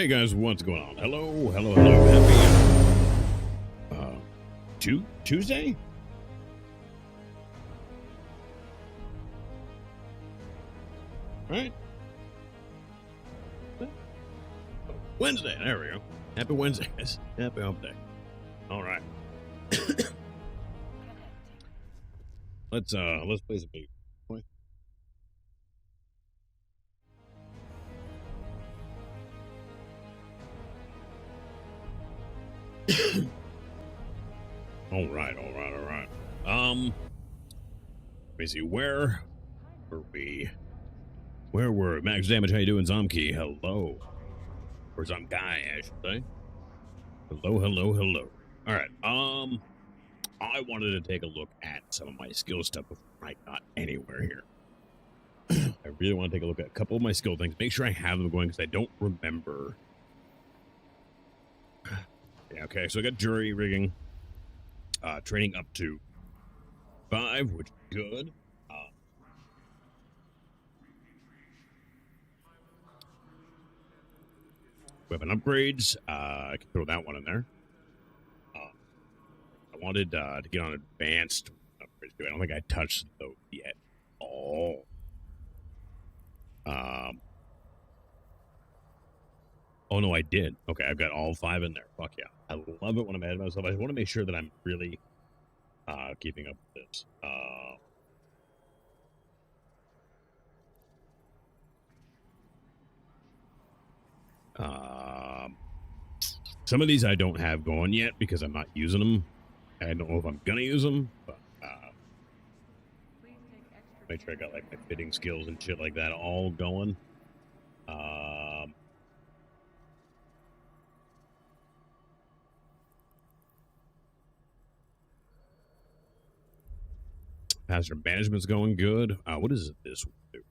Hey guys, what's going on? Hello. Happy Tuesday? Right? Wednesday. There we go. Happy Wednesday, guys. Happy hump day. All right. let's play some big. All right. Let me see. Where were we? Where were Max Damage? How you doing, Zomkey? Hello. Or Zomkai, I should say. Hello. All right. I wanted to take a look at some of my skill stuff before I got anywhere here. I really want to take a look at a couple of my skill things. Make sure I have them going because I don't remember. Yeah, okay. So I got jury rigging. Training up to 5, which is good. Weapon upgrades. I can throw that one in there. I wanted to get on advanced upgrades. I don't think I touched those yet. Oh. Oh no, I did. Okay, I've got all 5 in there. Fuck yeah. I love it when I'm ahead of myself. I just want to make sure that I'm really keeping up with this. Some of these I don't have going yet because I'm not using them. I don't know if I'm gonna use them, but make sure I got like my fitting skills and shit like that all going. Passenger management's going good. What does this do?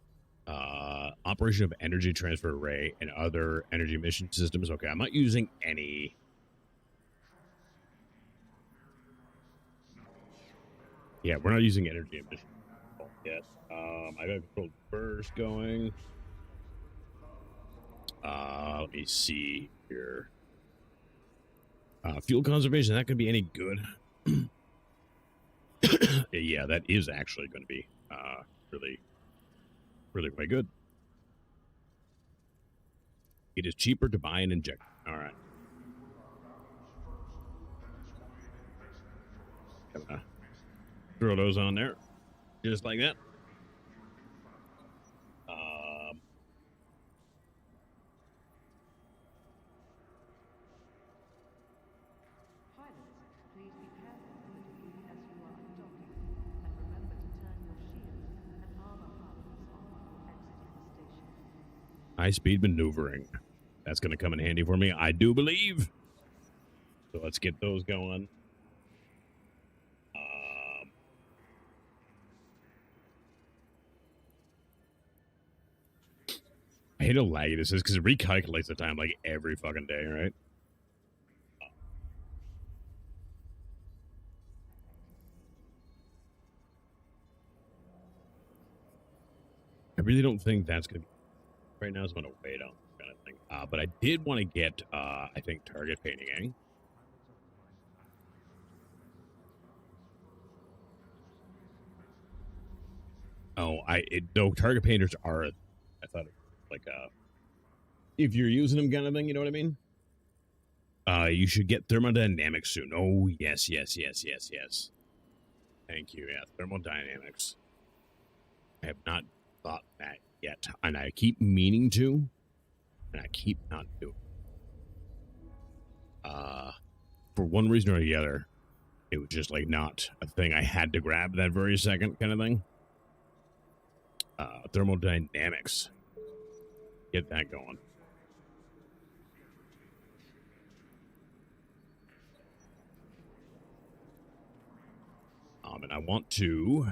Operation of energy transfer array and other energy emission systems. Okay, I'm not using any. Yeah, we're not using energy emission yet. I got controlled burst going. Let me see here. Fuel conservation, that could be any good. Yeah, that is actually going to be really quite good. It is cheaper to buy and inject. All right. Gonna throw those on there, just like that. High-speed maneuvering. That's going to come in handy for me, I do believe. So let's get those going. I hate how laggy this is because it recalculates the time like every fucking day, right? I really don't think that's going to be... Right now, I'm going to wait on this kind of thing. But I did want to get, I think, target painting, eh? Oh, though target painters are, I thought, like, if you're using them kind of thing, you know what I mean? You should get thermodynamics soon. Oh, yes. Thank you, yeah, thermodynamics. I have not thought that yet, and I keep meaning to, and I keep not doing. For one reason or the other, it was just like not a thing I had to grab that very second, kind of thing. Thermodynamics, get that going. And I want to.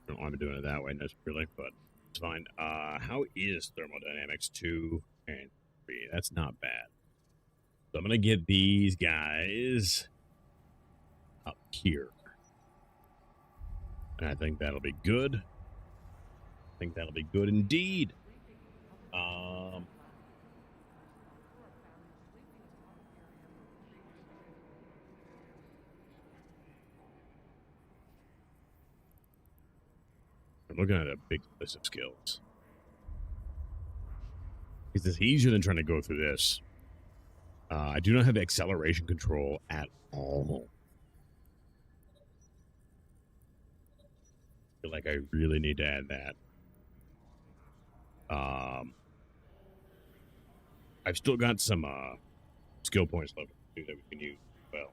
I don't want to be doing it that way necessarily, but it's fine. How is thermodynamics 2 and 3? That's not bad. So I'm gonna get these guys up here, and I think that'll be good. think that'll be good indeed. I'm looking at a big list of skills. It's easier than trying to go through this. I do not have acceleration control at all. I feel like I really need to add that. I've still got some skill points left that we can use as well.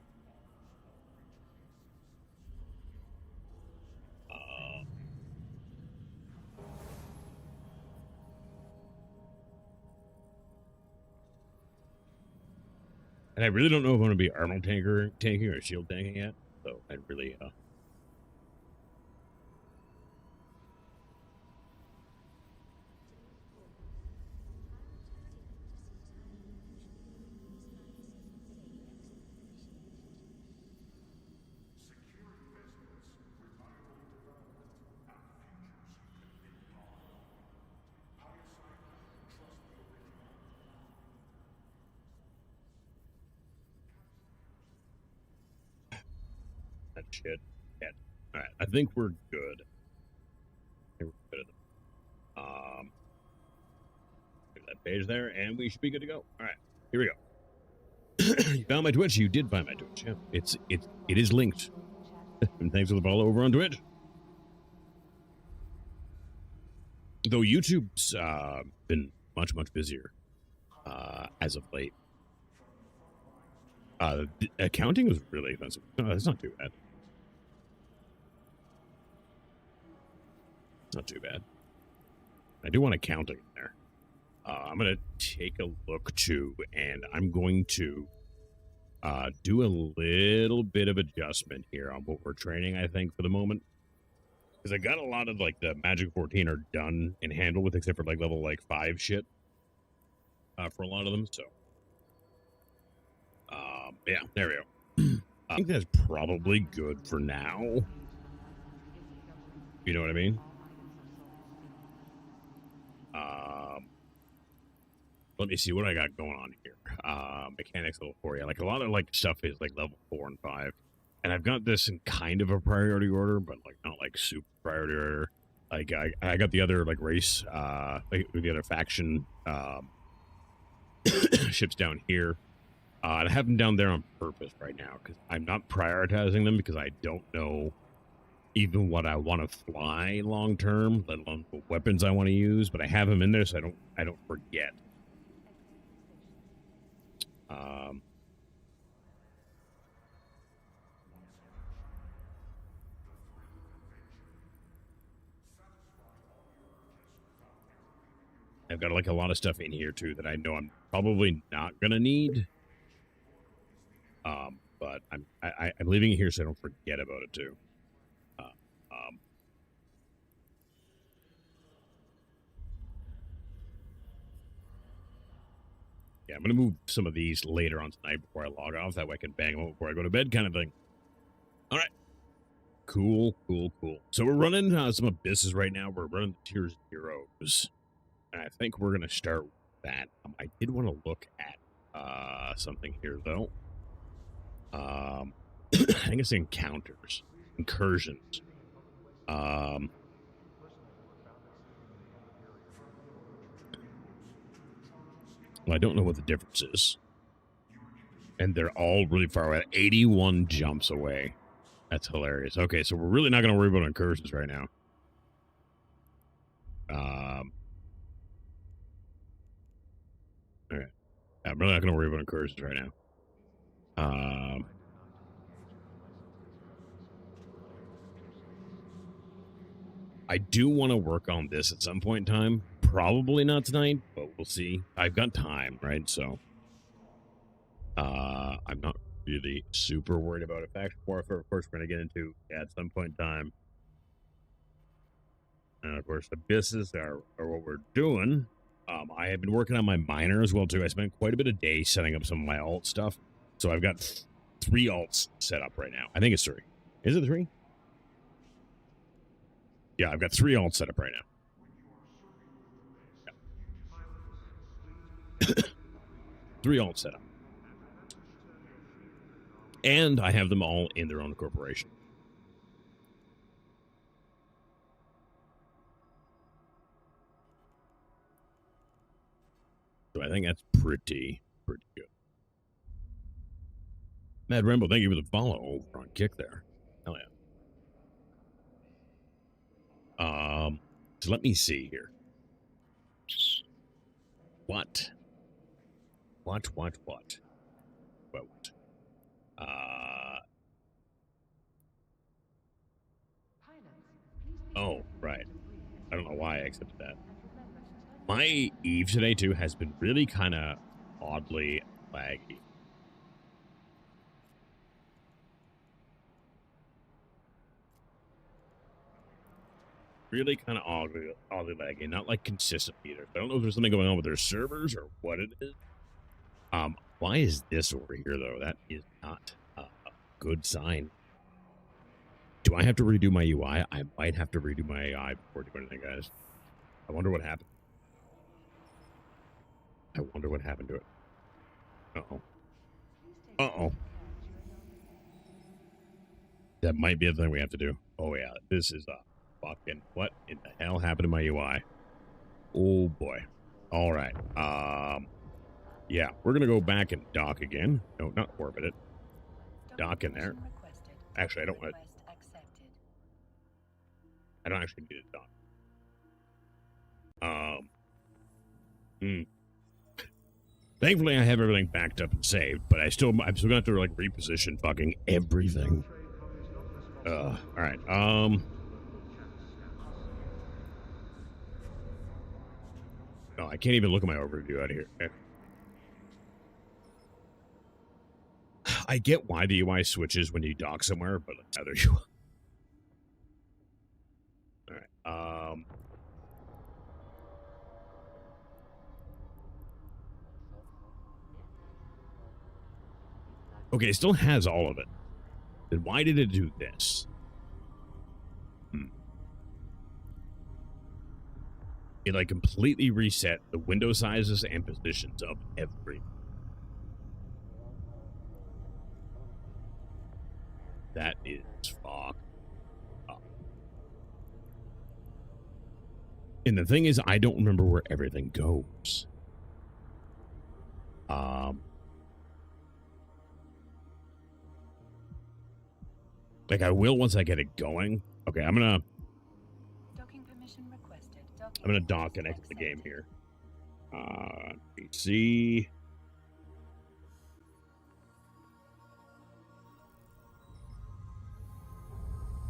And I really don't know if I'm going to be armor tanking or shield tanking yet. So I really that shit. Yeah. All right, I think we're good. That page there, and we should be good to go. All right, here we go. You found my Twitch. You did find my Twitch. Yeah, it is linked. And thanks for the follow over on Twitch. Though YouTube's been much busier as of late. Accounting was really expensive. No, that's not too bad. It's not too bad. I do want accounting in there. I'm going to take a look too, and I'm going to do a little bit of adjustment here on what we're training, I think, for the moment. Because I got a lot of, like, the Magic 14 are done and handled with, except for, like, level, like, 5 shit for a lot of them, so. Yeah, there we go. I think that's probably good for now. You know what I mean? Let me see what I got going on here. Mechanics level 4. Yeah, like a lot of like stuff is like level 4 and 5. And I've got this in kind of a priority order, but like not like super priority order. Like I got the other like race, like we got a faction ships down here. And I have them down there on purpose right now because I'm not prioritizing them because I don't know even what I want to fly long term, let alone what weapons I want to use. But I have them in there so I don't forget. I've got like a lot of stuff in here too that I know I'm probably not gonna need. But I'm leaving it here so I don't forget about it too. Yeah, I'm gonna move some of these later on tonight before I log off. That way I can bang them before I go to bed, kind of thing. All right. Cool. So we're running some abysses right now. We're running the tier 0s. And I think we're gonna start with that. I did want to look at something here though. I think it's encounters, incursions. Well, I don't know what the difference is. And they're all really far away. 81 jumps away. That's hilarious. Okay, so we're really not going to worry about incursions right now. All right. I'm really not going to worry about incursions right now. I do want to work on this at some point in time. Probably not tonight, but we'll see. I've got time, right? So I'm not really super worried about it. Faction warfare, of course, we're going to get into at some point in time. And of course, abysses are what we're doing. I have been working on my miner as well too. I spent quite a bit of day setting up some of my alt stuff. So I've got 3 alts set up right now. I think it's 3. Is it 3? Yeah, I've got 3 alts set up right now. 3 alt set up. And I have them all in their own corporation. So I think that's pretty good. Mad Rambo, thank you for the follow over on Kick there. Hell yeah. So let me see here. What? Oh, right. I don't know why I accepted that. My Eve today, too, has been really kind of oddly laggy. Really kind of oddly laggy. Not like consistent either. I don't know if there's something going on with their servers or what it is. Why is this over here, though? That is not a good sign. Do I have to redo my UI? I might have to redo my UI before doing anything, guys. I wonder what happened. I wonder what happened to it. Uh-oh. Uh-oh. That might be the thing we have to do. Oh, yeah. This is a fucking... What in the hell happened to my UI? Oh, boy. All right. Yeah, we're going to go back and dock again. No, not orbit it. Dock in there. Actually, I don't want to... I don't actually need to dock. Thankfully, I have everything backed up and saved, but I'm still going to have to, like, reposition fucking everything. All right. No, I can't even look at my overview out of here. I get why the UI switches when you dock somewhere, but there you are. All right. Okay, it still has all of it. Then why did it do this? It like completely reset the window sizes and positions of every. That is fucked up. And the thing is, I don't remember where everything goes. Like I will once I get it going. Okay, I'm gonna dock and exit the game here. PC.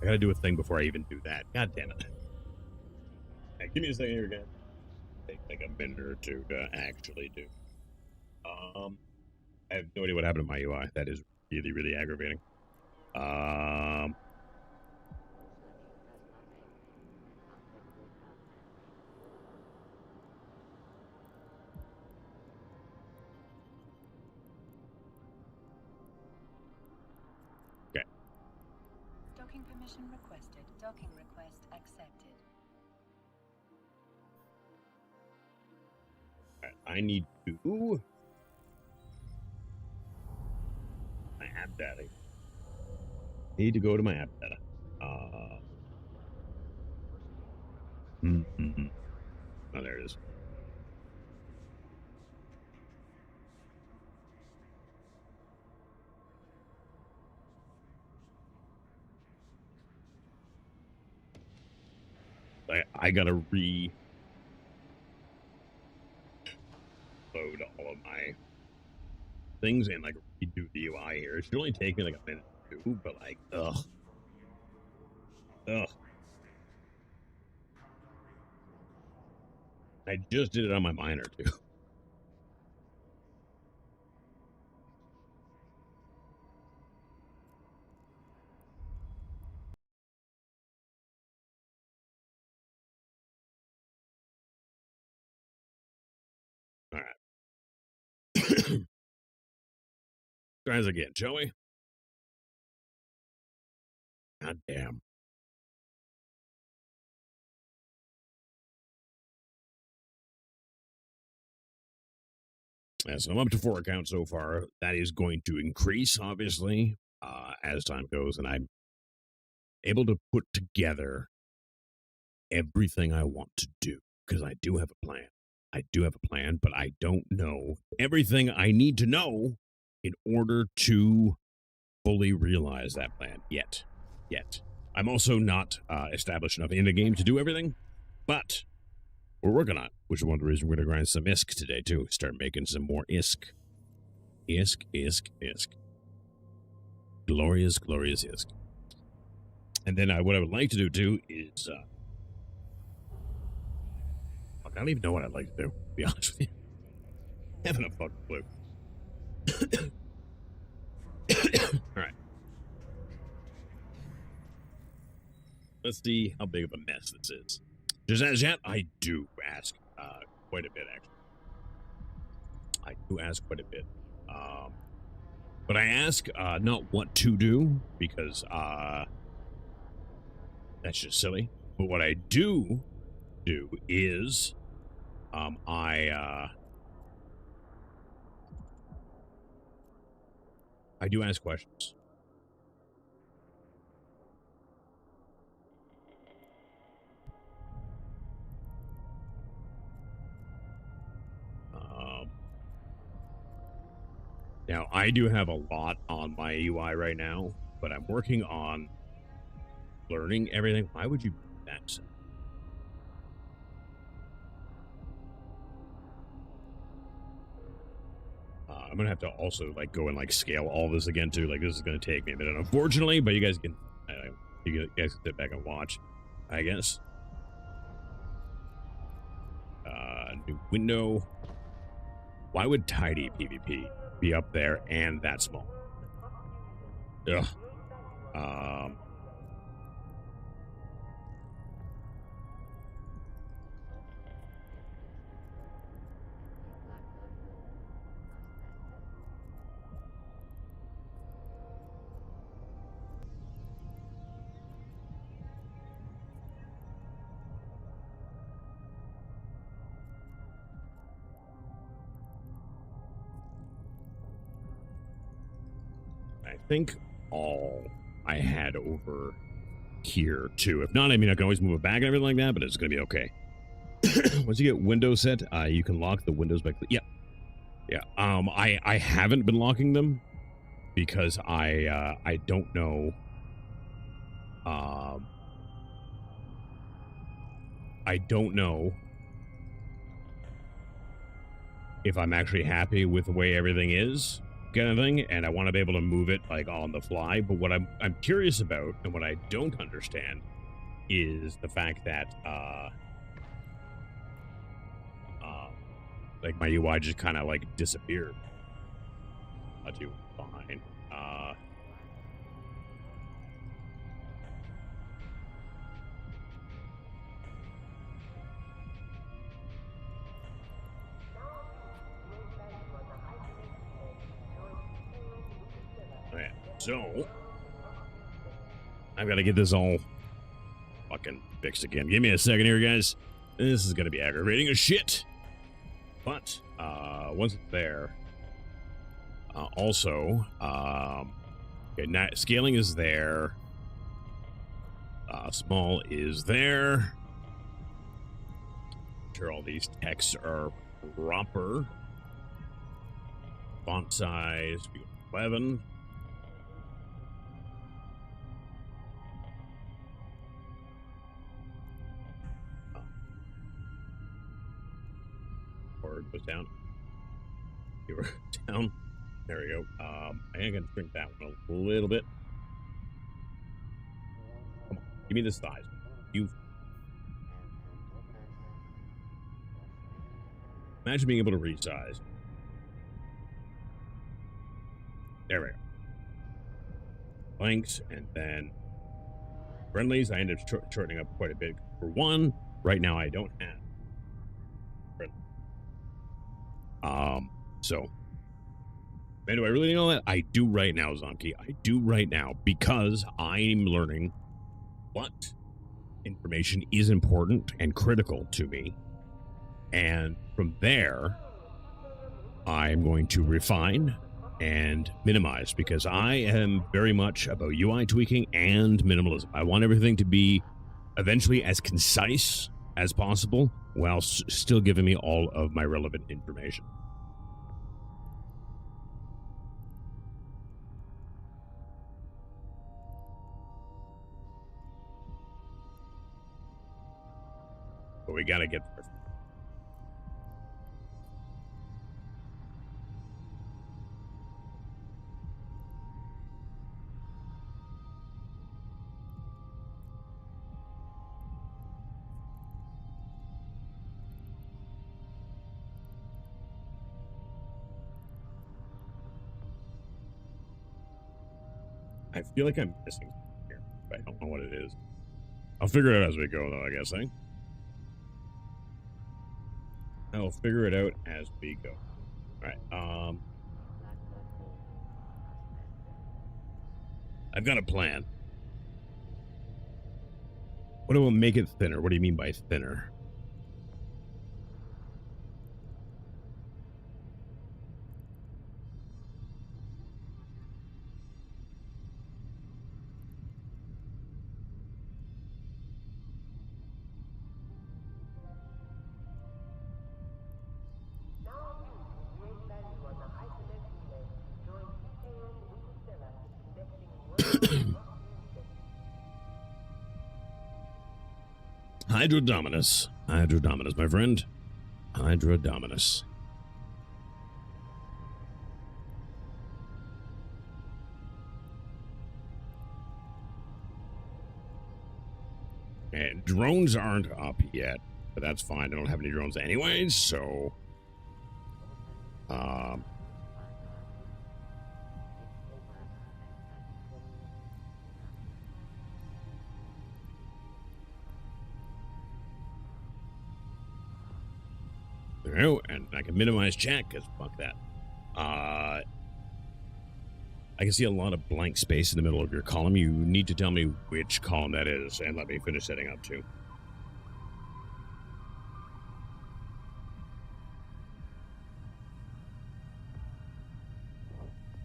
I gotta do a thing before I even do that. God damn it. Hey, give me a second here again. Take like a minute or two to actually do. I have no idea what happened to my UI. That is really, really aggravating. Okay. Docking permission requested. Docking request accepted. All right, I need to my app data. Need to go to my app data. Oh, there it is. I gotta reload all of my things and like redo the UI here. It should only take me like a minute or two, but like, ugh. I just did it on my miner too. All right. Tries again, shall we? God damn. Yeah, so I'm up to 4 accounts so far. That is going to increase, obviously, as time goes, and I'm able to put together everything I want to do because I do have a plan. I do have a plan, but I don't know everything I need to know in order to fully realize that plan yet. I'm also not established enough in the game to do everything, but we're working on it, which is one of the reasons we're going to grind some ISK today, too. Start making some more ISK. ISK. Glorious ISK. And then what I would like to do, too, is... I don't even know what I'd like to do, to be honest with you. I haven't a fucking clue. All right. Let's see how big of a mess this is. Just as yet, I do ask quite a bit, actually. I do ask quite a bit. But I ask not what to do, because that's just silly. But what I do is I do ask questions. Now, I do have a lot on my UI right now, but I'm working on learning everything. Why would you do that? I'm going to have to also, like, go and, like, scale all this again, too. Like, this is going to take me a minute, unfortunately, but you guys can can sit back and watch, I guess. New window. Why would tidy PvP be up there and that small? Ugh. I think all I had over here, too. If not, I mean, I can always move it back and everything like that, but it's going to be okay. Once you get windows set, you can lock the windows back. Yeah. I haven't been locking them because I don't know. I don't know if I'm actually happy with the way everything is, kind of thing, and I want to be able to move it like on the fly. But what I'm curious about, and what I don't understand, is the fact that like my UI just kind of like disappeared. I'll do fine. Okay, so I've got to get this all fucking fixed again. Give me a second here, guys. This is gonna be aggravating as shit. But once it's there, also, okay, scaling is there. Small is there. Sure, all these texts are proper. Font size 11. Or it goes down. Here, down. There we go. I am gonna shrink that one a little bit. Come on, give me the size. Imagine being able to resize. There we go. Blanks, and then friendlies. I ended up shortening up quite a bit. For one, right now I don't have friendlies. So, man, do I really know that? I do right now, Zomkey. I do right now, because I'm learning what information is important and critical to me. And from there, I'm going to refine and minimize, because I am very much about UI tweaking and minimalism. I want everything to be eventually as concise as possible while still giving me all of my relevant information. But we gotta get there. I feel like I'm missing something here, but I don't know what it is. I'll figure it out as we go, though, I guess, eh? I'll figure it out as we go. All right. I've got a plan. What do we make it thinner? What do you mean by thinner? Hydrodominus. Hydrodominus, my friend. Hydrodominus. And drones aren't up yet, but that's fine. I don't have any drones anyways, so... Oh, and I can minimize chat, because fuck that. I can see a lot of blank space in the middle of your column. You need to tell me which column that is, and let me finish setting up too.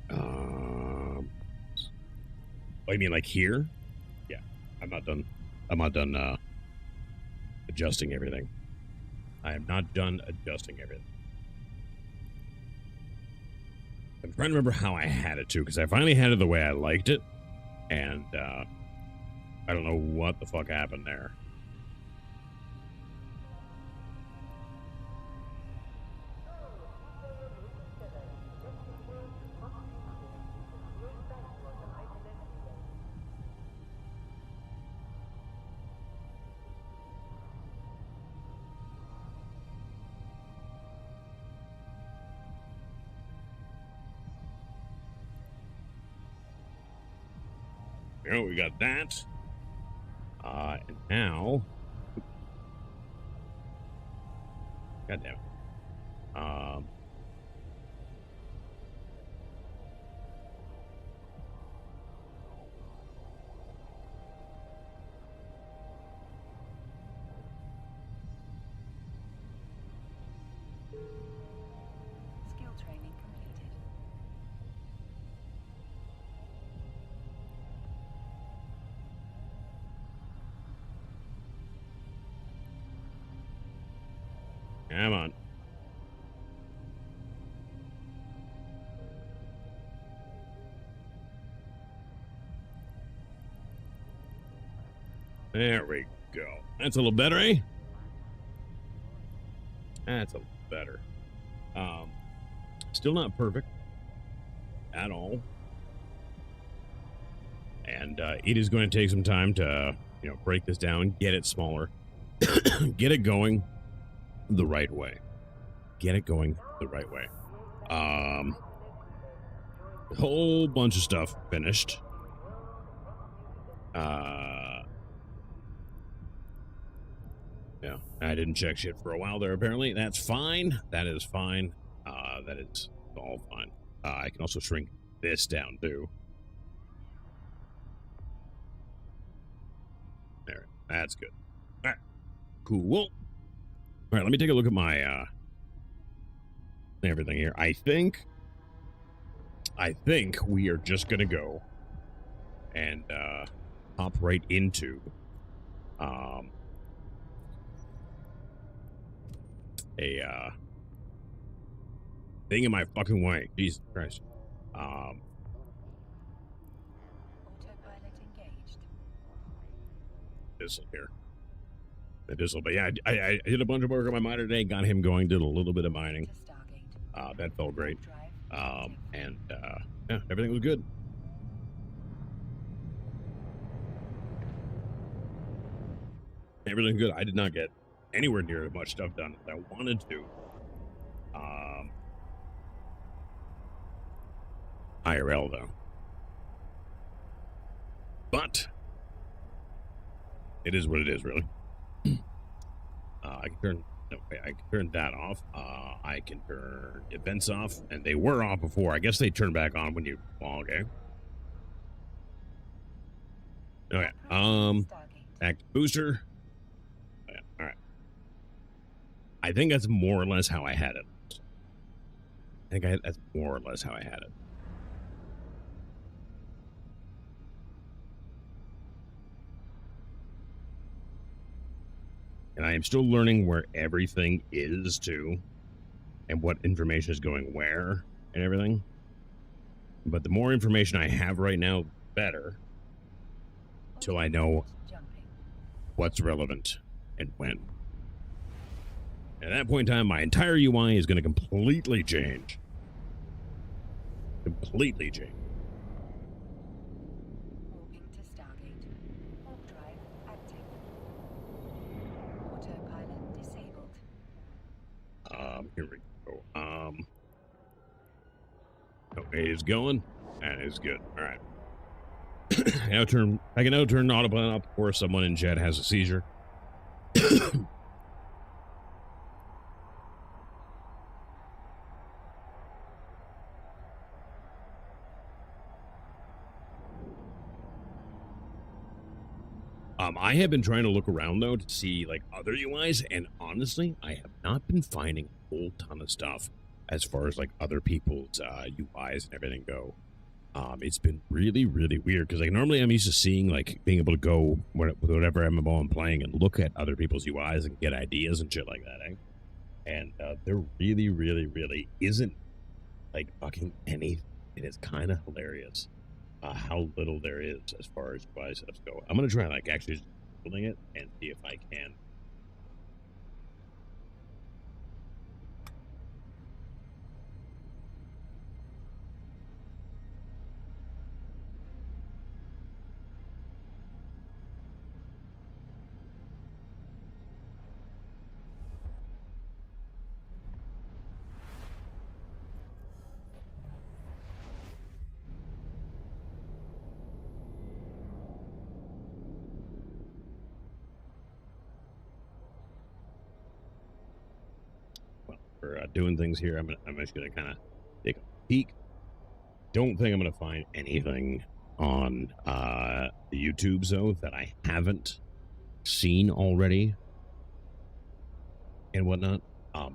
Oh, you mean like here? Yeah, I'm not done. I'm not done adjusting everything. I am not done adjusting everything. I'm trying to remember how I had it too, because I finally had it the way I liked it, and I don't know what the fuck happened there. Oh, we got that. And now... God damn it. Skill training completed. Come on. There we go. That's a little better, eh? That's a little better. Still not perfect at all. And it is going to take some time to, break this down, get it smaller, get it going the right way. Get it going the right way. A whole bunch of stuff finished. Yeah, I didn't check shit for a while there, apparently. That's fine. That is fine. That is all fine. I can also shrink this down, too. There, that's good. All right, cool. All right, let me take a look at my everything here. I think we are just gonna go and hop right into a thing in my fucking way. Jesus Christ. Autopilot engaged. This'll here. This'll, but yeah, I did a bunch of work on my miner today. Got him going. Did a little bit of mining. To Stargate. That felt great. Drive active. Yeah, everything was good. Everything good. I did not get anywhere near as much stuff done as I wanted to. IRL though. But it is what it is, really. I can turn that off. I can turn events off, and they were off before. I guess they turn back on when you log, okay? Okay. Stargate. Active booster. Yeah, all right. I think that's more or less how I had it. That's more or less how I had it. And I am still learning where everything is, too, and what information is going where and everything. But the more information I have right now, the better, till I know what's relevant and when. And at that point in time, my entire UI is going to completely change. Completely change. Moving to Stargate. Warp drive active. Autopilot disabled. Here we go. Okay, it's going. That is good. All right. I can now turn autopilot up before someone in chat has a seizure. I have been trying to look around though to see like other UIs, and honestly, I have not been finding a whole ton of stuff as far as like other people's UIs and everything go. It's been really, really weird because like normally I'm used to seeing like being able to go with whatever MMO I'm playing and look at other people's UIs and get ideas and shit like that, eh? And there really, really, really isn't like fucking anything. It is kind of hilarious how little there is as far as UI setups go. I'm gonna try like actually just building it and see if I can. For doing things here, I'm just gonna kind of take a peek. Don't think I'm gonna find anything on the YouTubes though that I haven't seen already and whatnot.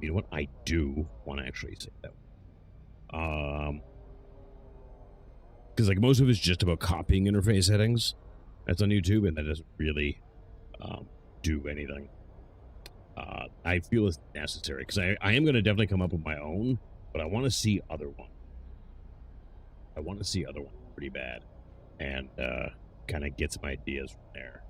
You know what? I do want to actually say that. Because like most of it's just about copying interface settings. That's on YouTube, and that doesn't really do anything. I feel it's necessary because I am going to definitely come up with my own, but I want to see other ones. I want to see other ones pretty bad, and kind of get some ideas from there.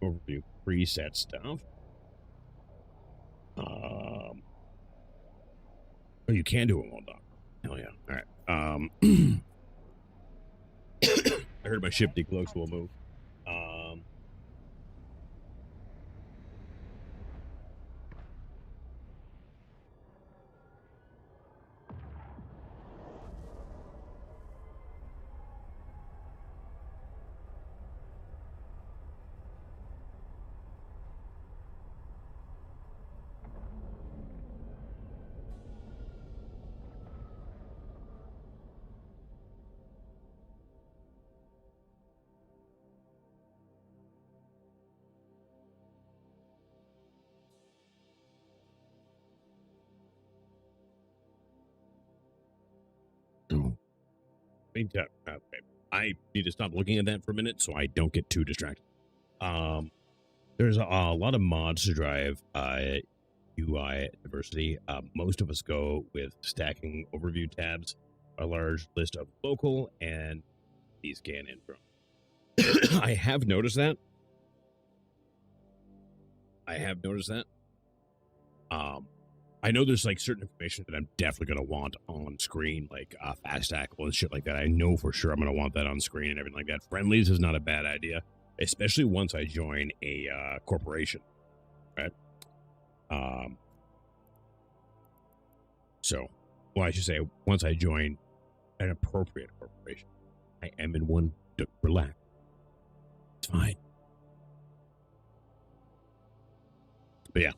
Overview preset stuff. Oh, you can do it while dock. Hell yeah! All right. I heard my ship decloak, so we'll move. Okay. I need to stop looking at that for a minute so I don't get too distracted. There's a lot of mods to drive UI diversity. Most of us go with stacking overview tabs, a large list of local, and the scan intro. I have noticed that. I know there's like certain information that I'm definitely going to want on screen, like fast tackle and shit like that. I know for sure I'm going to want that on screen and everything like that. Friendlies is not a bad idea, especially once I join a corporation, right? Well, I should say once I join an appropriate corporation. I am in one. Don't relax. It's fine. But yeah.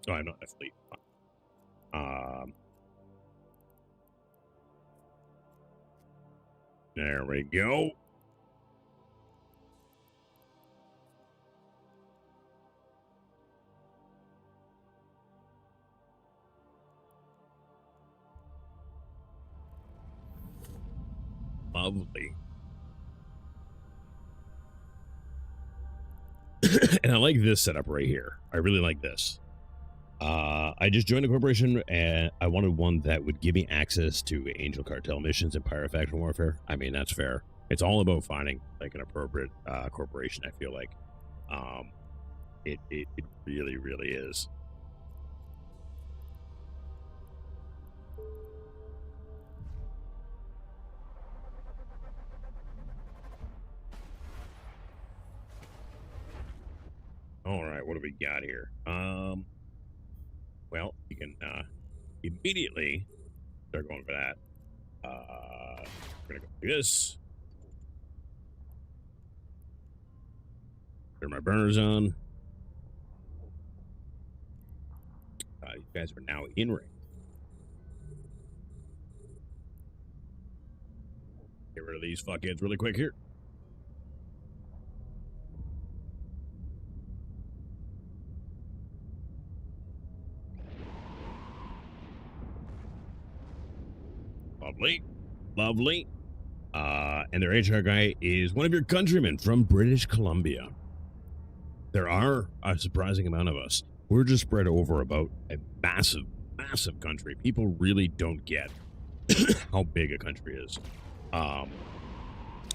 Oh, I'm not a fleet. There we go. Lovely. And I like this setup right here. I really like this. I just joined a corporation and I wanted one that would give me access to Angel Cartel missions and Pirate Faction Warfare. I mean, that's fair. It's all about finding like an appropriate corporation, I feel like. It really, really is. All right, what do we got here? Well, you can immediately start going for that. We're gonna go do this. Turn my burners on. You guys are now in range. Get rid of these fuckheads really quick here. Lovely. Lovely. And their HR guy is one of your countrymen from British Columbia. There are a surprising amount of us. We're just spread over about a massive, massive country. People really don't get how big a country is.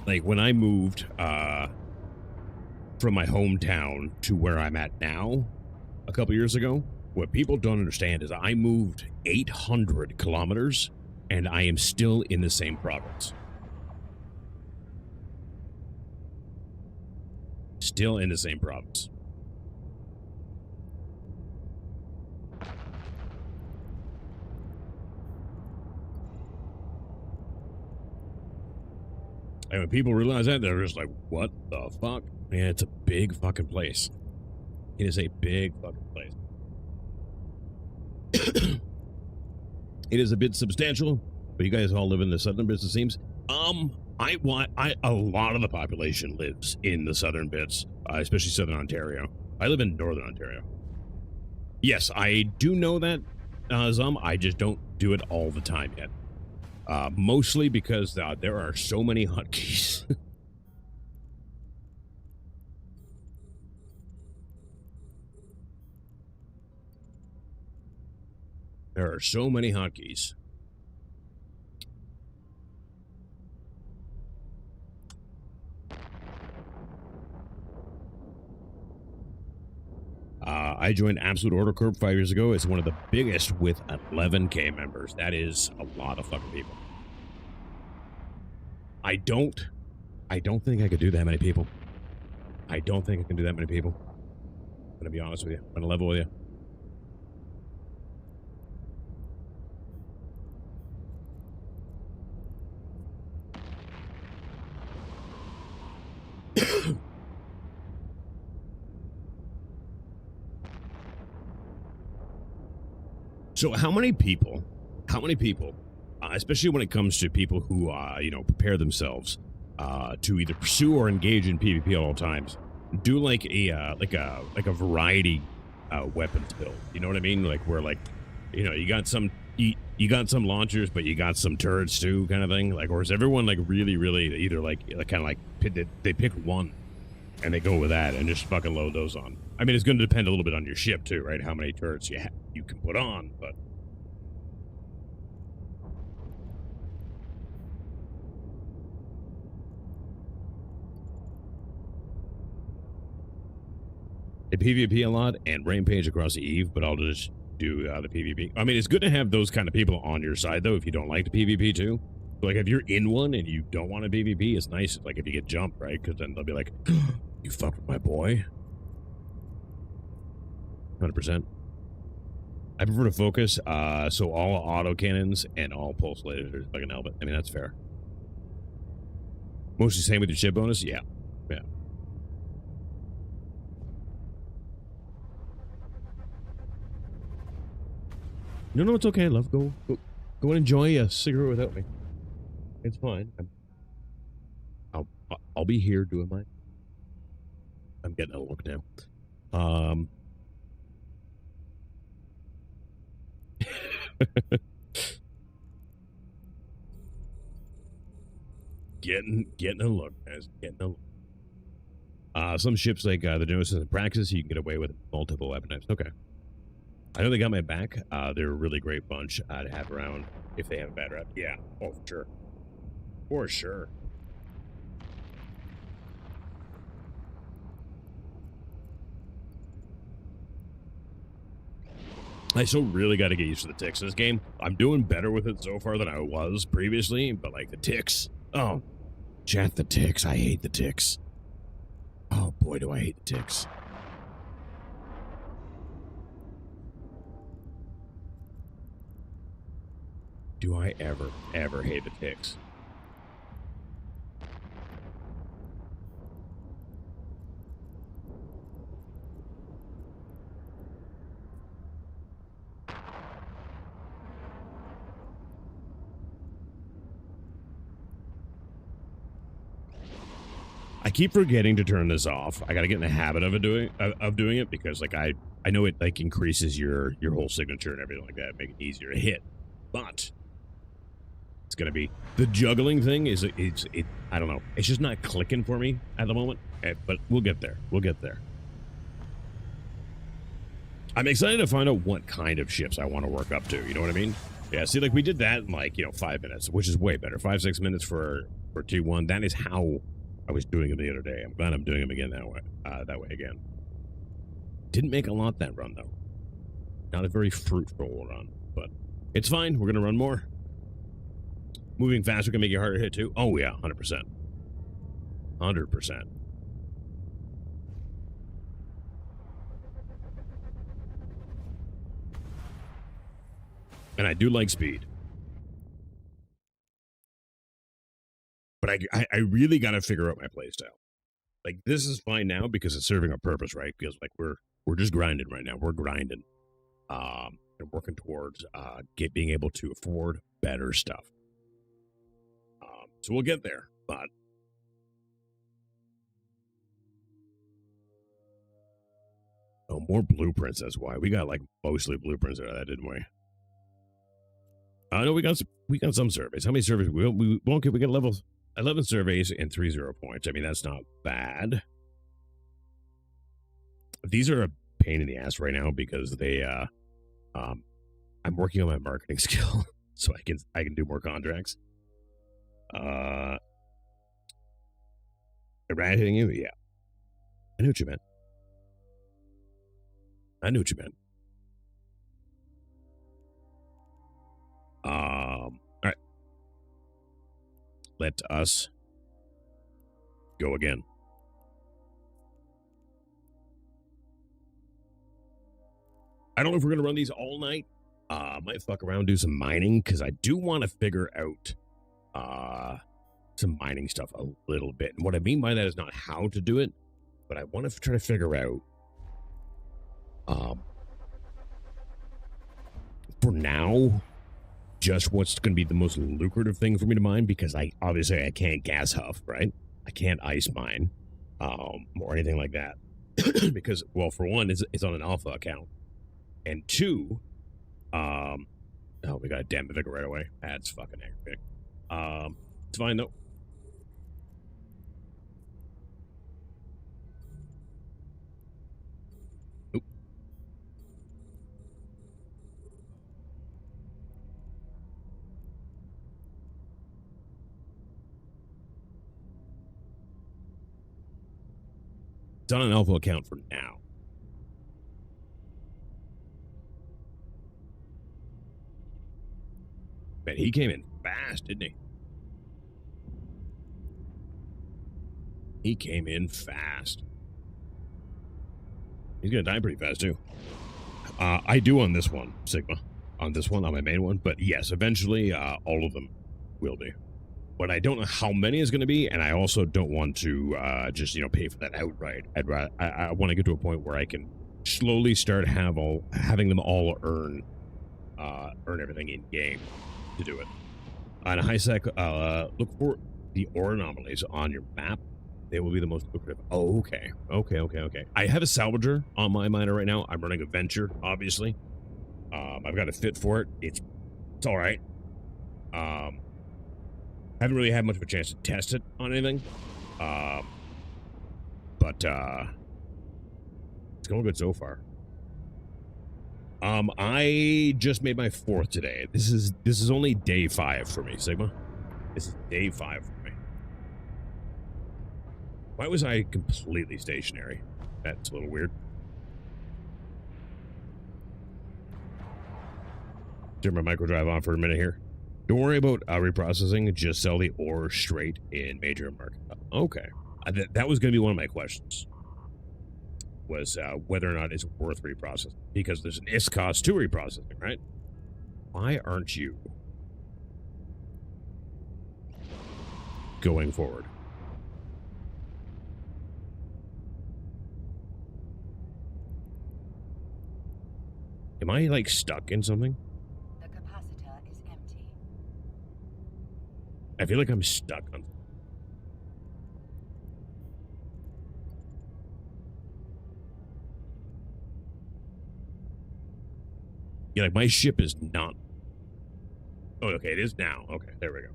Like when I moved from my hometown to where I'm at now a couple years ago, what people don't understand is I moved 800 kilometers and I am still in the same province. Still in the same province. And when people realize that, they're just like, what the fuck? Man, it's a big fucking place. It is a big fucking place. It is a bit substantial, but you guys all live in the southern bits, it seems. A lot of the population lives in the southern bits, especially southern Ontario. I live in northern Ontario. Yes, I do know that, Zum. I just don't do it all the time yet. Mostly because there are so many hotkeys. There are so many hotkeys. I joined Absolute Order Corp 5 years ago. It's one of the biggest with 11K members. That is a lot of fucking people. I don't think I could do that many people. I don't think I can do that many people. I'm gonna be honest with you. I'm gonna level with you. So how many people, especially when it comes to people who, prepare themselves to either pursue or engage in PvP at all times, do like a variety weapons build. You know what I mean? Like where you got some you got some launchers, but you got some turrets too, kind of thing. Like, or is everyone like really, really either like kind of like they pick one and they go with that and just fucking load those on? I mean, it's going to depend a little bit on your ship too, right? How many turrets you can put on, but. I PvP a lot and rampage across the Eve, but I'll just do the PvP. I mean, it's good to have those kind of people on your side, though, if you don't like the PvP, too. So, like, if you're in one and you don't want a PvP, it's nice, like, if you get jumped, right? Because then they'll be like, you fucked with my boy. 100%. I prefer to focus, so all auto cannons and all pulse lasers, like an helmet. I mean, that's fair. Mostly same with your ship bonus? Yeah. Yeah. No, it's okay, love. Go and enjoy a cigarette without me. It's fine. I'll be here doing mine. I'm getting a look now. getting a look, guys. Getting a look. Some ships like the Genesis and Praxis, you can get away with multiple weapon types. Okay. I know they got my back. They're a really great bunch to have around if they have a bad rep. Yeah. Oh, for sure. For sure. I still really got to get used to the ticks in this game. I'm doing better with it so far than I was previously, but like the ticks. Oh, chat, the ticks. I hate the ticks. Oh boy, do I hate the ticks. Do I ever hate the ticks? I keep forgetting to turn this off. I got to get in the habit of doing it because like I know it like increases your whole signature and everything like that, make it easier to hit. But it's gonna be the juggling thing is I don't know. It's just not clicking for me at the moment. But we'll get there. We'll get there. I'm excited to find out what kind of ships I want to work up to. You know what I mean? Yeah. See, like we did that in like 5 minutes, which is way better. 5-6 minutes for T1. That is how I was doing them the other day. I'm glad I'm doing them again that way again. Didn't make a lot that run though. Not a very fruitful run, but it's fine. We're gonna run more. Moving faster can make you harder to hit too. Oh yeah, 100%. 100%. And I do like speed. But I really got to figure out my playstyle. Like this is fine now because it's serving a purpose, right? Because like we're just grinding right now. We're grinding, and working towards being able to afford better stuff. So we'll get there, but oh, more blueprints. That's why we got like mostly blueprints out of that, didn't we? I know we got some surveys. How many surveys? We won't get. We got level 11 surveys and 3 0 points. I mean, that's not bad. These are a pain in the ass right now because they I'm working on my marketing skill so I can do more contracts. Rat hitting you? Yeah. I knew what you meant. All right. Let us go again. I don't know if we're going to run these all night. Might fuck around, do some mining, because I do want to figure out some mining stuff a little bit. And what I mean by that is not how to do it, but I want to try to figure out for now just what's going to be the most lucrative thing for me to mine, because I can't gas huff, right? I can't ice mine or anything like that because, well, for one, it's on an alpha account, and two, Oh, we got a damn Vicar right away. That's fucking aggravating. It's fine though. Oop. It's on an alpha account for now. Man, he came in fast, didn't he? He came in fast. He's gonna die pretty fast too. I do on this one, Sigma. On this one, on my main one. But yes, eventually all of them will be. But I don't know how many is going to be, and I also don't want to just, you know, pay for that outright. I want to get to a point where I can slowly start having them all earn everything in game to do it. On a high sec, look for the ore anomalies on your map. They will be the most lucrative. Oh, okay. Okay. I have a salvager on my miner right now. I'm running a venture, obviously. I've got a fit for it. It's all right. Haven't really had much of a chance to test it on anything. But it's going good so far. I just made my 4th today. This is only day 5 for me, Sigma. This is day 5 for me. Why was I completely stationary? That's a little weird. Turn my micro drive on for a minute here. Don't worry about reprocessing. Just sell the ore straight in major market. Okay. That was going to be one of my questions. Was whether or not it's worth reprocessing. Because there's an IS cost to reprocessing, right? Why aren't you going forward? Am I, like, stuck in something? The capacitor is empty. I feel like I'm stuck on... Yeah, like, my ship is not... Oh, okay, it is now. Okay, there we go.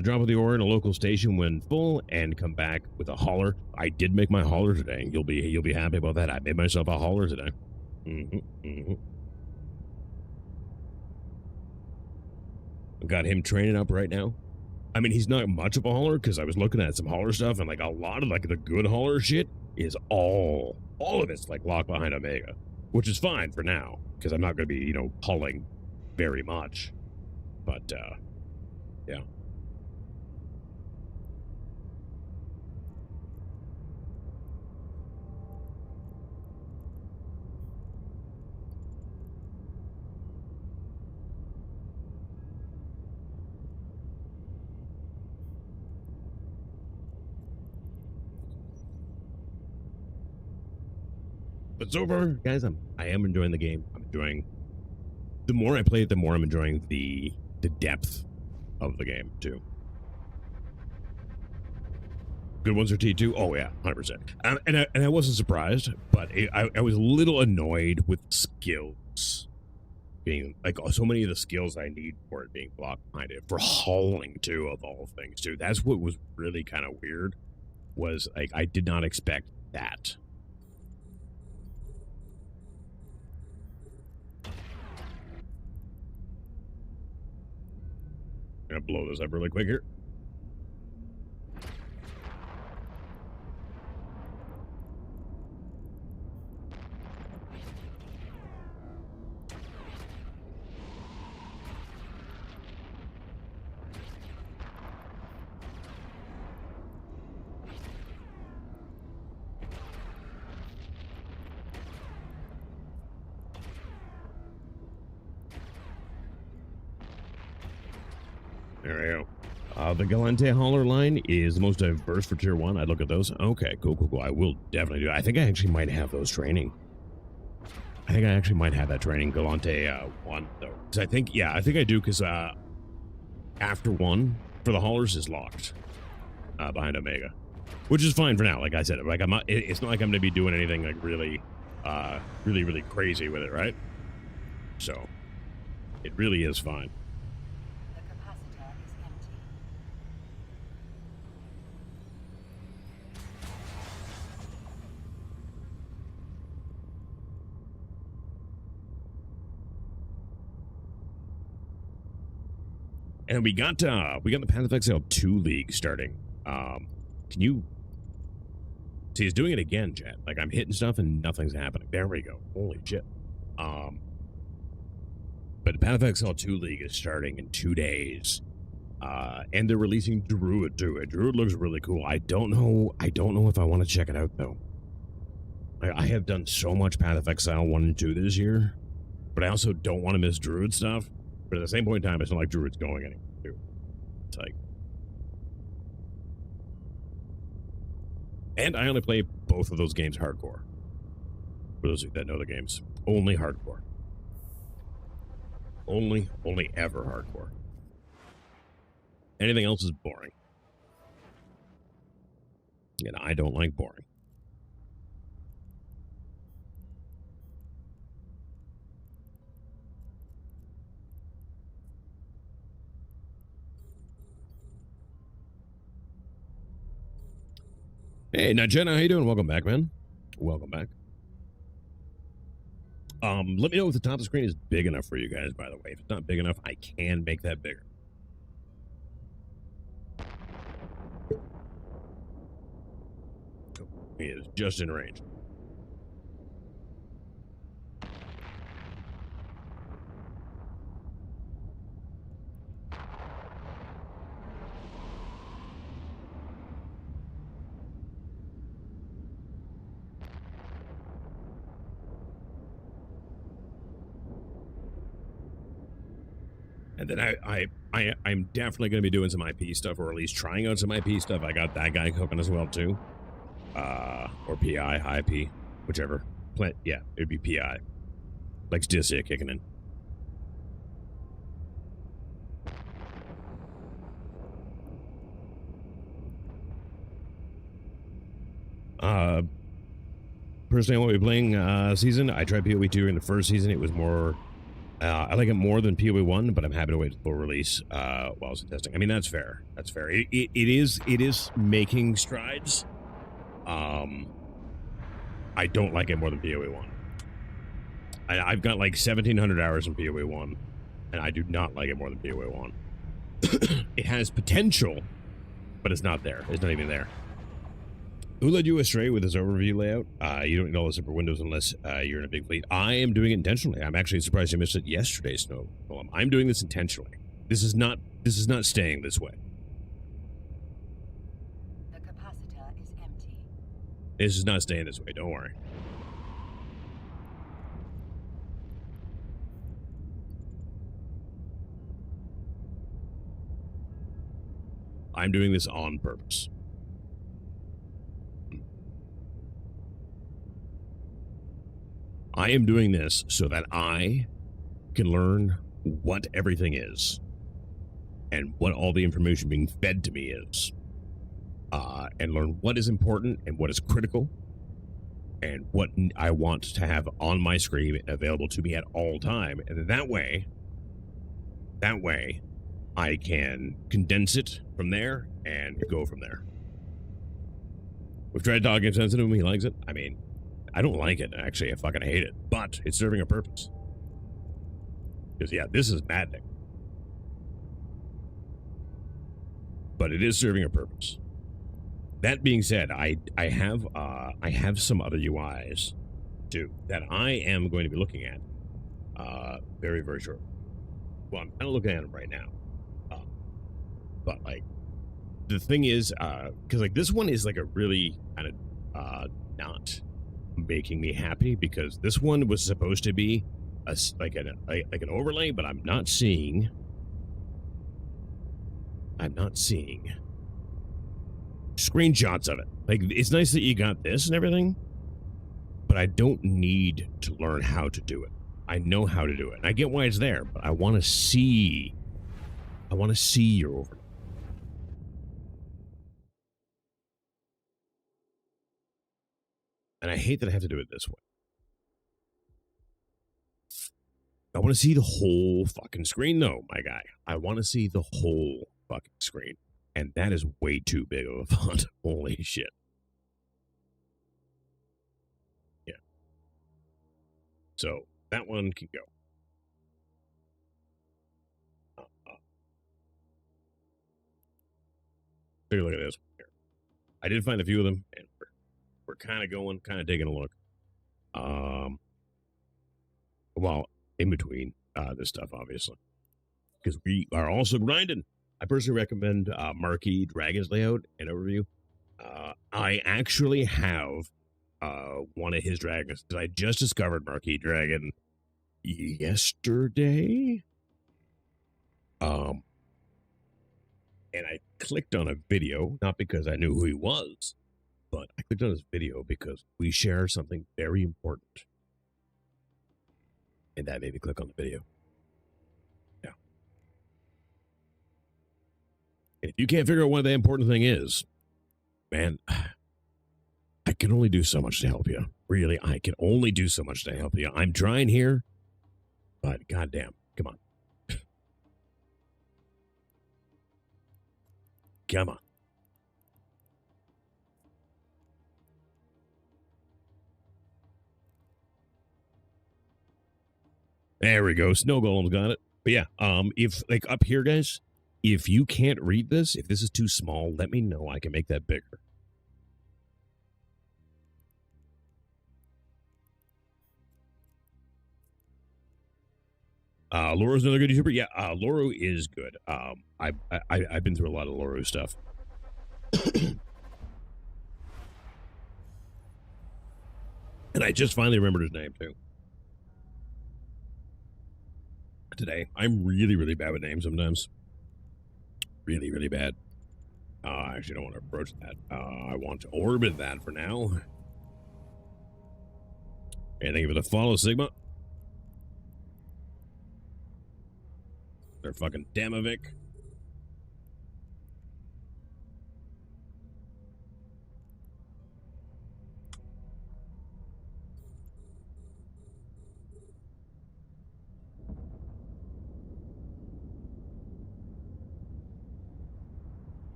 Drop of the ore in a local station when full and come back with a hauler. I did make my hauler today. You'll be happy about that. I made myself a hauler today. Got him training up right now. I mean, he's not much of a hauler because I was looking at some hauler stuff and like a lot of like the good hauler shit is all of it's like locked behind Omega, which is fine for now because I'm not going to be, you know, hauling very much. But yeah. But so far, guys, I am enjoying the game. I'm enjoying... The more I play it, the more I'm enjoying the depth of the game, too. Good ones are T2? Oh, yeah, 100%. And I wasn't surprised, but I was a little annoyed with skills being... Like, so many of the skills I need for it being blocked behind it. For hauling, too, of all things, too. That's what was really kind of weird. Was, like, I did not expect that. I'm gonna blow this up really quick here. There we go. The Galante hauler line is the most diverse for tier 1. I'd look at those. Okay, cool. I will definitely do it. I think I actually might have those training. I think I actually might have that training, Galante 1, though. Because I think I do, because after 1, for the haulers, is locked behind Omega. Which is fine for now, like I said. Like I'm not, it's not like I'm going to be doing anything like really crazy with it, right? So... It really is fine. The capacitor is empty. And we got the Path of Exile 2 League starting. Can you see? He's doing it again, chat. Like, I'm hitting stuff and nothing's happening. There we go. Holy shit. But the Path of Exile 2 League is starting in 2 days. And they're releasing Druid to it. Druid looks really cool. I don't know if I want to check it out though. I have done so much Path of Exile 1 and 2 this year, but I also don't want to miss Druid stuff. But at the same point in time, it's not like Druid's going anywhere, too. It's like... And I only play both of those games hardcore. For those of you that know the games. Only hardcore. Only ever hardcore. Anything else is boring. And I don't like boring. Hey, now Jenna, how you doing? Welcome back, man. Welcome back. Let me know if the top of the screen is big enough for you guys, by the way. If it's not big enough, I can make that bigger. He is just in range. And then I'm definitely going to be doing some IP stuff, or at least trying out some IP stuff. I got that guy cooking as well too, or PI, IP, whichever. Yeah, it'd be PI. Like DSA kicking in. Personally, I won't be playing season. I tried PoE 2 in the first season. It was more. I like it more than PoE 1, but I'm happy to wait for full release while I was in testing. I mean, that's fair. That's fair. It is making strides. I don't like it more than PoE 1. I've got like 1,700 hours in PoE 1, and I do not like it more than PoE 1. It has potential, but it's not there. It's not even there. Who led you astray with this overview layout? You don't need all this upper windows unless you're in a big fleet. I am doing it intentionally. I'm actually surprised you missed it yesterday, Snow. I'm doing this intentionally. This is not staying this way. The capacitor is empty. This is not staying this way. Don't worry. I'm doing this on purpose. I am doing this so that I can learn what everything is and what all the information being fed to me is, and learn what is important and what is critical and what I want to have on my screen and available to me at all time. And then that way I can condense it from there and go from there. We've tried talking sensitive him. He likes it. I mean, I don't like it, actually. I fucking hate it. But it's serving a purpose. Because, yeah, this is maddening. But it is serving a purpose. That being said, I have some other UIs, too, that I am going to be looking at very, very shortly. Well, I'm kind of looking at them right now. But, like, the thing is, because, like, this one is, like, a really kind of not making me happy, because this one was supposed to be like an overlay, but I'm not seeing screenshots of it. Like, it's nice that you got this and everything, but I don't need to learn how to do it. I know how to do it, and I get why it's there, but I want to see your overlay. And I hate that I have to do it this way. I want to see the whole fucking screen, though, my guy. I want to see the whole fucking screen. And that is way too big of a font. Holy shit. Yeah. So that one can go. Take a look at this one here. I did find a few of them, and we're kind of taking a look. Well, in between this stuff, obviously, because we are also grinding. I personally recommend Marquee Dragon's layout and overview. I actually have one of his dragons because I just discovered Marquee Dragon yesterday. And I clicked on a video, not because I knew who he was, but I clicked on his video because we share something very important. And that made me click on the video. Yeah. And if you can't figure out what the important thing is, man, I can only do so much to help you. Really, I can only do so much to help you. I'm trying here, but goddamn, come on. Come on. There we go. Snow Golem's got it. But yeah, if like up here, guys, if you can't read this, if this is too small, let me know. I can make that bigger. Laura's another good YouTuber. Yeah, Laura is good. I've been through a lot of Laura stuff. And I just finally remembered his name too. Today, I'm really, really bad with names sometimes. Really, really bad. I actually don't want to approach that. I want to orbit that for now. And thank you for the follow, Sigma. They're fucking Damovic.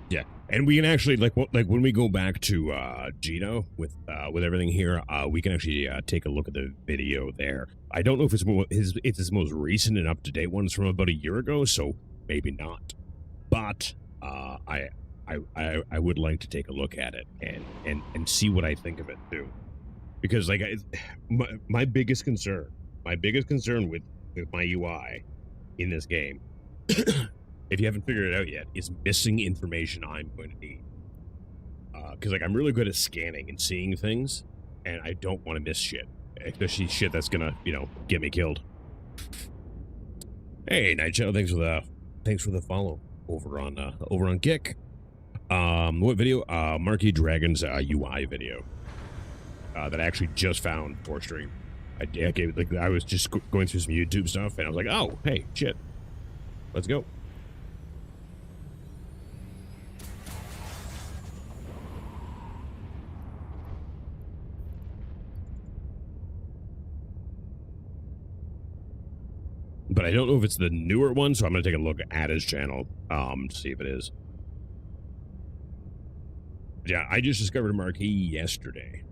Yeah, and we can actually like when we go back to Gino with everything here, we can actually take a look at the video there. I don't know if it's his most recent and up to date one. It's from about a year ago, so maybe not. But I would like to take a look at it and see what I think of it too, because like my biggest concern with my UI in this game. If you haven't figured it out yet, is missing information I'm going to need. Because like I'm really good at scanning and seeing things, and I don't want to miss shit, especially shit that's gonna get me killed. Hey, Night Shadow, thanks for the follow over on Kick. What video? Marquee Dragon's UI video that I actually just found for stream. I was just going through some YouTube stuff, and I was like, oh, hey, shit, let's go. But I don't know if it's the newer one, so I'm going to take a look at his channel to see if it is. Yeah, I just discovered Marquee yesterday.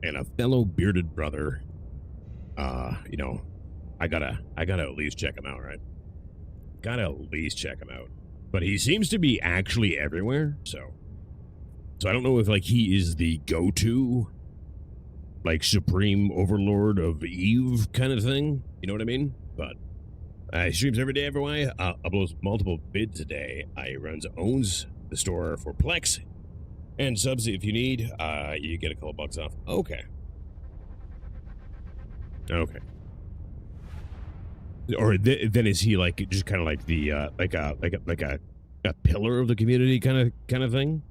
And a fellow bearded brother, I gotta at least check him out, right? Gotta at least check him out. But he seems to be actually everywhere, so I don't know if, like, he is the go-to, like, supreme overlord of Eve kind of thing. You know what I mean? But he streams every day, everywhere. Uploads multiple vids a day. He owns the store for Plex. And subs, if you need, you get a couple bucks off. Okay. Okay. Or then is he like just kind of like the like a pillar of the community kind of thing?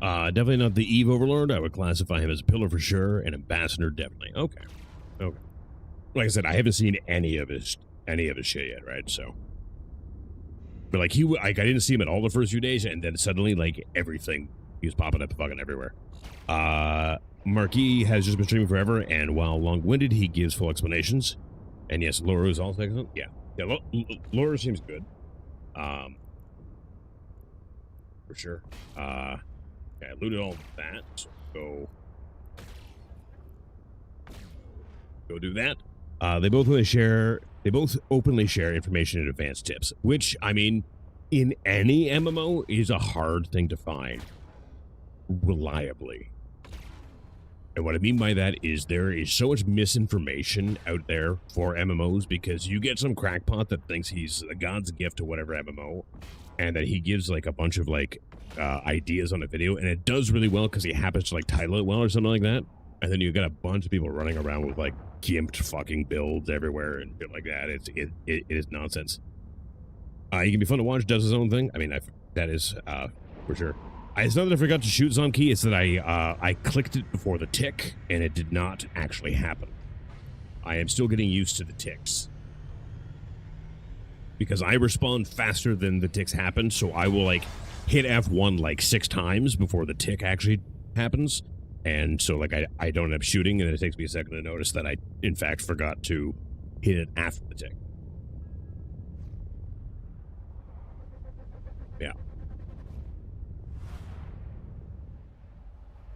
Definitely not the Eve Overlord. I would classify him as a pillar for sure. An ambassador, definitely. Okay. Okay. Like I said, I haven't seen any of his shit yet, right? So, but like I didn't see him at all the first few days, and then suddenly, like everything, he was popping up fucking everywhere. Marquis has just been streaming forever, and while long-winded, he gives full explanations. And yes, Laura is also excellent. Yeah, Laura seems good. For sure. Yeah, I looted all of that. So go do that. They both openly share information and advanced tips, which, I mean, in any MMO is a hard thing to find reliably. And what I mean by that is there is so much misinformation out there for MMOs, because you get some crackpot that thinks he's a god's gift to whatever MMO, and that he gives like a bunch of like ideas on a video, and it does really well because he happens to like title it well or something like that. And then you got a bunch of people running around with like gimped fucking builds everywhere and shit like that. It is nonsense. He can be fun to watch. Does his own thing. I mean, that is for sure. It's not that I forgot to shoot Zomkey. It's that I clicked it before the tick, and it did not actually happen. I am still getting used to the ticks, because I respond faster than the ticks happen. So I will like hit F1 like 6 times before the tick actually happens. And so like I don't end up shooting, and it takes me a second to notice that I in fact forgot to hit it after the tick. Yeah.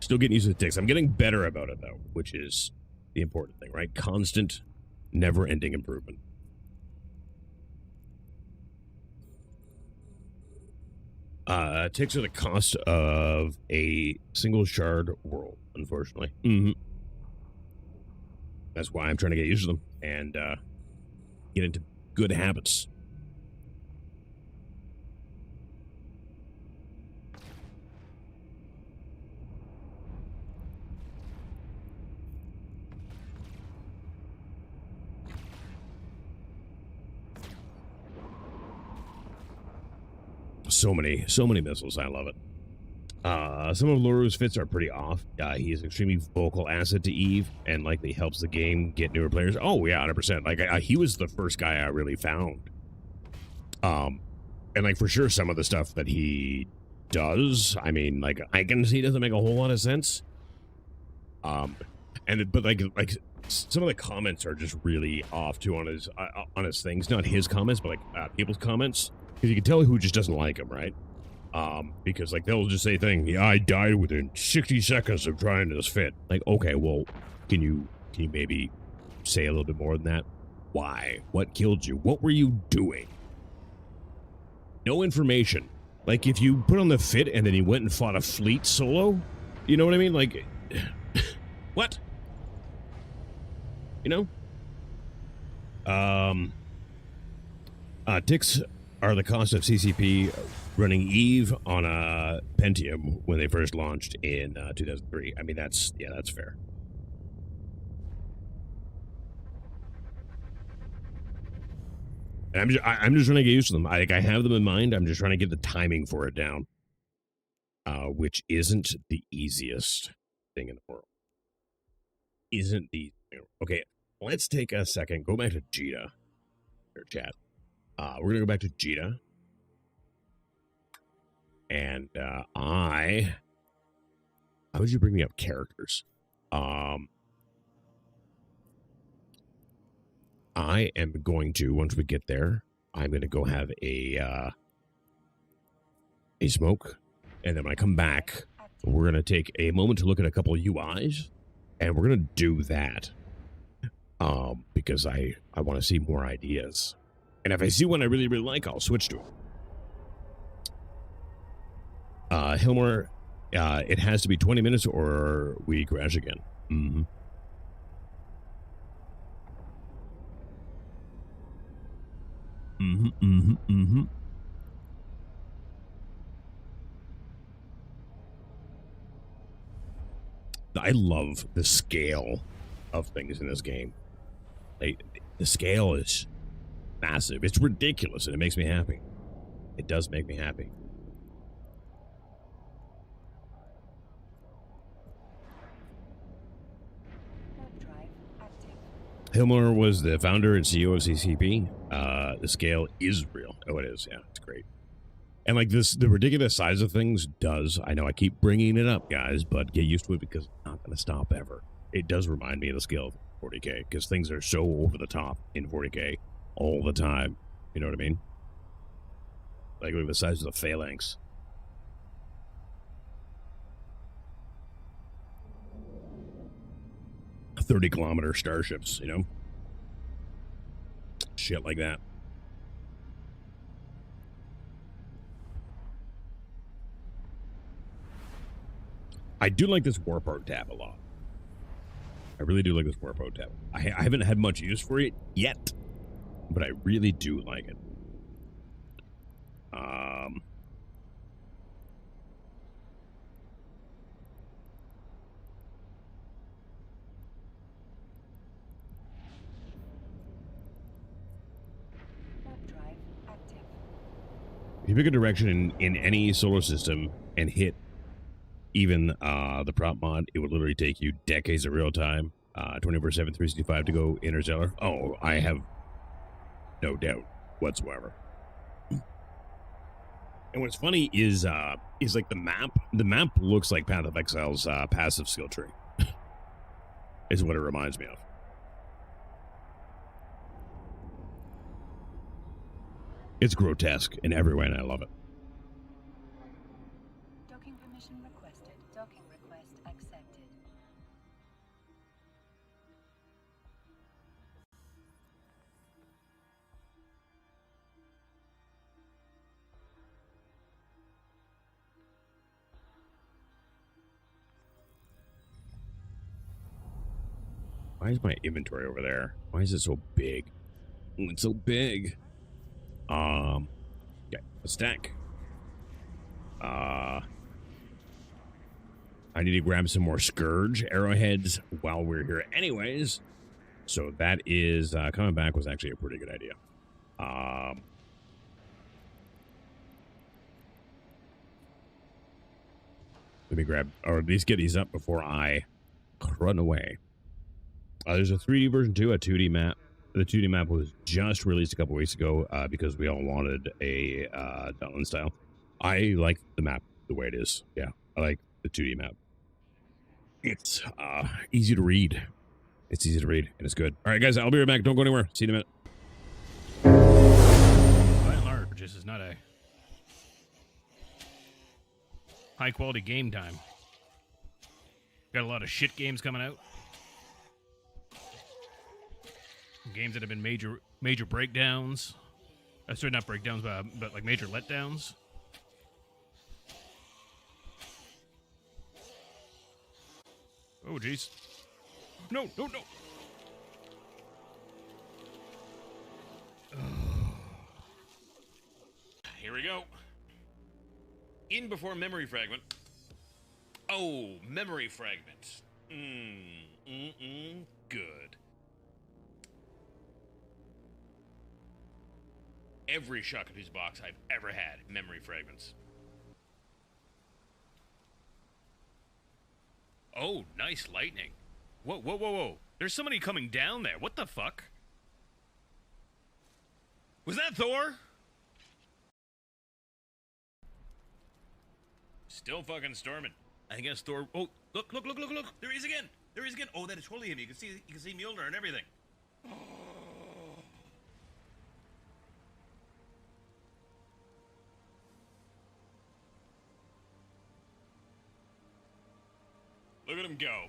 Still getting used to the ticks. I'm getting better about it though, which is the important thing, right? Constant, never-ending improvement. Ticks are the cost of a single shard world, unfortunately. That's why I'm trying to get used to them and get into good habits. So many missiles. I love it. Some of Luru's fits are pretty off. He is an extremely vocal asset to Eve and likely helps the game get newer players. Oh, yeah, 100%. Like, he was the first guy I really found. And, like, for sure, some of the stuff that he does, I mean, like, I can see doesn't make a whole lot of sense. But like some of the comments are just really off, too, on his things. Not his comments, but, like, people's comments. Because you can tell who just doesn't like him, right? Because like they'll just say things, yeah, I died within 60 seconds of trying this fit. Like, okay, well, can you maybe say a little bit more than that? Why? What killed you? What were you doing? No information. Like, if you put on the fit and then he went and fought a fleet solo, you know what I mean? Like, what? You know? Ticks are the cost of CCP running Eve on a Pentium when they first launched in 2003. I mean, that's fair. And I'm just trying to get used to them. I have them in mind. I'm just trying to get the timing for it down, which isn't the easiest thing in the world. Okay, let's take a second. Go back to Jita. Or chat. We're gonna go back to Jita. And how would you bring me up characters? I am going to, once we get there, I'm going to go have a smoke. And then when I come back, we're going to take a moment to look at a couple UIs. And we're going to do that. Because I want to see more ideas. And if I see one I really, really like, I'll switch to it. Hilmar, it has to be 20 minutes or we crash again. I love the scale of things in this game. The scale is massive. It's ridiculous, and it makes me happy. It does make me happy. Himmler was the founder and CEO of CCP. The scale is real. Oh, it is. Yeah, it's great. And like this, the ridiculous size of things does. I know I keep bringing it up, guys, but get used to it because it's not going to stop ever. It does remind me of the scale of 40K because things are so over the top in 40K all the time. You know what I mean? Like look at the size of the phalanx. 30-kilometer starships, you know? Shit like that. I do like this Warport tab a lot. I really do like this Warport tab. I haven't had much use for it yet, but I really do like it. Warp drive active. If you pick a direction in any solar system and hit even the prop mod, it would literally take you decades of real time, 24/7, 365 to go interstellar. Oh, I have no doubt whatsoever. And what's funny is like the map. The map looks like Path of Exile's passive skill tree. Is what it reminds me of. It's grotesque in every way, and I love it. Docking permission requested. Docking request accepted. Why is my inventory over there? Why is it so big? Oh, it's so big. Okay, a stack. I need to grab some more Scourge arrowheads while we're here anyways. So that is, coming back was actually a pretty good idea. Let me grab, or at least get these up before I run away. There's a 3D version too, a 2D map. The 2D map was just released a couple weeks ago because we all wanted a Dunland style. I like the map the way it is. Yeah, I like the 2D map. It's easy to read. It's easy to read, and it's good. All right, guys, I'll be right back. Don't go anywhere. See you in a minute. By and large, this is not a high-quality game time. Got a lot of shit games coming out. Games that have been major breakdowns. Sorry, not breakdowns, but like major letdowns. Oh, jeez. No, no, no. Here we go. In before memory fragment. Oh, memory fragment. Good. Every shotgun piece box I've ever had, memory fragments. Oh, nice lightning. Whoa, whoa, whoa, whoa. There's somebody coming down there. What the fuck? Was that Thor? Still fucking storming. I guess Thor. Oh, look, look, look, look, look. There he is again. There he is again. Oh, that is totally him. You can see Mjolnir and everything. Look at him go.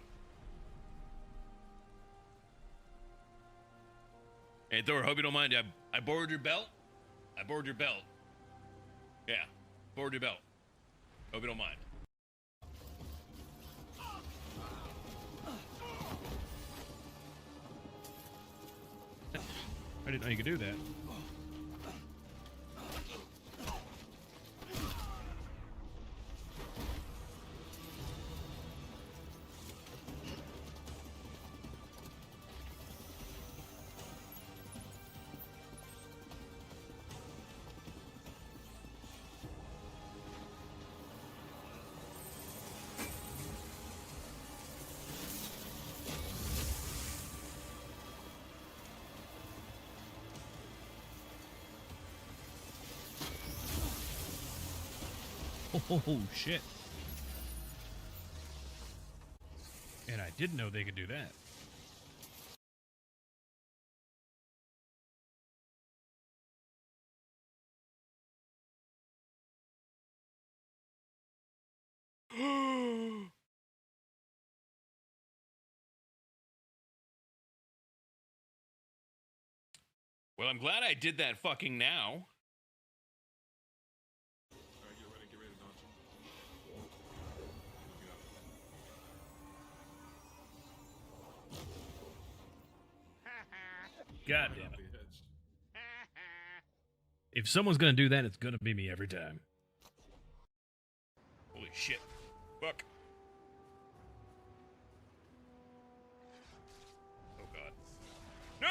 Hey, Thor, hope you don't mind. I borrowed your belt. I borrowed your belt. Yeah, borrowed your belt. Hope you don't mind. I didn't know you could do that. Oh, shit. And I didn't know they could do that. Well, I'm glad I did that fucking now. Alright, get ready to launch him. God damn Off it. the edge. If someone's gonna do that, it's gonna be me every time. Holy shit. Fuck. Oh god. No!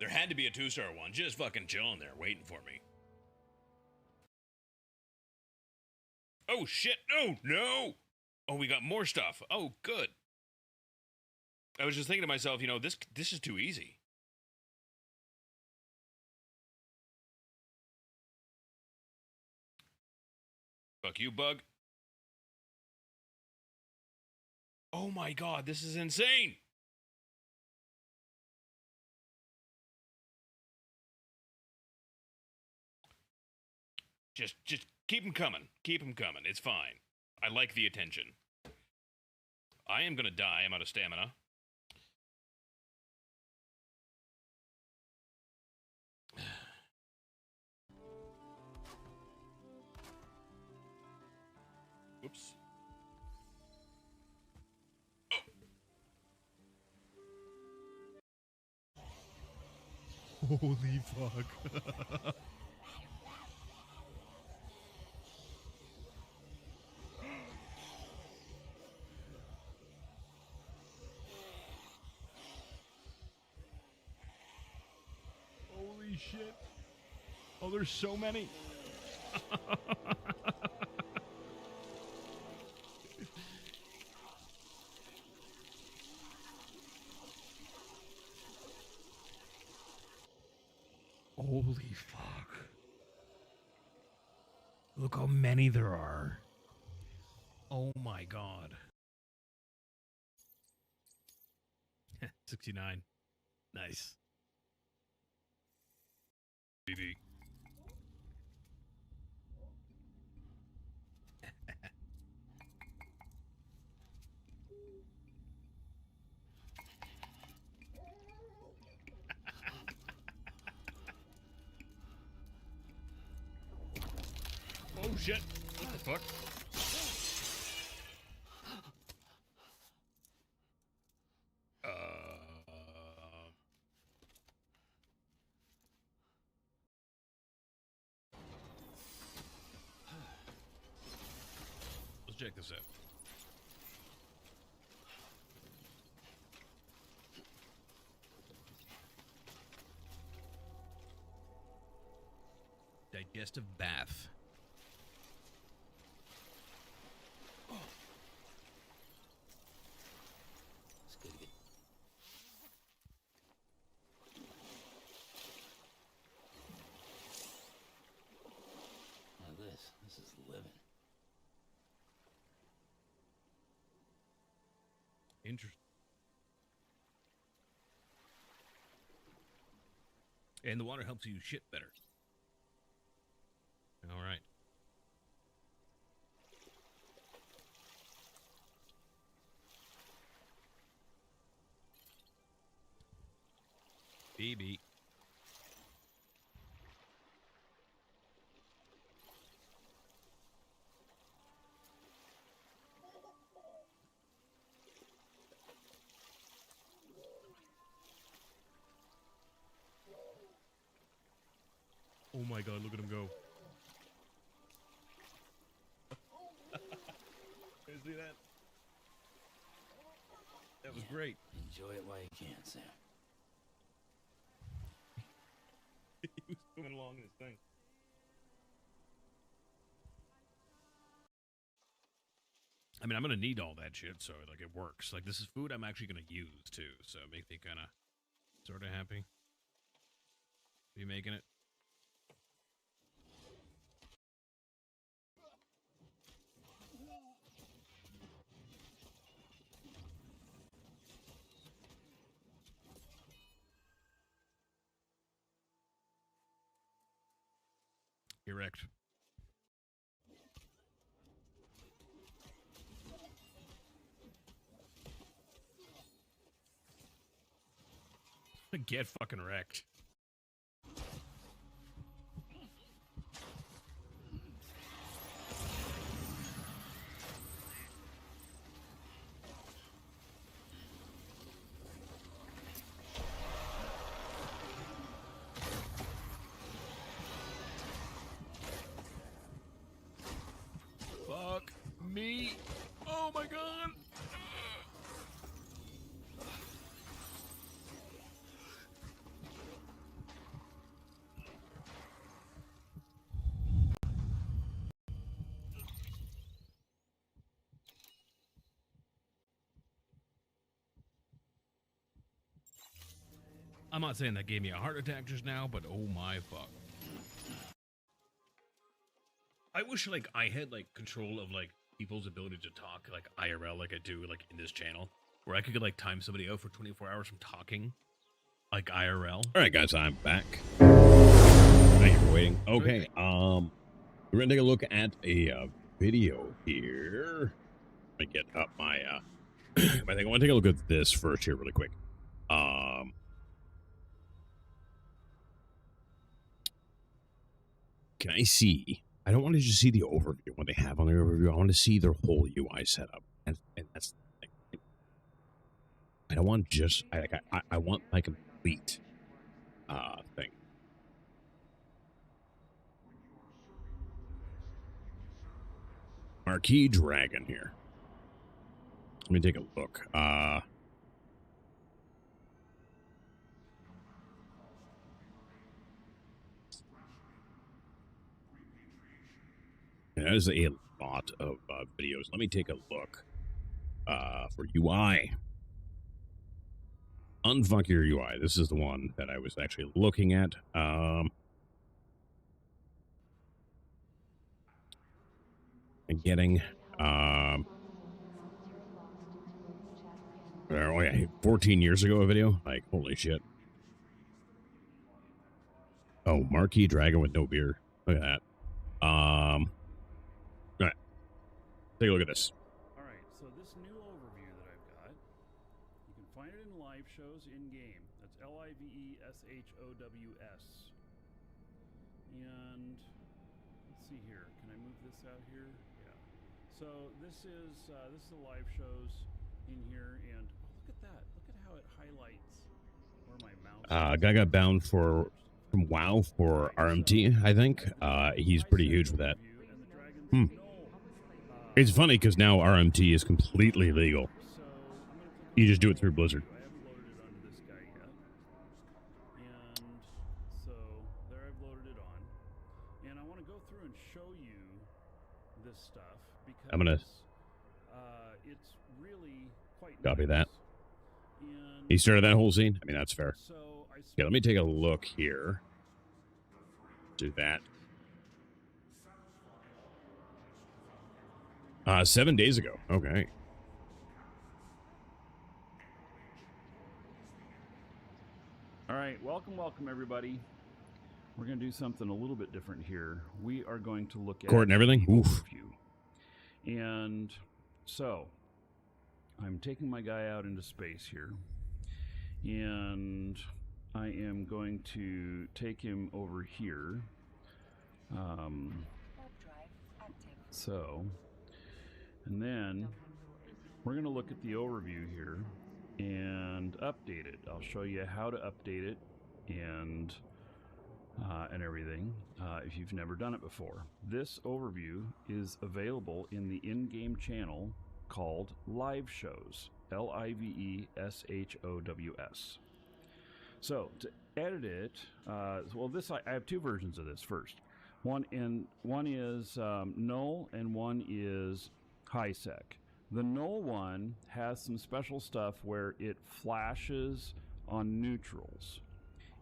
There had to be a 2-star one just fucking chilling there waiting for me. Oh shit, no, no! Oh, we got more stuff. Oh, good. I was just thinking to myself, you know, this is too easy. Fuck you, bug. Oh my god, this is insane! Just keep them coming. Keep them coming. It's fine. I like the attention. I am gonna die. I'm out of stamina. Whoops. Holy fuck. Holy shit. Oh, there's so many. Holy fuck. Look how many there are. Oh my god. 69. Nice. BB. Oh shit. What the fuck? Let's check this out. Digestive bath. It's good to get. Now this is living. Interesting. And the water helps you shit better. All right. BB. Oh my god, look at him go. You see that? That was great. Enjoy it while you can, Sam. He was coming along in his thing. I mean, I'm gonna need all that shit, so like it works. Like this is food I'm actually gonna use too, so it makes me kind of sort of happy. Be making it. Erect. Get fucking wrecked. Fuck me. Oh my god. I'm not saying that gave me a heart attack just now, but oh my fuck. I wish like I had like control of like people's ability to talk like IRL like I do like in this channel, where I could like time somebody out for 24 hours from talking like IRL. All right, guys, I'm back. Thank you for waiting. Okay, we're gonna take a look at a video here. Let me get up my my thing. I want to take a look at this first here really quick. Can I see? I don't want to just see the overview. What they have on their overview, I want to see their whole UI setup, and that's the thing. I don't want just I want my complete thing. Marquee Dragon here. Let me take a look. There's a lot of videos. Let me take a look for UI. Unfuck your UI. This is the one that I was actually looking at. And getting oh yeah, 14 years ago a video. Like holy shit. Oh, Marquee Dragon with no beard. Look at that. All right. Take a look at this. All right, so this new overview that I've got, you can find it in live shows in game. That's LIVESHOWS. And let's see here. Can I move this out here? Yeah. So this is the live shows in here, and oh, look at that! Look at how it highlights where my mouse. Guy got bound from WoW for RMT, I think. He's pretty huge with that. It's funny because now RMT is completely legal. You just do it through Blizzard. I haven't loaded it onto this guy yet. And so there I've loaded it on. And I want to go through and show you this stuff because I'm gonna it's really quite copy nice. that. And He started that whole scene. I mean, that's fair. so I Yeah, let me take a look here. Do that. 7 days ago. Okay. All right, welcome everybody. We're going to do something a little bit different here. We are going to look at Court and everything? the Oof. overview. And so I'm taking my guy out into space here. And I am going to take him over here. Warp drive active. So, and then we're going to look at the overview here and update it. I'll show you how to update it and everything if you've never done it before. This overview is available in the in-game channel called Live Shows, LIVESHOWS. So to edit it, well, this I have two versions of this. First, one is null and one is high sec. The null one has some special stuff where it flashes on neutrals.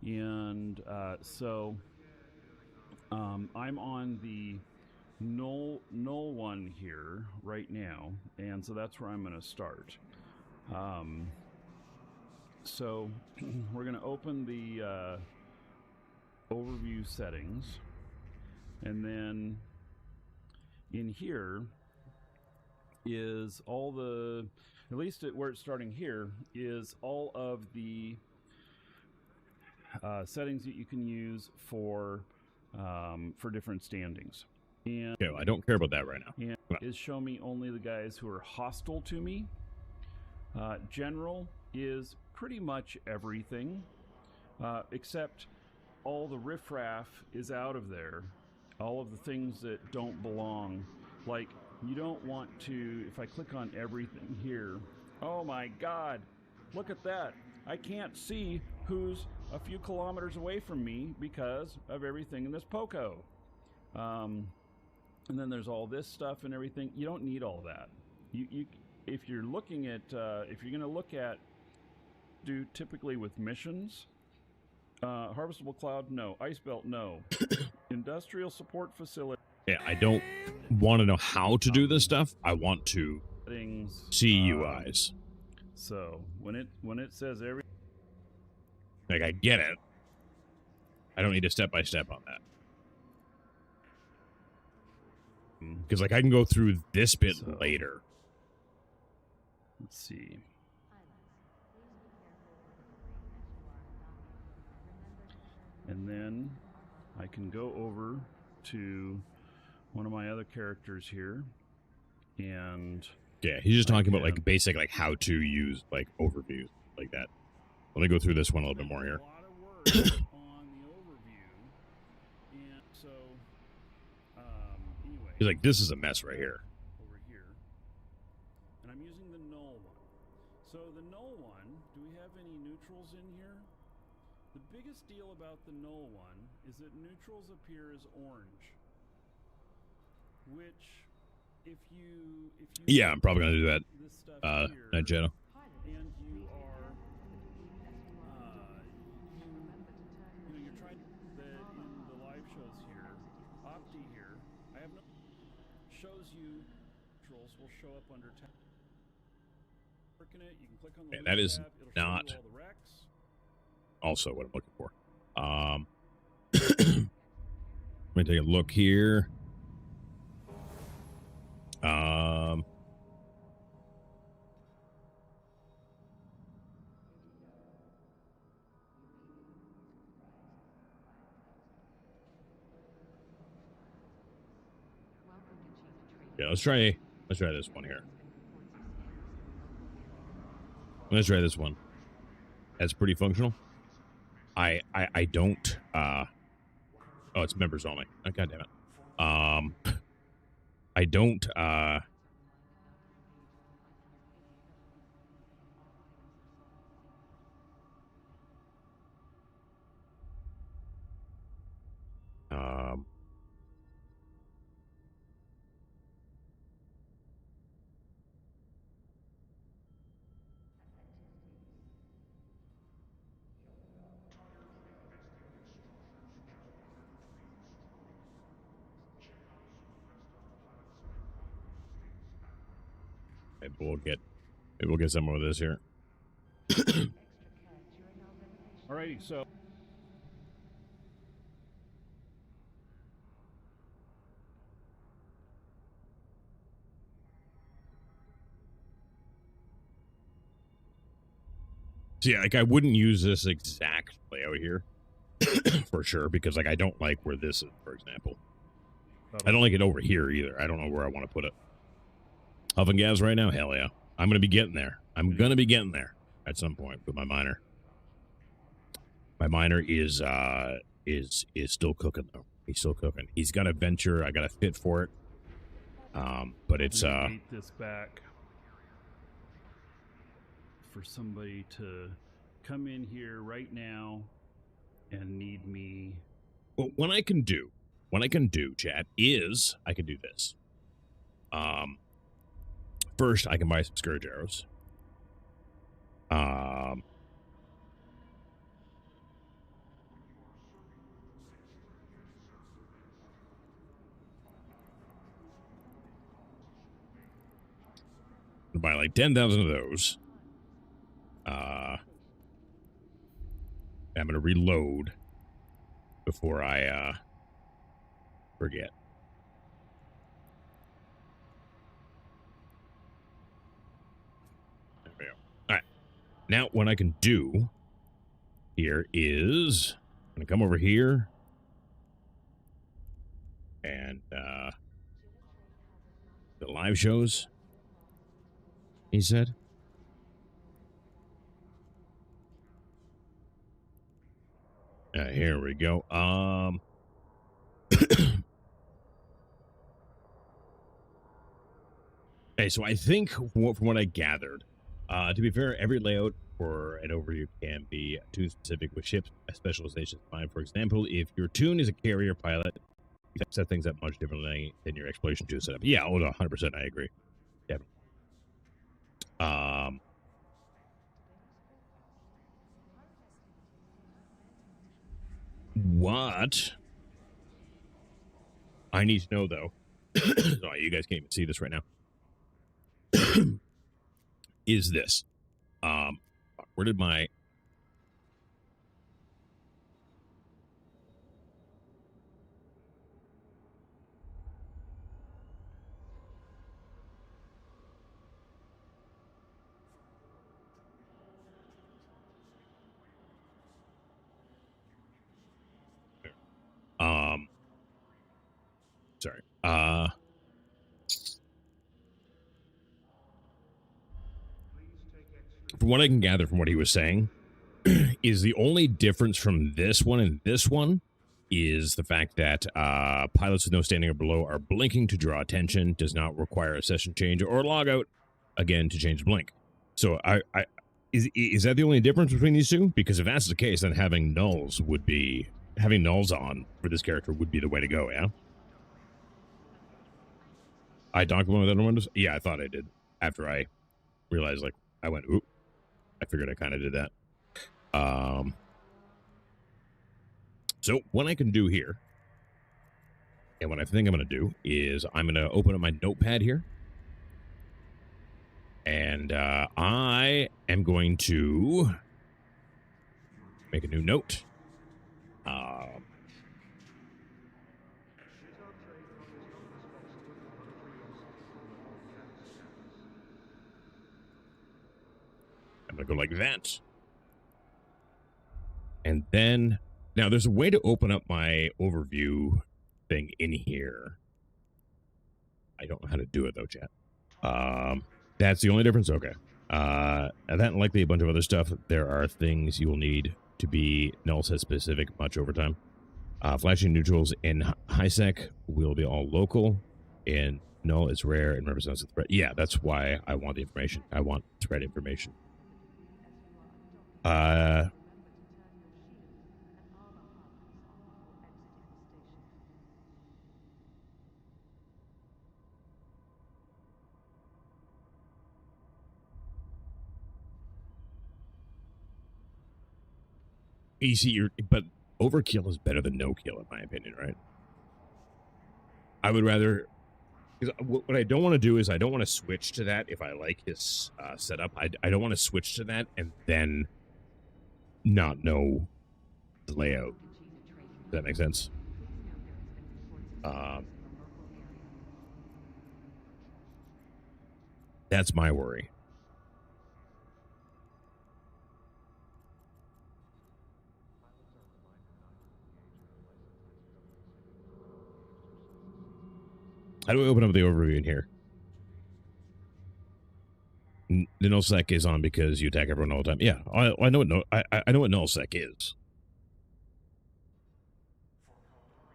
And I'm on the null one here right now, and so that's where I'm going to start. So we're going to open the overview settings, and then in here is all the, at least where it's starting here, is all of the settings that you can use for different standings. And Okay, well, I don't care about that right now. and is show me only the guys who are hostile to me. General is pretty much everything, except all the riffraff is out of there. All of the things that don't belong. Like, you don't want to, if I click on everything here, oh my god, look at that. I can't see who's a few kilometers away from me because of everything in this POCO. And then there's all this stuff and everything. You don't need all that. If you're looking at, if you're going to look at, do typically with missions, harvestable cloud, no. Ice belt, no. Industrial support facility. Yeah, I don't want to know how to do this stuff. I want to Things, see UIs. So when it says every, Like, I get it. I don't need a step-by-step on that. Because, like, I can go through this bit So- later. let's see. And then I can go over to one of my other characters here, and Yeah, he's just talking about, can- like, basic, like, how to use, like, overviews, like that. Let me go through this one a little bit more here. A lot of words on the overview, and so anyway, He's like, this is a mess right here. over here, and I'm using the null one. So the null one, do we have any neutrals in here? The biggest deal about the null one is that neutrals appear as orange, which if you Yeah, I'm probably going to do that. this stuff here, Night Shadow. and you are you're trying to that in the live shows here, Opti here, I have no shows you neutrals will show up under tab. Working it, you can click on the Okay, that is tab, it'll show you not- all the recs. Also what I'm looking for. Let me take a look here. Yeah, let's try this one here. Let's try this one. That's pretty functional. I don't oh, it's members only. Oh, God damn it. I don't maybe we'll get some of this here. Alrighty, so See, like, I wouldn't use this exact layout here for sure, because, like, I don't like where this is, for example. I don't like it over here either. I don't know where I want to put it. Huffing gas right now? Hell yeah. I'm going to be getting there. I'm going to be getting there at some point with my miner. My miner is still cooking, though. He's still cooking. He's got a venture. I got a fit for it. But it's, I'm gonna date this back for somebody to come in here right now and need me. well, what I can do, chat, is I can do this. First, I can buy some Scourge arrows. Buy like 10,000 of those. I'm going to reload before I forget. There we go. All right. Now, what I can do here is I'm going to come over here and the live shows, he said. Here we go. Okay, so I think from what I gathered, to be fair, every layout for an overview can be toon specific with ship specializations defined. For example, if your toon is a carrier pilot, you can set things up much differently than your exploration toon setup. Yeah, 100%, I agree. Definitely. What I need to know, though, oh, you guys can't even see this right now, is this. Where did my... Sorry. From what I can gather from what he was saying, is the only difference from this one and this one is the fact that pilots with no standing or below are blinking to draw attention, does not require a session change or log out again to change blink. So is that the only difference between these two? Because if that's the case, then having nulls on for this character would be the way to go, yeah? I docked one with other windows? Yeah, I thought I did. After I realized, like, I went, oop. I figured I kind of did that. So what I can do here, and what I think I'm going to do, is I'm going to open up my notepad here. And I am going to make a new note. I'm going to go like that. And then, now there's a way to open up my overview thing in here. I don't know how to do it though, chat. That's the only difference? Okay. And that and likely a bunch of other stuff. There are things you will need to be null set specific much over time. Flashing neutrals in high sec will be all local. And null is rare and represents a threat. Yeah, that's why I want the information. I want threat information. You see, but overkill is better than no kill, in my opinion, right? I would rather, because what I don't want to do is I don't want to switch to that if I like his setup. I don't want to switch to that and then not know the layout. Does that make sense? That's my worry. How do we open up the overview in here? The nullsec is on because you attack everyone all the time. Yeah, I know what I know what nullsec is,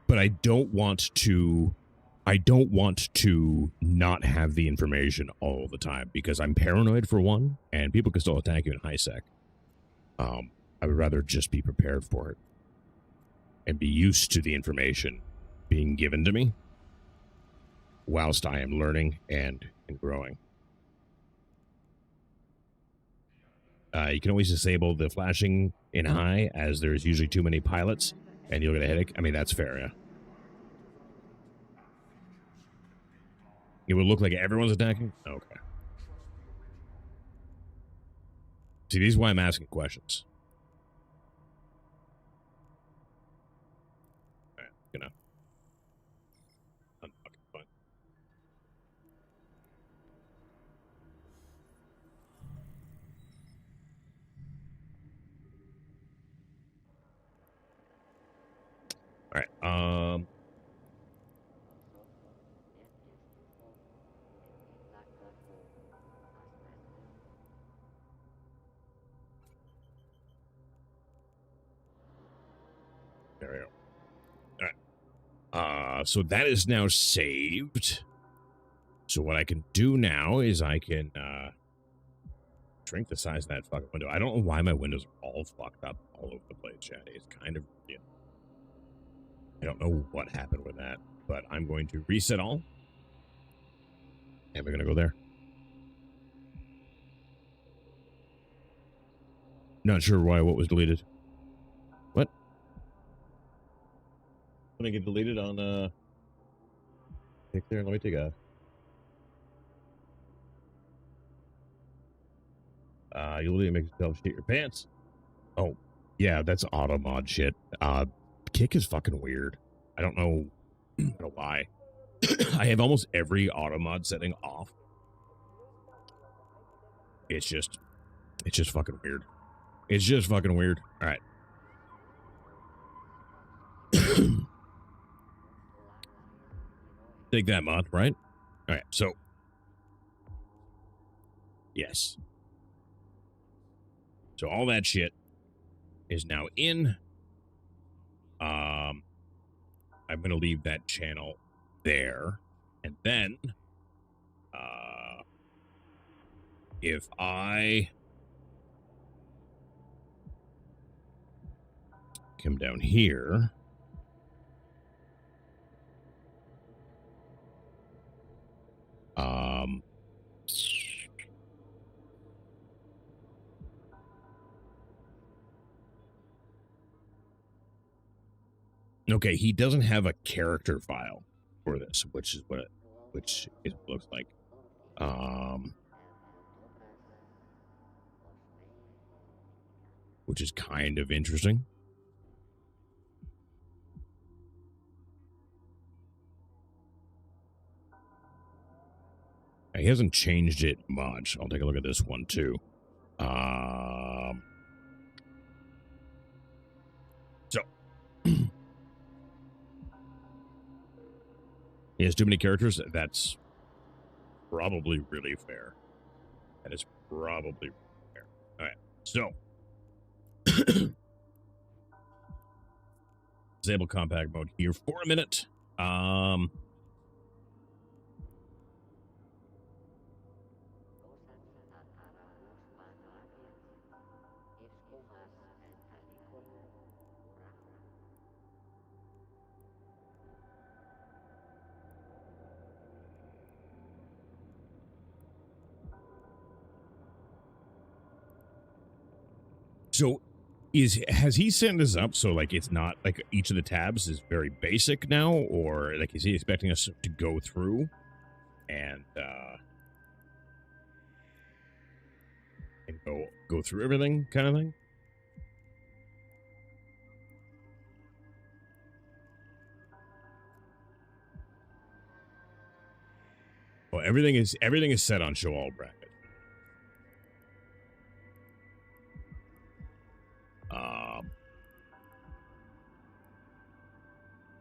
but I don't want to not have the information all the time because I'm paranoid for one, and people can still attack you in high sec. I would rather just be prepared for it and be used to the information being given to me whilst I am learning and growing. You can always disable the flashing in high, as there's usually too many pilots, and you'll get a headache. I mean, that's fair, yeah. It would look like everyone's attacking? Okay. See, this is why I'm asking questions. Alright, gonna unfuck it, fine. Alright, there we go. Alright. So that is now saved. So what I can do now is I can shrink the size of that fucking window. I don't know why my windows are all fucked up all over the place, chat. It's kind of, yeah. I don't know what happened with that, but I'm going to reset all. And we're going to go there. Not sure why what was deleted. What? Gonna get deleted on click there. Let me take a you'll really make yourself shit your pants. Oh, yeah, that's auto mod shit. Kick is fucking weird. I don't know, I don't know why. I have almost every auto mod setting off. It's just fucking weird. It's just fucking weird. All right. Take that mod, right? All right. So, yes. So all that shit is now in. I'm going to leave that channel there. And then, if I come down here, okay, he doesn't have a character file for this, which is what it looks like. Which is kind of interesting. He hasn't changed it much. I'll take a look at this one too. So he has too many characters. That's probably really fair. That is probably fair. All right. So disable compact mode here for a minute. So has he set this up so like it's not like each of the tabs is very basic now, or like is he expecting us to go through and go through everything kind of thing? Well, everything is set on show all bracket.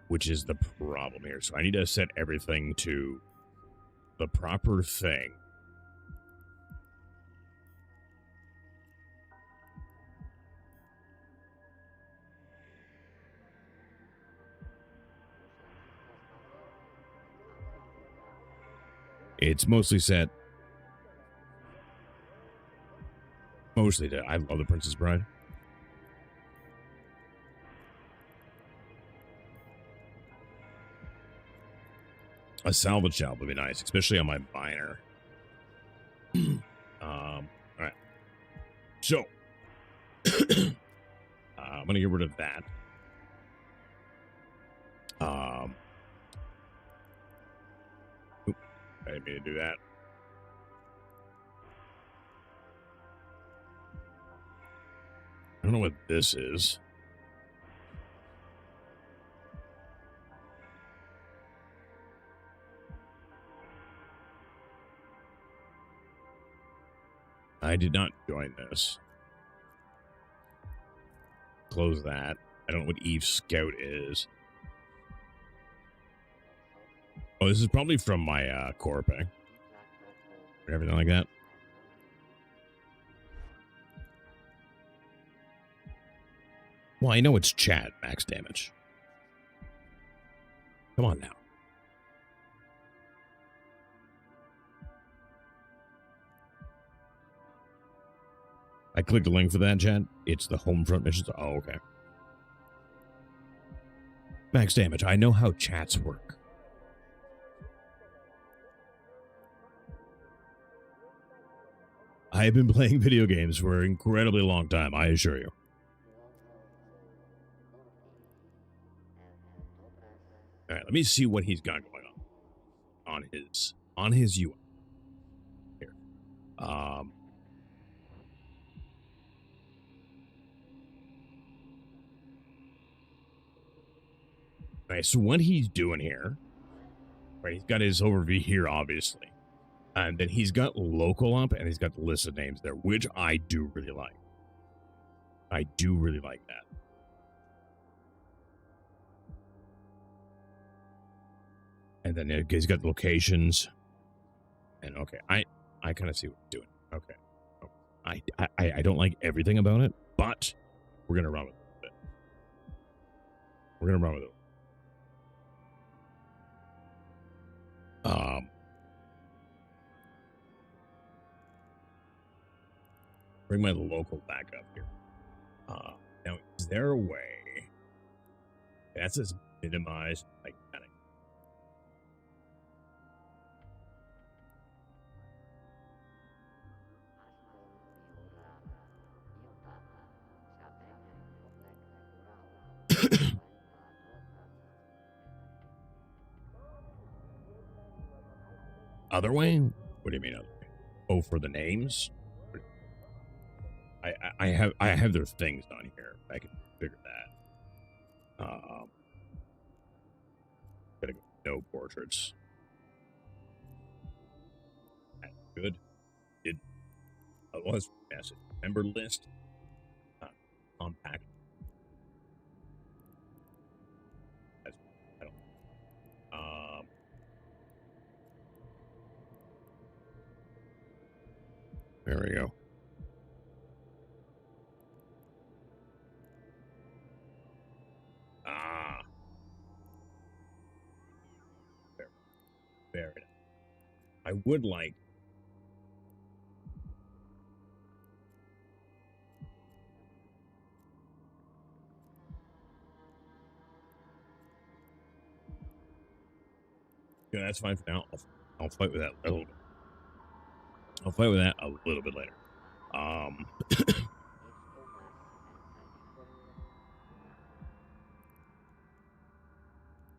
Which is the problem here. So I need to set everything to the proper thing. It's mostly set. Mostly to, I love The Princess Bride. A salvage shop would be nice, especially on my miner. All right. So, I'm gonna get rid of that. Oop, I didn't mean to do that. I don't know what this is. I did not join this. Close that. I don't know what Eve Scout is. Oh, this is probably from my Corp, or everything like that. Well, I know it's chat, max damage. Come on now. I clicked the link for that, chat. It's the Homefront missions. Oh, okay. Max damage. I know how chats work. I have been playing video games for an incredibly long time, I assure you. All right, let me see what he's got going on his UI. Here. All right, so what he's doing here, right? He's got his overview here, obviously, and then he's got local up, and he's got the list of names there, which I do really like. I do really like that. And then he's got the locations. And okay, I kind of see what he's doing. Okay. I don't like everything about it, but we're gonna run with it. We're gonna run with it. Bring my local back up here. Now, is there a way that says minimize like that? Other way? What do you mean other way? Oh, for the names? I have their things on here. I can figure that. Gotta go no portraits. That's good. It was message. Member list. Compact. That's, I don't. There we go. Fair enough. I would like. Yeah, that's fine for now. I'll fight with that a little bit. I'll fight with that a little bit later.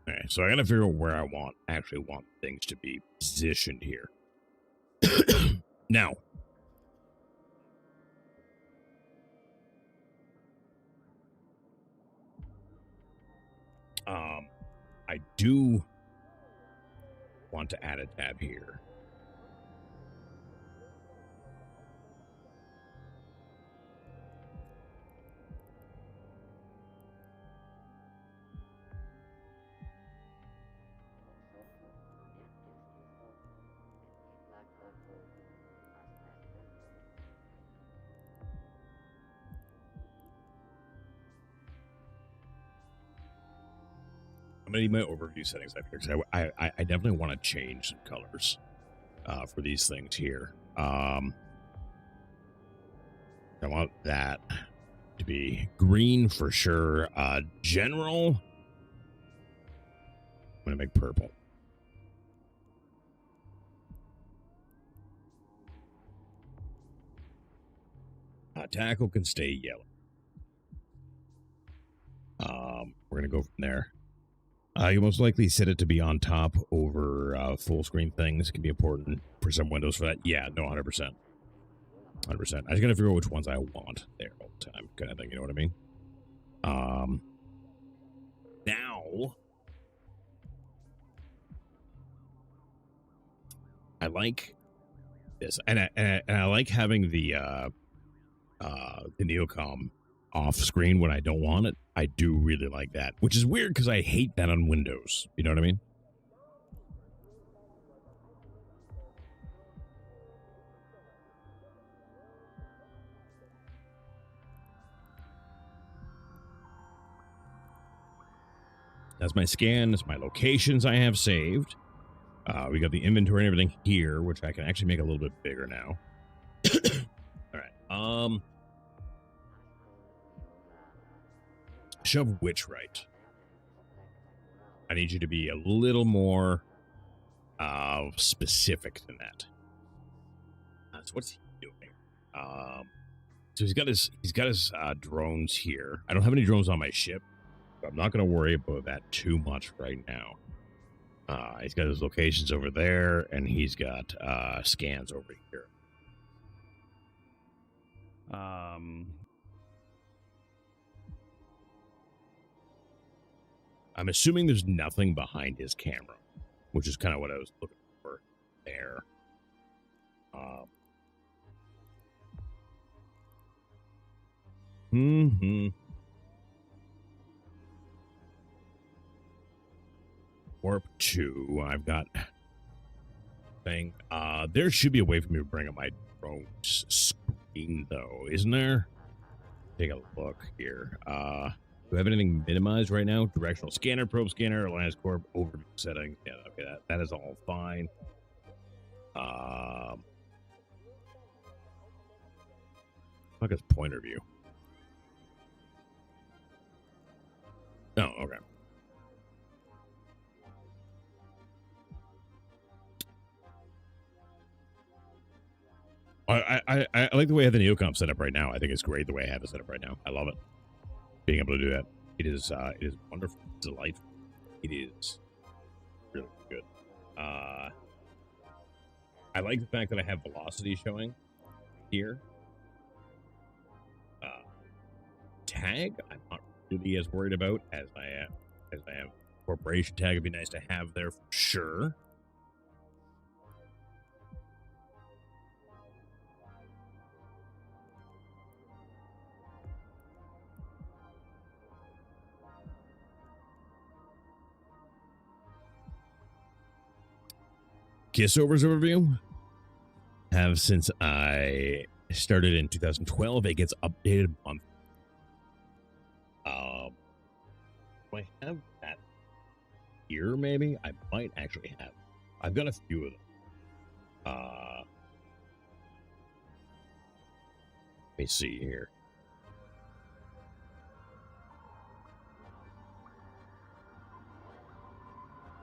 Okay, so I gotta figure out where I actually want things to be positioned here. Now, I do want to add a tab here. I'm gonna need my overview settings up here because I definitely want to change some colors for these things here. I want that to be green for sure. General, I'm gonna make purple. Tackle can stay yellow. We're gonna go from there. You most likely set it to be on top over full screen things. Can be important for some windows for that. Yeah, no, 100%. 100%. I just gotta figure out which ones I want there all the time, kind of thing. You know what I mean? Now I like this, and I like having the Neocom off screen when I don't want it. I do really like that, which is weird because I hate that on Windows. You know what I mean? That's my scan. That's my locations I have saved. We got the inventory and everything here, which I can actually make a little bit bigger now. All right. Shove which right. I need you to be a little more specific than that. So what's he doing? So he's got his drones here. I don't have any drones on my ship. I'm not going to worry about that too much right now. He's got his locations over there, and he's got scans over here. I'm assuming there's nothing behind his camera, which is kind of what I was looking for there. Warp 2. I've got thing. There should be a way for me to bring up my drone screen, though, isn't there? Take a look here. Do I have anything minimized right now? Directional scanner, probe scanner, Alliance Corp, overview settings. Yeah, okay, that is all fine. Fuck is pointer view. Oh, okay. I like the way I have the Neocom set up right now. I think it's great the way I have it set up right now. I love it. Being able to do that. It is wonderful. It's delightful. It is really good. I like the fact that I have velocity showing here. Tag, I'm not really as worried about as I am. Corporation tag would be nice to have there for sure. Kissover's overview have since I started in 2012. It gets updated monthly. Do I have that here? Maybe I might actually have. I've got a few of them. Let me see here.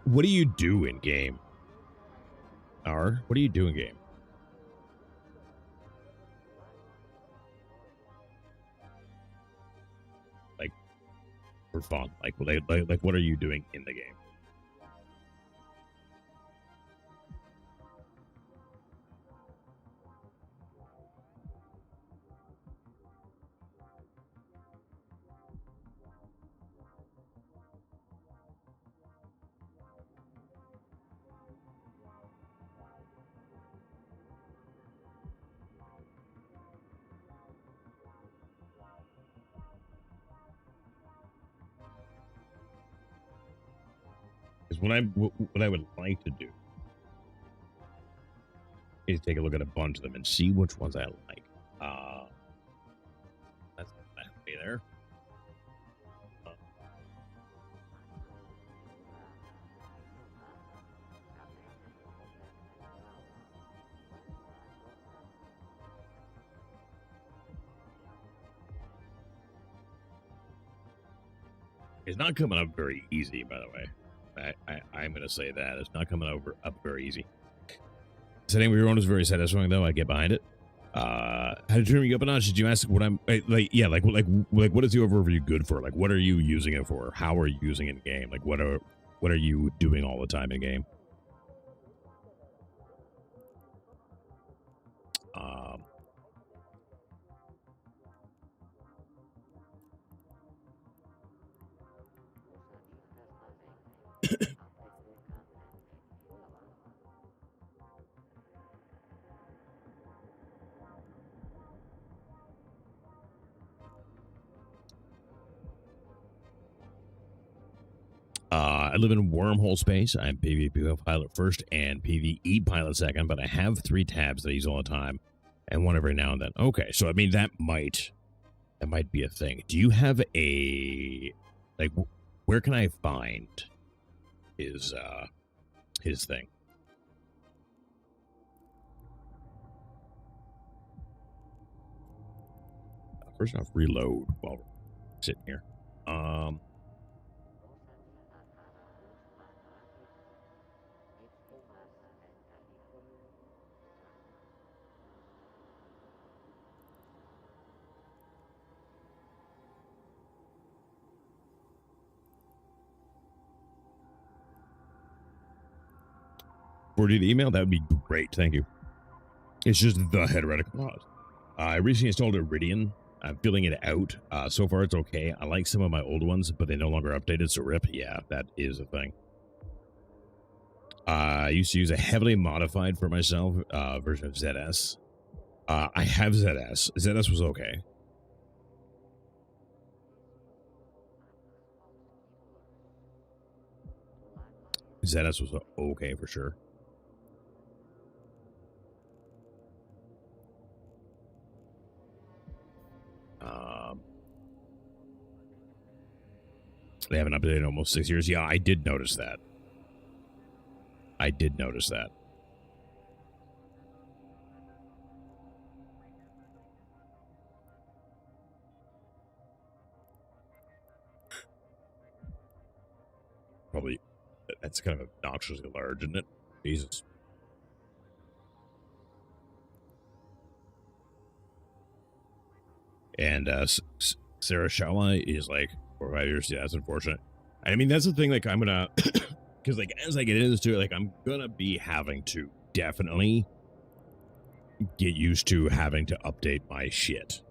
What do you do in game? What do you do in game? Like, for fun. Like what are you doing in the game? What I would like to do is take a look at a bunch of them and see which ones I like. That's not be there. It's not coming up very easy, by the way. I'm going to say that. It's not coming up very easy. Setting of your own is very satisfying, though. I get behind it. How to turn me up a notch? Did you ask what I'm like? Yeah, like what is the overview good for? Like, what are you using it for? How are you using it in game? Like, what are you doing all the time in game? I live in wormhole space. I'm PvP pilot first and PvE pilot second, but I have 3 tabs that I use all the time, and one every now and then. Okay, so I mean that might be a thing. Do you have a like? Where can I find his thing? First off, reload while we're sitting here. Forward you the email, that would be great. Thank you. It's just the heretical laws. I recently installed Iridian. I'm filling it out. So far, it's okay. I like some of my old ones, but they no longer updated, so rip. Yeah, that is a thing. I used to use a heavily modified for myself version of ZS. I have ZS. ZS was okay. ZS was okay for sure. They haven't updated in almost 6 years. Yeah, I did notice that. Probably, that's kind of obnoxiously large, isn't it? Jesus. And Sarah Shala is like 4 or 5 years. Yeah, that's unfortunate. I mean, that's the thing. Like, I'm gonna, because like as I get into it, like I'm gonna be having to definitely get used to having to update my shit.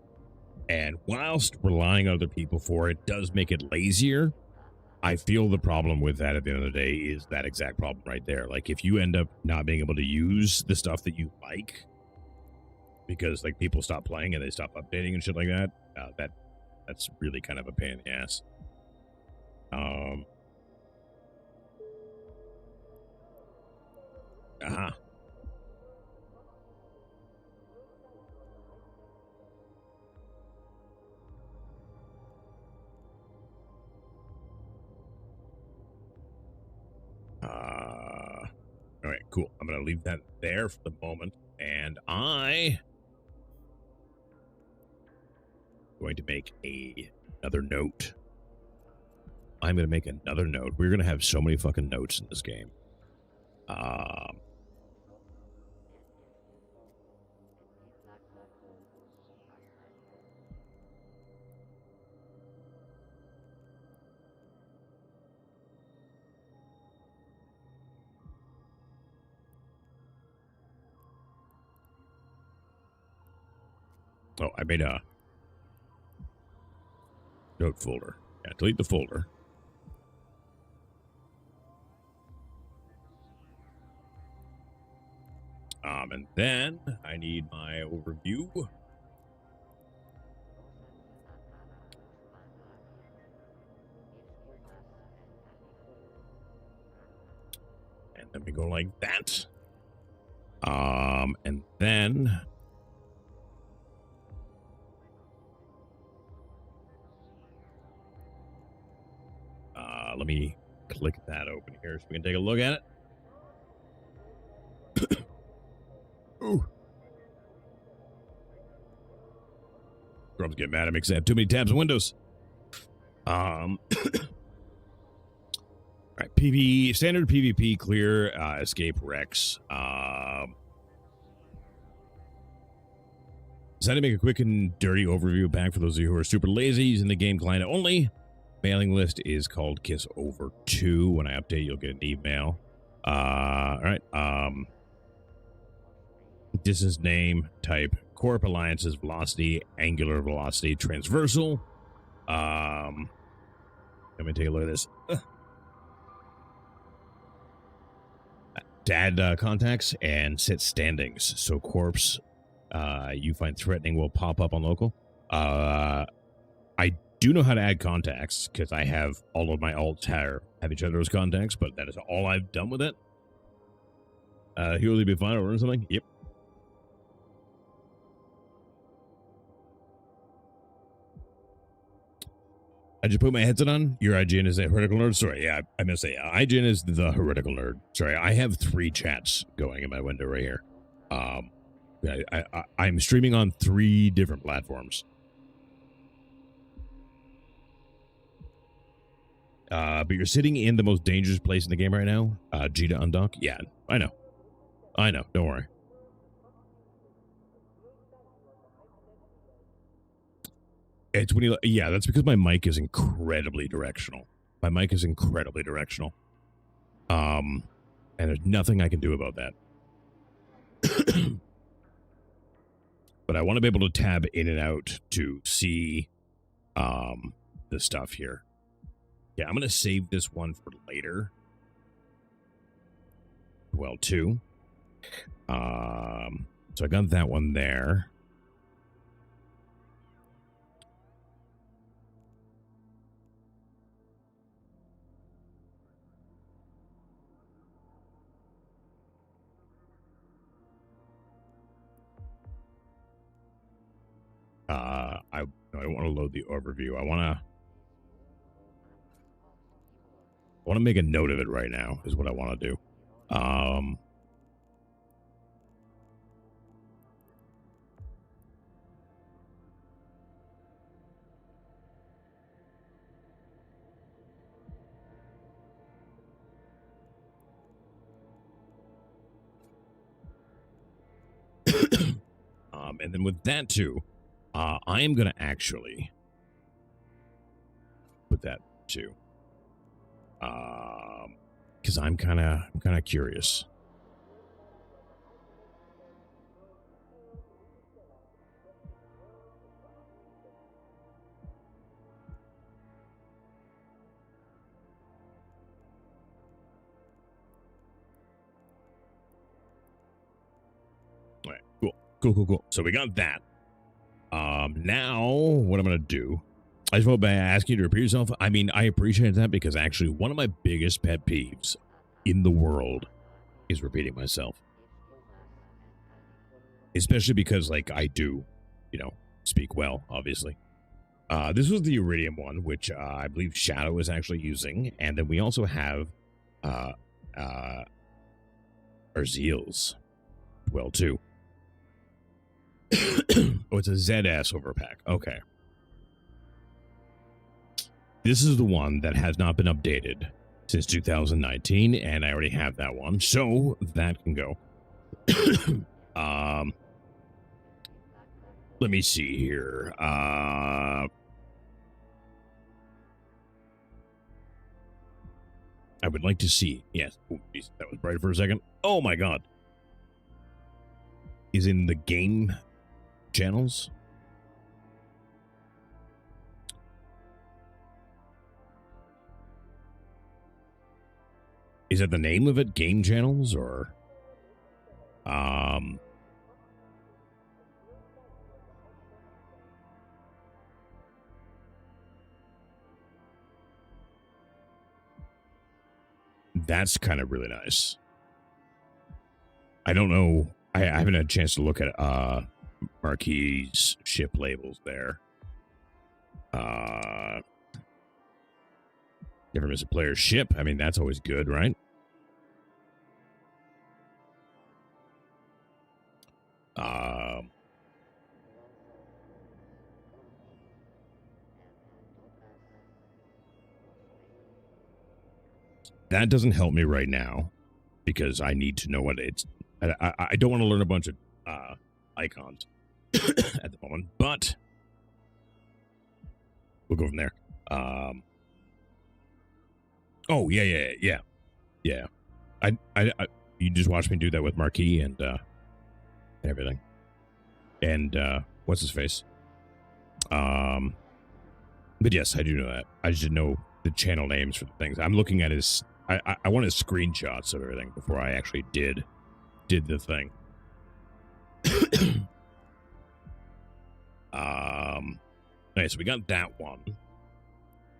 And whilst relying on other people for it does make it lazier, I feel the problem with that at the end of the day is that exact problem right there. Like, if you end up not being able to use the stuff that you like because like people stop playing and they stop updating and shit like that, that's really kind of a pain in the ass. All right, cool. I'm going to leave that there for the moment. And I'm going to make another note. I'm going to make another note. We're going to have so many fucking notes in this game. Oh, I made a note folder. Yeah, delete the folder. And then I need my overview. And then we go like that. And then let me click that open here so we can take a look at it. Ooh. Grubs get mad at me because I have too many tabs and windows. All right, PvE, standard PvP, clear, escape, Rex. Decided to make a quick and dirty overview pack for those of you who are super lazy using the game client only. Mailing list is called Kiss Over 2. When I update, you'll get an email. All right. Distance, name, type, corp, alliances, velocity, angular velocity, transversal. Let me take a look at this. To add contacts and set standings. So corpse, you find threatening will pop up on local. I do know how to add contacts because I have all of my alts have each other's contacts, but that is all I've done with it. He will be fine or something. Yep. I just put my headset on. Your IGN is a heretical nerd. Sorry, yeah, I must say IGN is the heretical nerd. Sorry, I have 3 chats going in my window right here. I'm streaming on 3 different platforms. But you're sitting in the most dangerous place in the game right now. G to undock. Yeah, I know. Don't worry. It's when you, yeah, that's because my mic is incredibly directional. And there's nothing I can do about that. But I want to be able to tab in and out to see the stuff here. Yeah, I'm going to save this one for later. Well, 2. So I got that one there. I don't want to load the overview. I want to make a note of it right now is what I want to do. And then with that too, I am going to actually put that too. Because I'm kind of curious. All right, cool. So we got that. Now what I'm going to do, I just want to ask you to repeat yourself. I mean, I appreciate that because actually one of my biggest pet peeves in the world is repeating myself. Especially because, like, I do, speak well, obviously. This was the Iridium one, which I believe Shadow is actually using. And then we also have Arzeal's well, too. Oh, it's a ZS overpack. Okay. This is the one that has not been updated since 2019, and I already have that one, so that can go. Let me see here. I would like to see. Yes, oh, geez, that was bright for a second. Oh my god. Is in the game channels. Is that the name of it? Game channels or that's kind of really nice. I don't know. I haven't had a chance to look at Marquis ship labels there. Never miss a player's ship. I mean, that's always good, right? That doesn't help me right now because I need to know what it's. I don't want to learn a bunch of icons. at the moment, but we'll go from there. Oh yeah. I you just watched me do that with Marquis and everything. And what's his face? But yes, I do know that. I just didn't know the channel names for the things. I'm looking at his. I wanted screenshots of everything before I actually did the thing. Nice. So we got that one.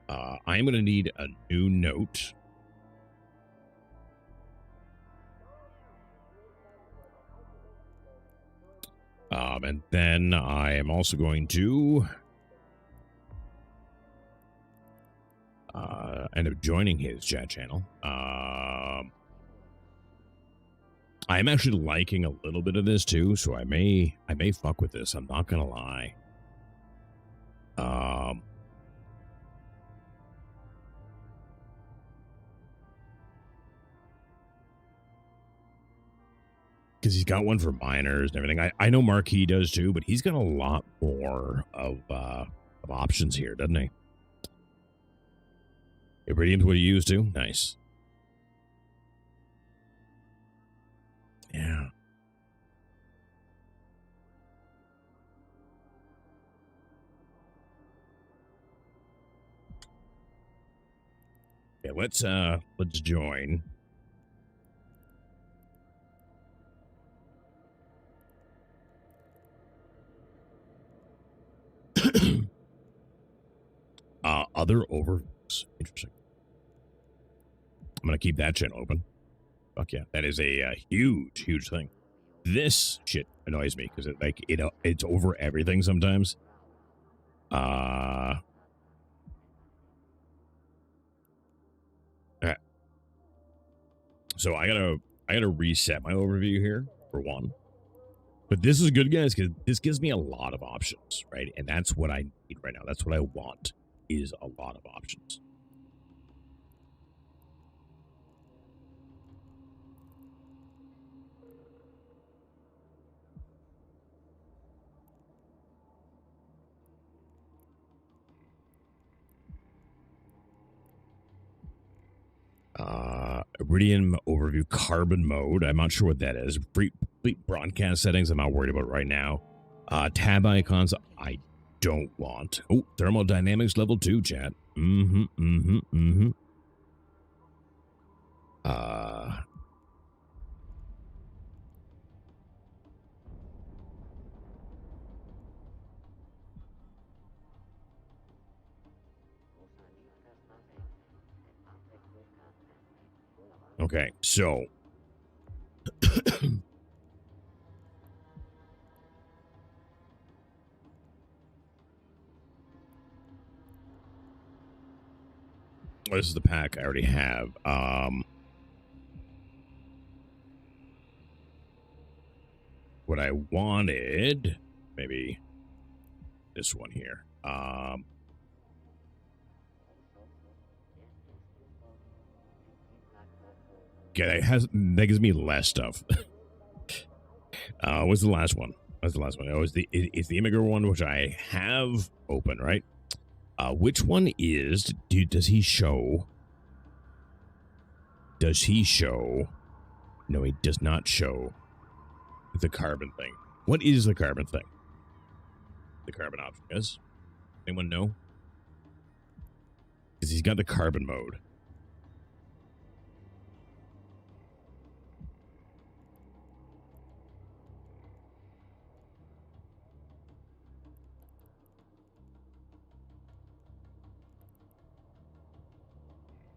I am going to need a new note. And then I am also going to end up joining his chat channel. I am actually liking a little bit of this too, so I may fuck with this. I'm not gonna lie. Because he's got one for minors and everything. I know Marquis does too, but he's got a lot more of options here, doesn't he? Iridium's what he used to. Nice. Yeah. Yeah, let's join. Other overviews. Interesting. I'm gonna keep that channel open. Fuck yeah, that is a huge thing. This shit annoys me because it's over everything sometimes. Alright. So I gotta reset my overview here for one. But this is good, guys, because this gives me a lot of options, right? And that's what I need right now. That's what I want, is a lot of options. Iridium overview carbon mode. I'm not sure what that is. Complete broadcast settings. I'm not worried about right now. Tab icons. I don't want. Oh, thermodynamics level 2, chat. Okay, so this is the pack I already have. What I wanted, maybe this one here. Okay, that gives me less stuff. What's the last one? What's the last one? Oh, it's the immigrant one, which I have open, right? Which one is? Does he show? Does he show? No, he does not show the carbon thing. What is the carbon thing? The carbon option is? Anyone know? Because he's got the carbon mode.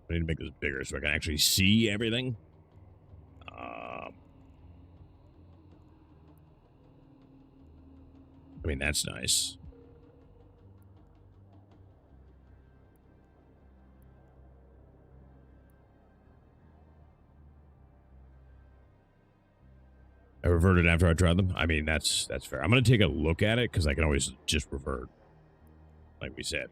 I need to make this bigger so I can actually see everything. I mean, that's nice. I reverted after I tried them. I mean, that's fair. I'm going to take a look at it because I can always just revert, like we said.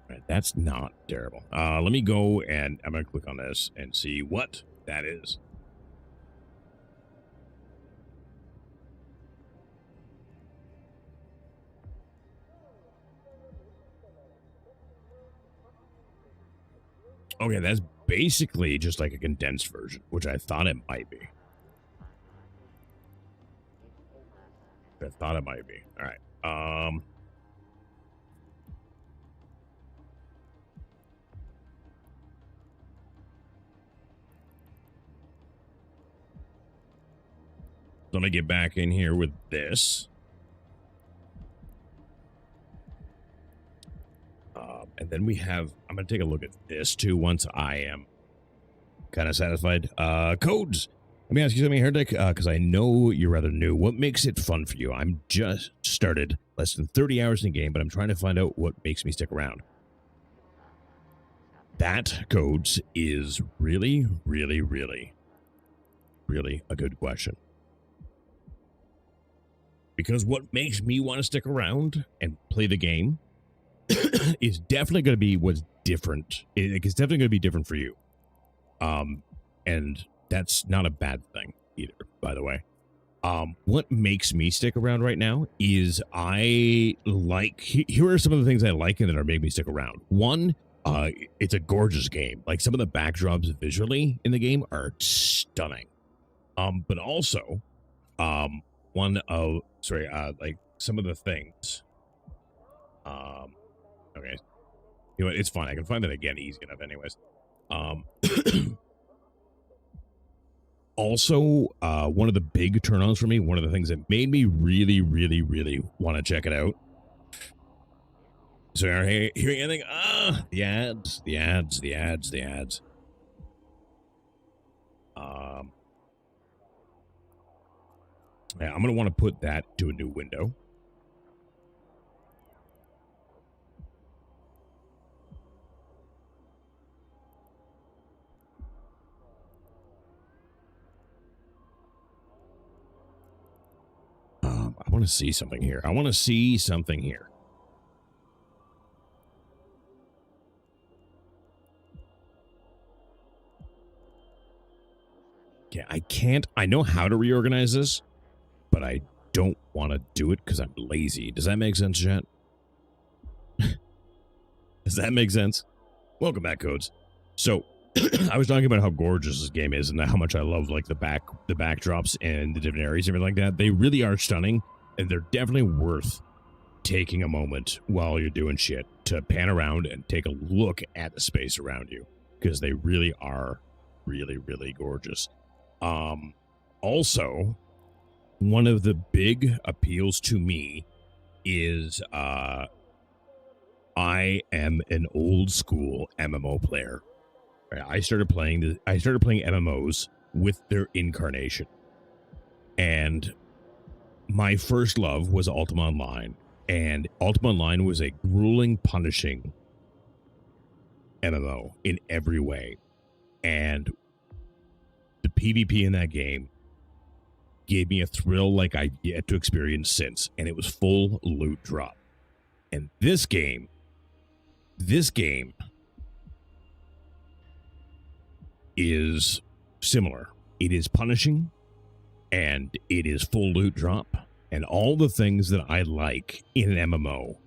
Right, That's not terrible. Let me go and I'm going to click on this and see what that is. Okay, that's basically just like a condensed version, which I thought it might be. I thought it might be. All right. Let me get back in here with this. And then we have, I'm going to take a look at this too once I am kind of satisfied. Codes. Let me ask you something, Heretic, because I know you're rather new. What makes it fun for you? I'm just started less than 30 hours in the game, but I'm trying to find out what makes me stick around. That, Codes, is really, really, really, really a good question. Because what makes me want to stick around and play the game is definitely going to be what's different. It's definitely going to be different for you. And that's not a bad thing either, by the way. What makes me stick around right now is I like, here are some of the things I like and that are making me stick around. One, it's a gorgeous game. Like some of the backdrops visually in the game are stunning. But also, like some of the things, okay, you know what, it's fine. I can find that again easy enough anyways. Also, one of the big turn-ons for me, one of the things that made me really, really, really want to check it out. So are you hearing anything? The ads. Yeah, I'm going to want to put that to a new window. I want to see something here. Yeah, I know how to reorganize this, but I don't want to do it because I'm lazy. Does that make sense, chat? Does that make sense? Welcome back, Codes. So, I was talking about how gorgeous this game is and how much I love like the backdrops and the different areas and everything like that. They really are stunning, and they're definitely worth taking a moment while you're doing shit to pan around and take a look at the space around you, because they really are really, really gorgeous. Also, one of the big appeals to me is I am an old school MMO player. I started playing MMOs with their incarnation. And my first love was Ultima Online, and Ultima Online was a grueling, punishing MMO in every way. And the PvP in that game gave me a thrill like I've yet to experience since, and it was full loot drop. And this game is similar. It is punishing, and it is full loot drop, and all the things that I like in an MMO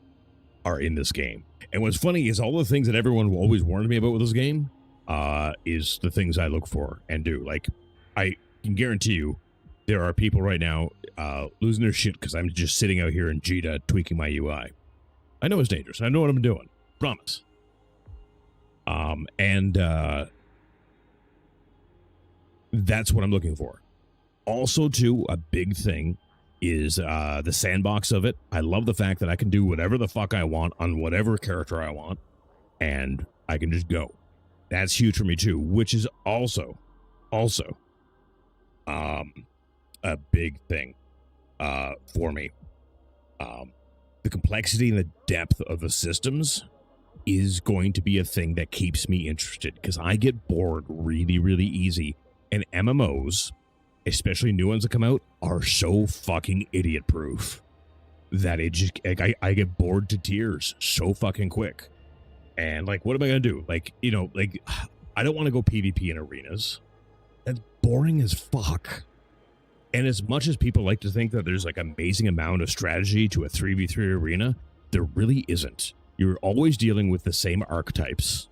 are in this game. And what's funny is all the things that everyone always warned me about with this game is the things I look for and do. Like, I can guarantee you there are people right now losing their shit because I'm just sitting out here in Jita tweaking my UI. I know it's dangerous. I know what I'm doing. Promise. That's what I'm looking for. Also, too, a big thing is the sandbox of it. I love the fact that I can do whatever the fuck I want on whatever character I want, and I can just go. That's huge for me, too, which is also a big thing for me. The complexity and the depth of the systems is going to be a thing that keeps me interested, because I get bored really, really easy. And MMOs, especially new ones that come out, are so fucking idiot-proof that it just, I get bored to tears so fucking quick. And like, what am I gonna do? Like, you know, like, I don't want to go PvP in arenas. That's boring as fuck. And as much as people like to think that there's like amazing amount of strategy to a 3v3 arena, there really isn't. You're always dealing with the same archetypes.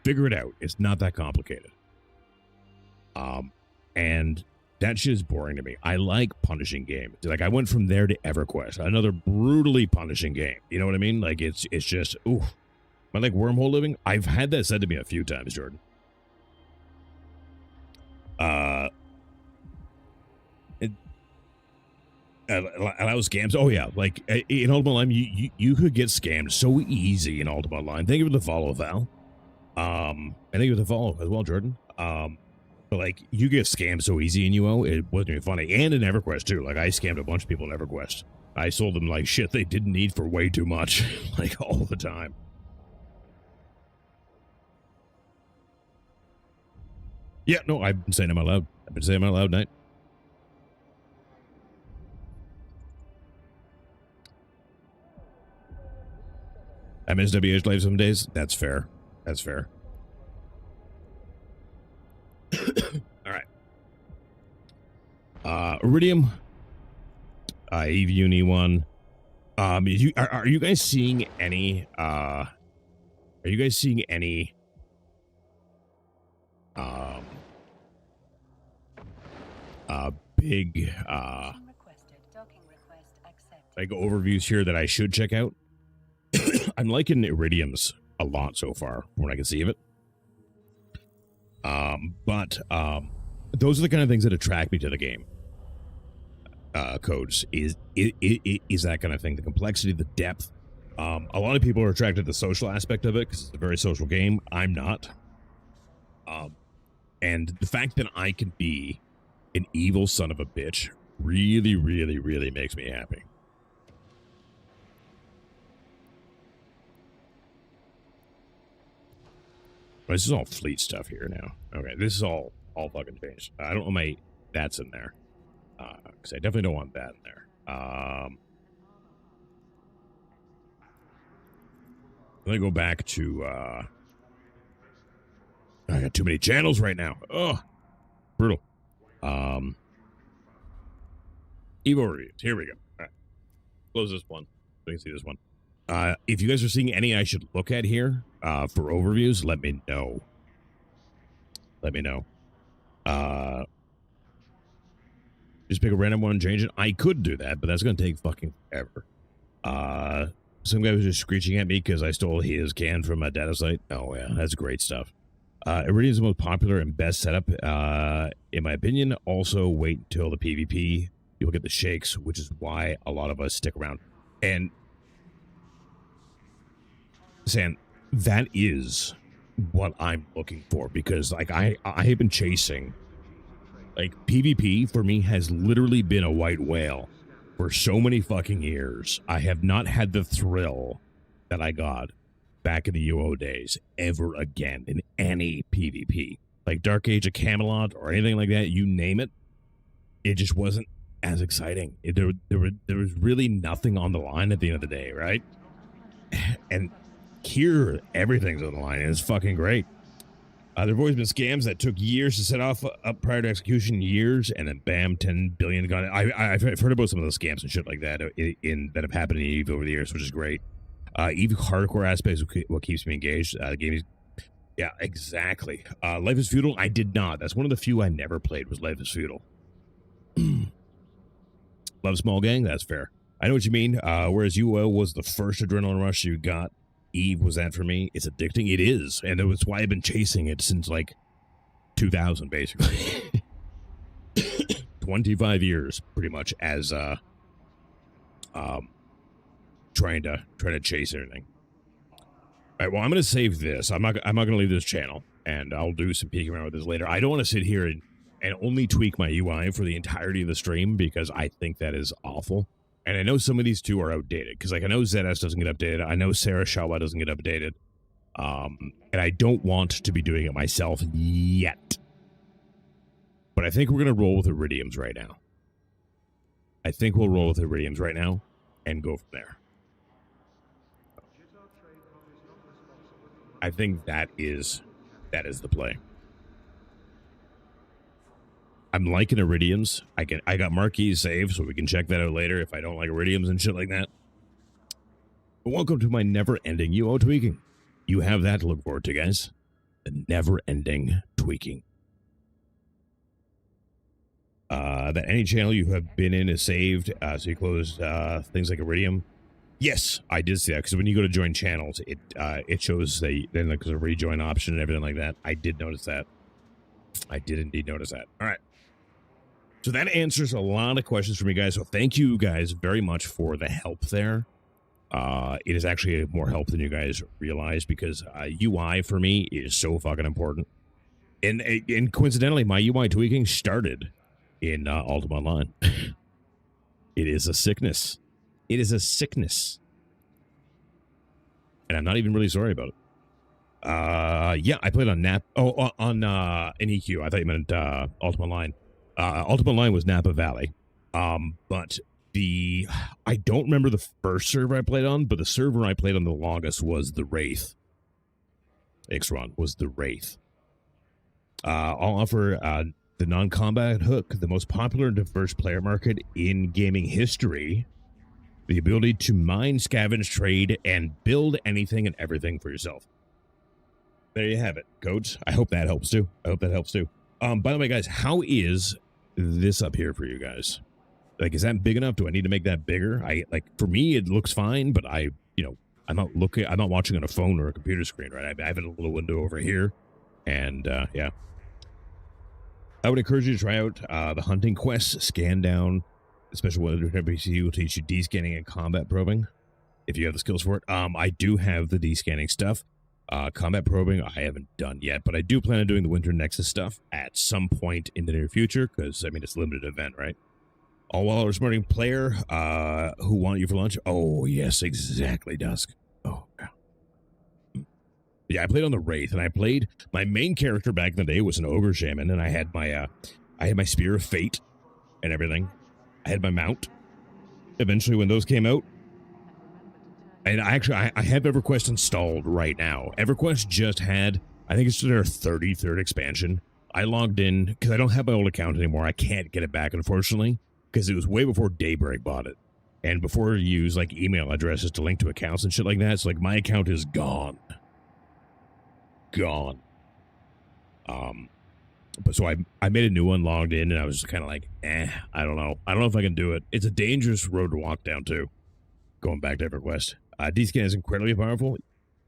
Figure it out. It's not that complicated. And that shit is boring to me. I like punishing games. Like, I went from there to EverQuest, another brutally punishing game. You know what I mean? Like, it's just, ooh. I like wormhole living. I've had that said to me a few times, Jordan. It allows scams. Oh yeah, like in Ultima Online, you could get scammed so easy in Ultima Online. Thank you for the follow, Val. And thank you for the follow as well, Jordan. But like, you get scammed so easy in UO, it wasn't even funny. And in EverQuest too. Like, I scammed a bunch of people in EverQuest. I sold them like shit they didn't need for way too much, like all the time. Yeah, no, I've been saying them out loud. I've been saying them out loud night. I miss WH Live some days. That's fair. That's fair. All right. Iridium. Eve Uni 1. Are you guys seeing any big Requested. Docking request accepted. like overviews here that I should check out? I'm liking Iridium's a lot so far from what I can see of it. But those are the kind of things that attract me to the game. Codes is that kind of thing, the complexity, the depth. A lot of people are attracted to the social aspect of it because it's a very social game. I'm not. And the fact that I can be an evil son of a bitch really, really, really makes me happy. This is all fleet stuff here now. Okay, this is all fucking changed. I don't know that's in there. Because I definitely don't want that in there. I'm gonna go back to I got too many channels right now. Oh, brutal. Evo reviews. Here we go. All right. Close this one. So you can see this one. If you guys are seeing any I should look at here for overviews, let me know. Let me know. Just pick a random one and change it. I could do that, but that's going to take fucking forever. Some guy was just screeching at me because I stole his can from a data site. Oh, yeah, that's great stuff. Iridium's the most popular and best setup, in my opinion. Also, wait until the PvP. You'll get the shakes, which is why a lot of us stick around. And Sam, that is what I'm looking for, because like I have been chasing, like, PvP for me has literally been a white whale for so many fucking years. I have not had the thrill that I got back in the UO days ever again in any PvP. Like Dark Age of Camelot or anything like that, you name it, it just wasn't as exciting. There was really nothing on the line at the end of the day, right? And here, everything's on the line, and it's fucking great. There have always been scams that took years to set up prior to execution, years, and then bam, 10 billion gone. I've heard about some of those scams and shit like that that have happened in EVE over the years, which is great. EVE hardcore aspects is what keeps me engaged. The game is, yeah, exactly. Life is Feudal, I did not. That's one of the few I never played, was Life is Feudal. Love Small Gang, that's fair. I know what you mean. Whereas UO was the first adrenaline rush you got, EVE was that for me. It's addicting. It is. And that's why I've been chasing it since like 2000, basically. 25 years, pretty much, as trying to chase everything. All right, well, I'm going to save this. I'm not going to leave this channel, and I'll do some peeking around with this later. I don't want to sit here and only tweak my UI for the entirety of the stream, because I think that is awful. And I know some of these two are outdated, because like I know ZS doesn't get updated. I know Sarah Shawa doesn't get updated. And I don't want to be doing it myself yet. But I think we're going to roll with Iridiums right now. I think we'll roll with Iridiums right now and go from there. I think that is the play. I'm liking Iridiums. I got marquees saved, so we can check that out later if I don't like Iridiums and shit like that. But welcome to my never-ending UO tweaking. You have that to look forward to, guys. The never-ending tweaking. That any channel you have been in is saved, so you close things like Iridium. Yes, I did see that, because when you go to join channels, it shows then like there's a rejoin option and everything like that. I did notice that. I did indeed notice that. All right. So that answers a lot of questions from you guys. So thank you guys very much for the help there. It is actually more help than you guys realize, because UI for me is so fucking important. And coincidentally, my UI tweaking started in Ultima Online. It is a sickness. It is a sickness. And I'm not even really sorry about it. Yeah, I played on NAP. Oh, on NEQ. I thought you meant Ultima Online. Ultima Online was Napa Valley. But I don't remember the first server I played on, but the server I played on the longest was the Wraith. Ixron was the Wraith. I'll offer the non-combat hook, the most popular and diverse player market in gaming history. The ability to mine, scavenge, trade, and build anything and everything for yourself. There you have it, coach. I hope that helps too. By the way, guys, how is this up here for you guys? Like, is that big enough? Do I need to make that bigger? For me, it looks fine, but I'm not watching on a phone or a computer screen, right? I have a little window over here, and yeah. I would encourage you to try out the hunting quest, scan down. The special weather NPC will teach you descanning and combat probing, if you have the skills for it. I do have the descanning stuff. Combat probing, I haven't done yet, but I do plan on doing the Winter Nexus stuff at some point in the near future, because, I mean, it's a limited event, right? All while a smarting player who want you for lunch. Oh, yes, exactly, Dusk. Oh, yeah. Yeah, I played on the Wraith, and my main character back in the day was an Ogre Shaman, and I had my Spear of Fate and everything. I had my mount. Eventually, when those came out, and I have EverQuest installed right now. EverQuest just had, I think it's their 33rd expansion. I logged in, because I don't have my old account anymore. I can't get it back, unfortunately, because it was way before Daybreak bought it. And before you use, like, email addresses to link to accounts and shit like that, it's like, my account is gone. Gone. But so I made a new one, logged in, and I was just kind of like, I don't know. I don't know if I can do it. It's a dangerous road to walk down, too. Going back to EverQuest. Dscan is incredibly powerful.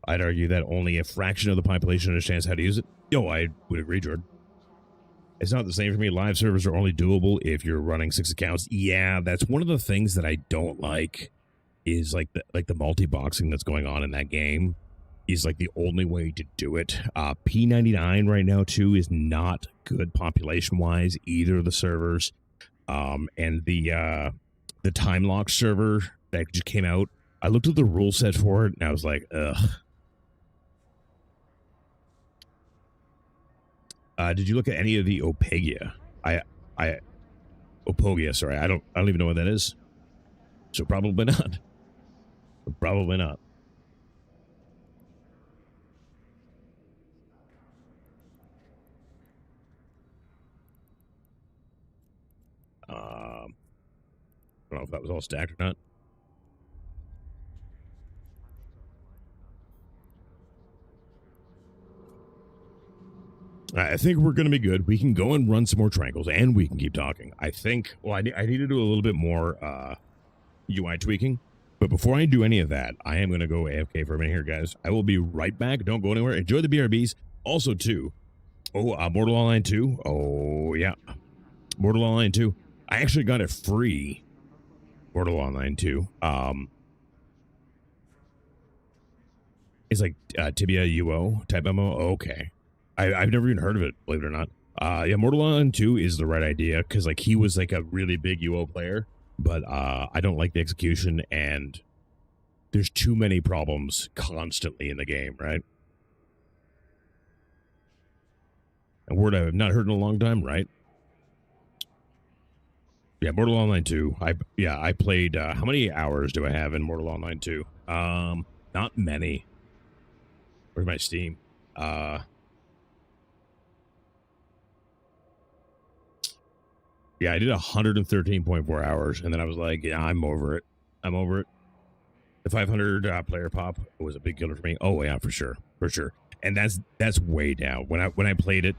I'd argue that only a fraction of the population understands how to use it. Yo, I would agree, Jordan. It's not the same for me. Live servers are only doable if you're running 6 accounts. Yeah, that's one of the things that I don't like, is like the multi-boxing that's going on in that game is like the only way to do it. P99 right now, too, is not good population-wise, either of the servers. And the time lock server that just came out, I looked at the rule set for it, and I was like, ugh. Did you look at any of the Opogia? Opogia, sorry. I don't even know what that is. So probably not. Probably not. I don't know if that was all stacked or not. I think we're going to be good. We can go and run some more triangles, and we can keep talking. I think, well, I need to do a little bit more UI tweaking. But before I do any of that, I am going to go AFK for a minute here, guys. I will be right back. Don't go anywhere. Enjoy the BRBs. Also, too, Mortal Online 2. Oh, yeah. Mortal Online 2. I actually got it free. Mortal Online 2. It's like Tibia UO type MMO. Okay. I've never even heard of it, believe it or not. Yeah, Mortal Online 2 is the right idea, because like he was like a really big UO player, but I don't like the execution, and there's too many problems constantly in the game, right? A word I've not heard in a long time, right? Yeah, Mortal Online 2. I played, how many hours do I have in Mortal Online 2? Not many. Where's my Steam? Yeah, I did 113.4 hours, and then I was like, yeah, I'm over it. I'm over it. The 500 player pop was a big killer for me. Oh yeah, for sure, for sure. And that's way down. When I played it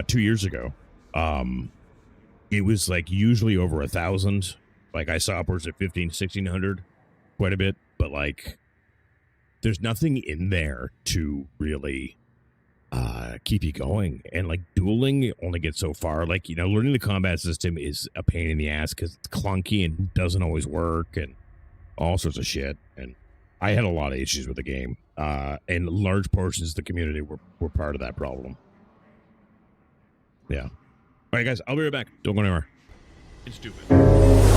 2 years ago, it was like usually over 1,000. Like I saw upwards of 1,500, 1,600, quite a bit. But like, there's nothing in there to really keep you going. And like dueling only gets so far. Like, you know, learning the combat system is a pain in the ass because it's clunky and doesn't always work and all sorts of shit. And I had a lot of issues with the game. And large portions of the community were part of that problem. Yeah. All right, guys, I'll be right back. Don't go anywhere. It's stupid. 4 hours.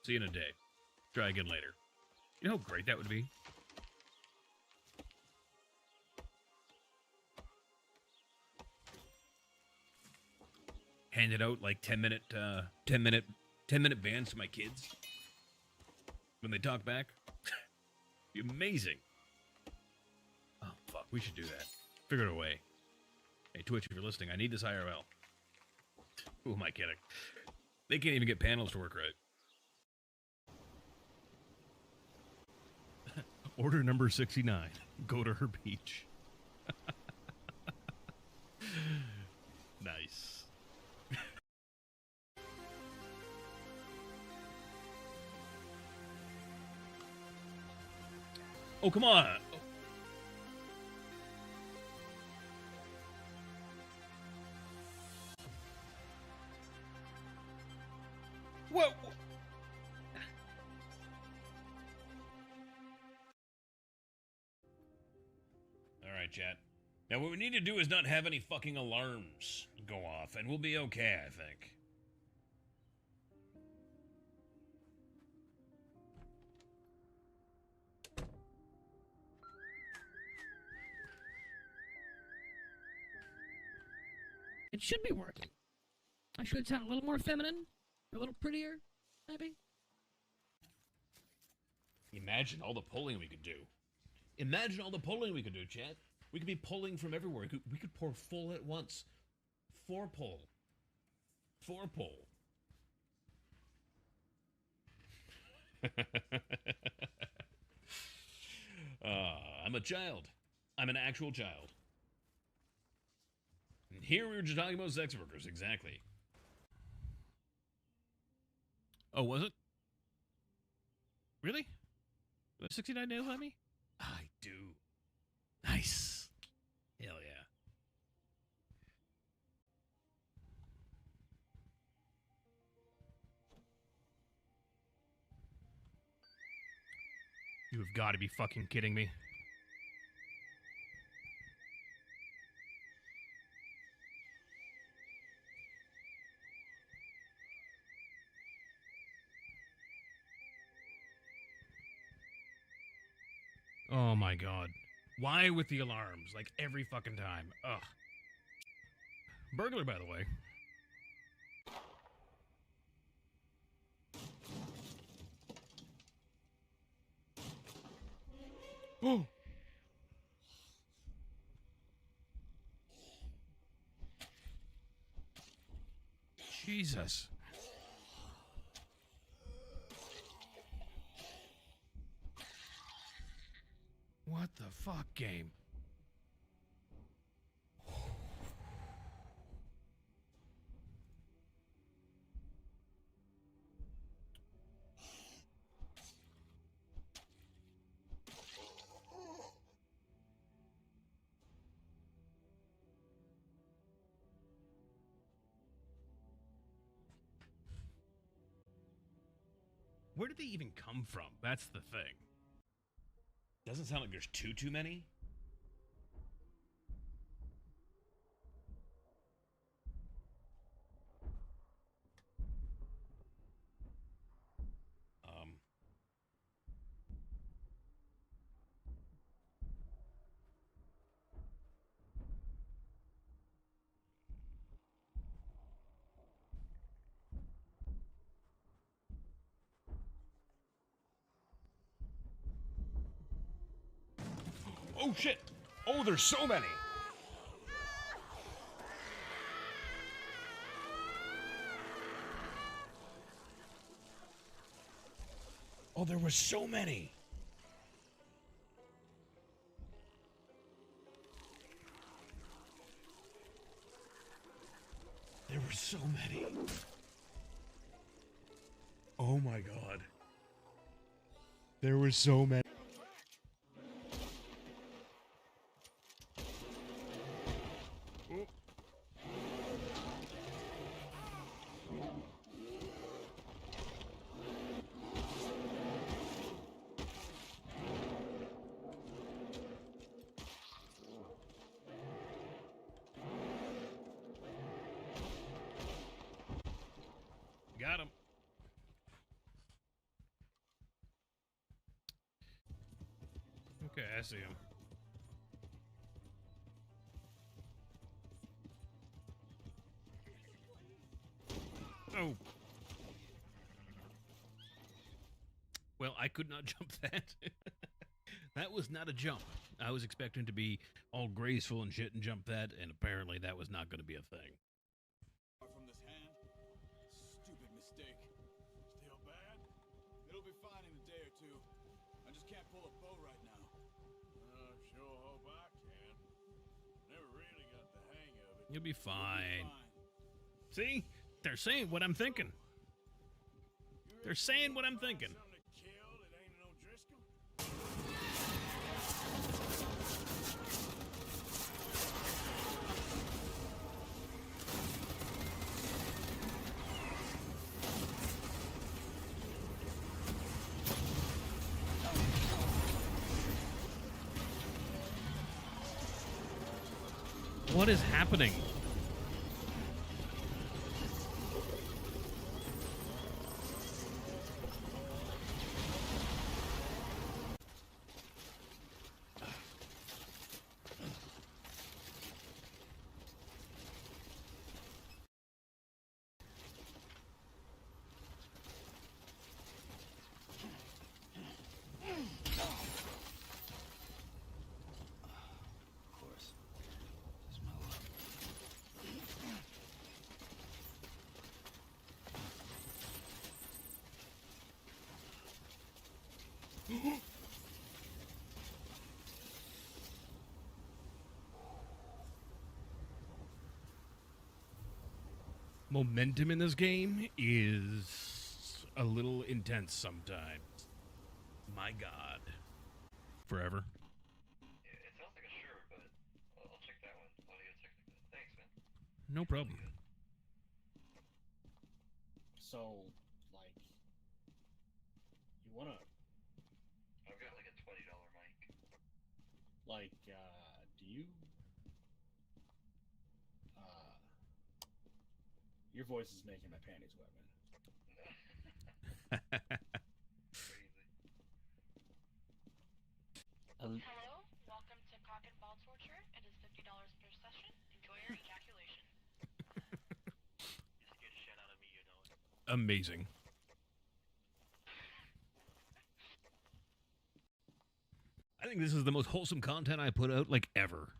See you in a day. Try again later. You know how great that would be? Handed out like 10 minute bans to my kids when they talk back. Be amazing. Oh fuck, we should do that. Figure it a way. Hey Twitch, if you're listening, I need this IRL. Who am I kidding? They can't even get panels to work right. Order number 69. Go to her beach. Nice. Oh, come on. What? All right, chat. Now, what we need to do is not have any fucking alarms go off, and we'll be okay, I think. It should be working. I should sound a little more feminine, a little prettier, maybe. Imagine all the polling we could do. Imagine all the polling we could do, chat. We could be polling from everywhere. We could pour full at once. 4 poll. 4 poll. I'm a child. I'm an actual child. And here we were just talking about sex workers, exactly. Oh, was it? Really? 69 nails on me? I do. Nice. Hell yeah. You have got to be fucking kidding me. Oh my god. Why with the alarms? Like every fucking time. Ugh. Burglar, by the way. Oh! Jesus. What the fuck, game? Where did they even come from? That's the thing. Doesn't sound like there's too many. Oh shit! Oh, there's so many. Oh, there were so many. There were so many. Oh my god. There were so many. Got him. Okay, I see him. Oh. Well, I could not jump that. That was not a jump. I was expecting to be all graceful and shit and jump that, and apparently that was not going to be a thing. From this hand? Stupid mistake. Still bad? It'll be fine in a day or two. I just can't pull a bow right now. Sure hope I can. Never really got the hang of it. You'll be fine. See? They're saying what I'm thinking. They're saying what I'm thinking. Something to kill that ain't no Driscoll? What is happening? Of course. This is my luck. Momentum in this game is a little intense sometimes. My God. Forever. It sounds like a shirt, but I'll check that one. Audio technical. Thanks, man. No problem. So, like, you wanna, I've got like a $20 mic. like, do you, your voice is making my panties wet, man. Crazy. Hello, welcome to Cock and Ball Torture. It is $50 per session. Enjoy your ejaculation. You scared the shit out of me, you know it. Amazing. I think this is the most wholesome content I put out, like, ever.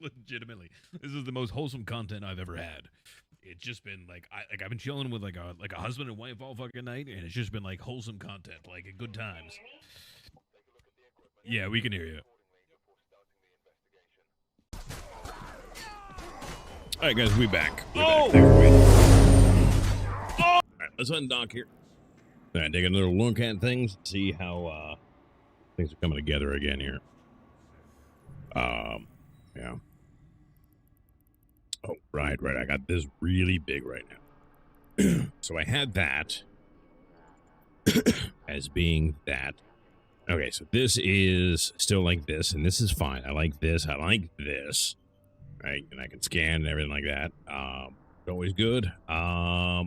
Legitimately, this is the most wholesome content I've ever had. It's just been like I've been chilling with like a husband and wife all fucking night, and it's just been like wholesome content, like good times. Yeah, we can hear you. All right, guys, we back. We're Oh! back. Thanks for waiting. All right, let's undock here. All right, take another look at things, see how things are coming together again here. Yeah. Oh, right. I got this really big right now. So I had that as being that. Okay, so this is still like this, and this is fine. I like this. I like this. Right, and I can scan and everything like that. Always good. I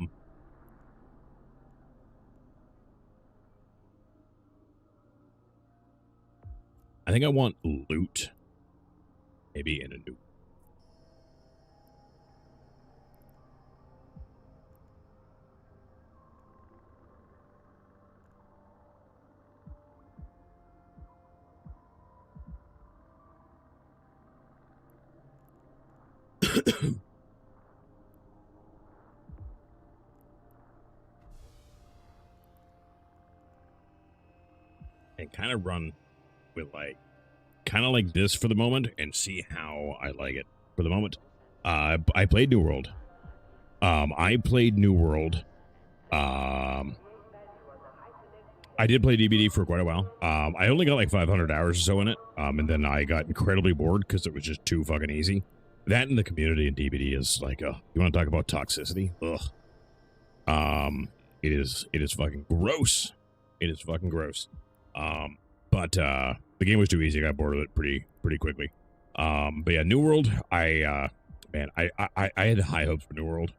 think I want loot. Maybe in a new. And kind of run with like kind of like this for the moment and see how I like it for the moment. I played New World. I played New World. I did play DBD for quite a while. I only got like 500 hours or so in it. And then I got incredibly bored because it was just too fucking easy. That in the community in DBD is like, you want to talk about toxicity? Ugh. It is fucking gross. It is fucking gross. But the game was too easy. I got bored of it pretty quickly. But yeah, New World, I had high hopes for New World.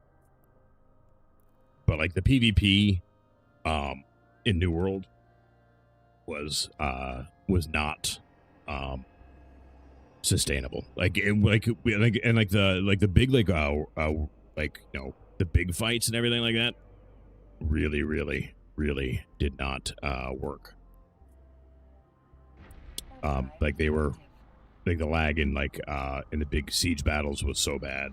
But like the PvP, in New World was not, sustainable. Like the big, like, the big fights and everything like that really did not, work. Like they were, like the lag in like in the big siege battles was so bad.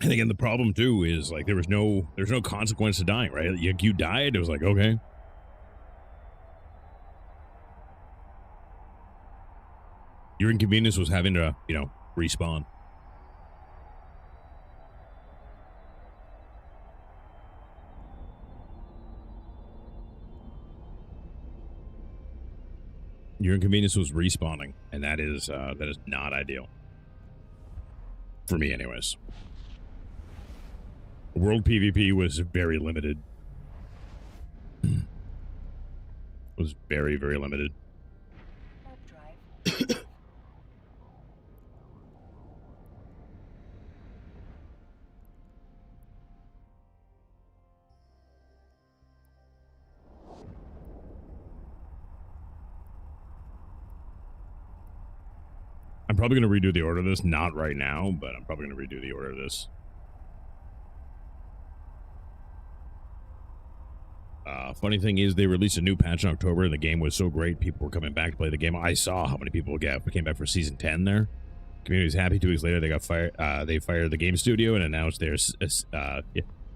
And again, the problem too is like there's no consequence to dying, right? You died, it was like, okay. Your inconvenience was having to, respawn. Your inconvenience was respawning, and that is not ideal. For me, anyways. World PvP was very limited. Was very limited. I'm probably going to redo the order of this. Not right now, but I'm probably going to redo the order of this. Funny thing is, they released a new patch in October, and the game was so great, people were coming back to play the game. I saw how many people came back for Season 10 there. Community's happy. 2 weeks later, they got fired. They fired the game studio and announced their...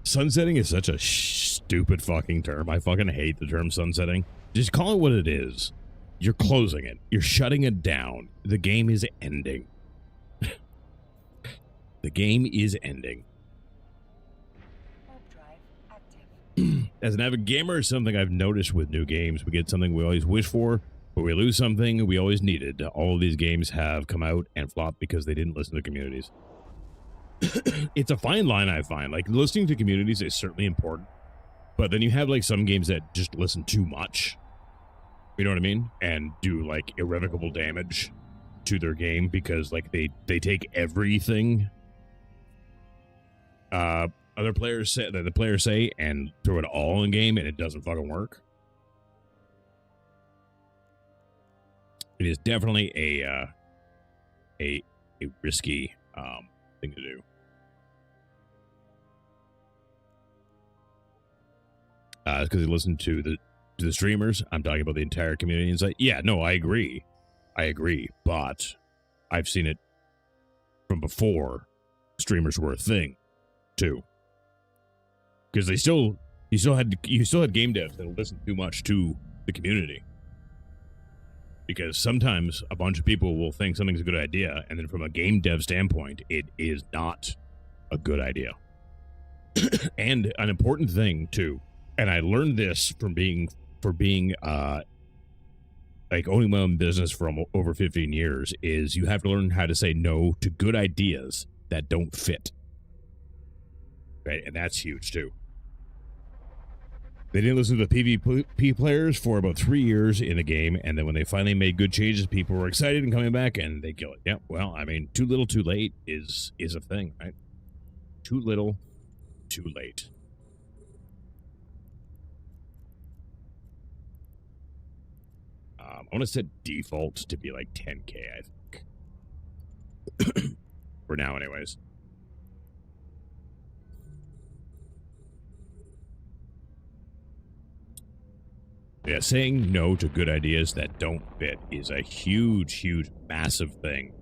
Sunsetting is such a stupid fucking term. I fucking hate the term sunsetting. Just call it what it is. You're closing it. You're shutting it down. The game is ending. The game is ending. As an avid gamer, something I've noticed with new games, we get something we always wish for, but we lose something we always needed. All of these games have come out and flopped because they didn't listen to communities. It's a fine line, I find. Like, listening to communities is certainly important, but then you have, like, some games that just listen too much. You know what I mean? And do, like, irrevocable damage to their game because, like, they take everything other players say that the players say and throw it all in game, and it doesn't fucking work. It is definitely a risky thing to do. Because they listen to the streamers. I'm talking about the entire community and say, yeah, no, I agree, but I've seen it from before streamers were a thing too. Because you still had game devs that listen too much to the community. Because sometimes a bunch of people will think something's a good idea, and then from a game dev standpoint, it is not a good idea. And an important thing too, and I learned this from being like owning my own business for over 15 years, is you have to learn how to say no to good ideas that don't fit. Right, and that's huge too. They didn't listen to the PvP players for about 3 years in the game, and then when they finally made good changes, people were excited and coming back, and they kill it. Yeah, well, I mean, too little, too late is a thing, right? Too little, too late. I want to set default to be like 10K, I think. For now, anyways. Yeah, saying no to good ideas that don't fit is a huge, massive thing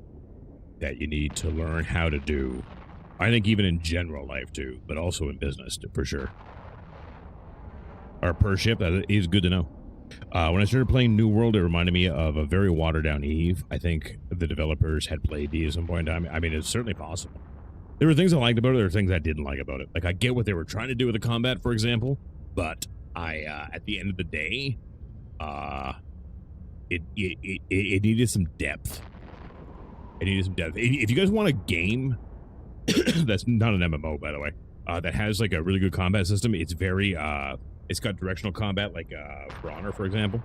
that you need to learn how to do. I think even in general life too, but also in business for sure. Or per ship, that is good to know. When I started playing New World, it reminded me of a very watered down Eve. I think the developers had played D at some point in time. I mean, it's certainly possible. There were things I liked about it. There were things I didn't like about it. Like, I get what they were trying to do with the combat, for example, but at the end of the day, it needed some depth. It needed some depth. If you guys want a game that's not an MMO, by the way, that has like a really good combat system, it's very it's got directional combat, like For Honor, for example.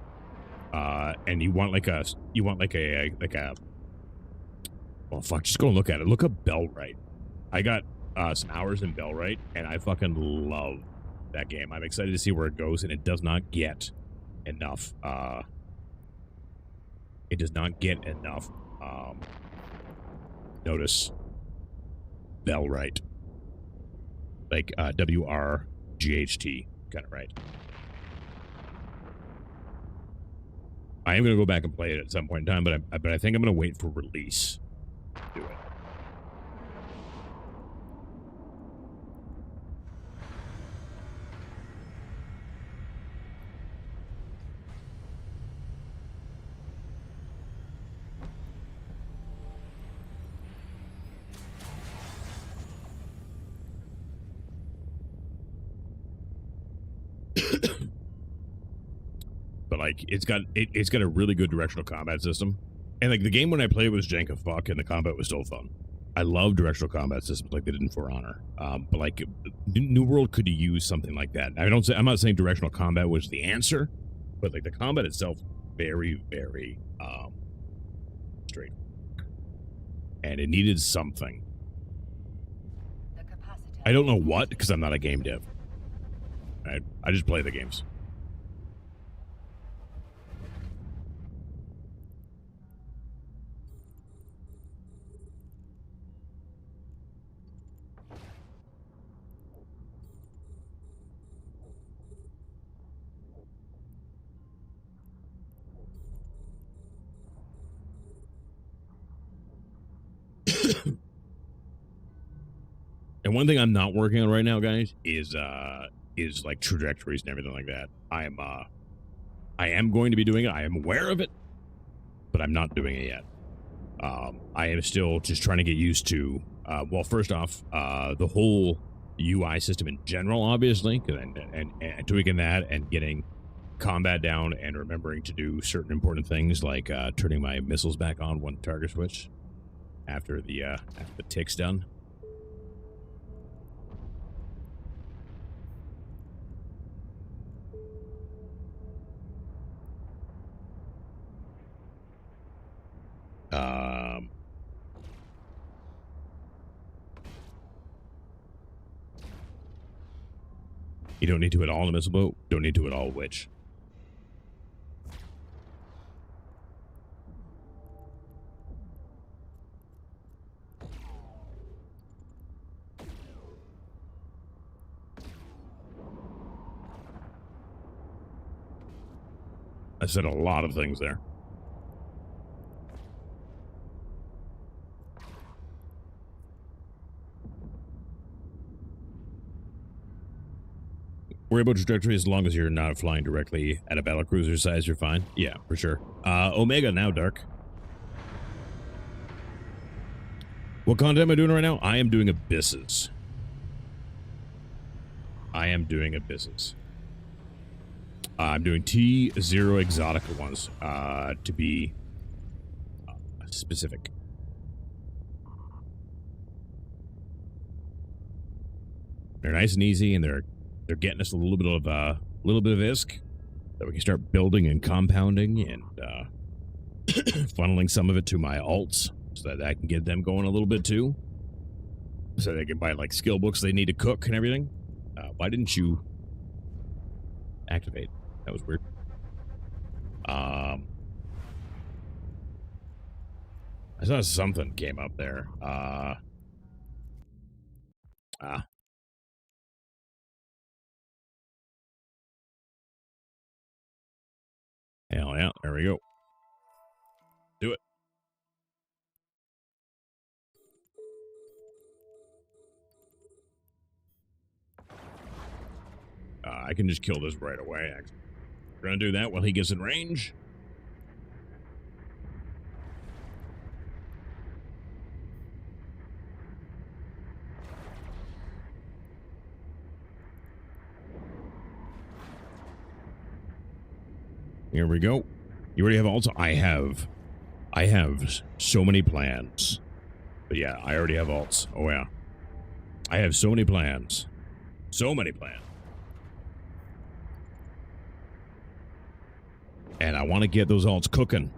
And you want like a well, fuck, just go and look at it. Look up Bellwright. I got some hours in Bellwright, and I fucking love that game. I'm excited to see where it goes, and it does not get enough. It does not get enough notice. Bellwright, like WRGHT, kind of right. I am gonna go back and play it at some point in time, but I think I'm gonna wait for release to do it. But like it's got a really good directional combat system, and like the game when I played was jank as fuck, and the combat was still fun. I love directional combat systems like they did in For Honor, but like New World could use something like that. I'm not saying directional combat was the answer, but like the combat itself, very straight, and it needed something. I don't know what, because I'm not a game dev. I just play the games. And one thing I'm not working on right now, guys, is like trajectories and everything like that. I am going to be doing it. I am aware of it, but I'm not doing it yet. I am still just trying to get used to, well, first off, the whole UI system in general, obviously, and tweaking that and getting combat down and remembering to do certain important things like turning my missiles back on one target switch after the tick's done. You don't need to at all in a missile boat. Don't need to at all which. I said a lot of things there. Worry about trajectory as long as you're not flying directly at a battlecruiser size, you're fine. Yeah, for sure. Omega now, Dark. What content am I doing right now? I am doing abysses. I'm doing T0 Exotica ones, to be specific. They're nice and easy, and they're getting us a little bit of ISK that we can start building and compounding and funneling some of it to my alts so that I can get them going a little bit too, so they can buy like skill books they need to cook and everything. Why didn't you activate? That was weird. I saw something came up there. Hell yeah, there we go. Do it. I can just kill this right away, actually. We're going to do that while he gets in range. Here we go. You already have ults? I have so many plans. But yeah, I already have ults. Oh yeah. I have so many plans. So many plans. And I want to get those alts cooking.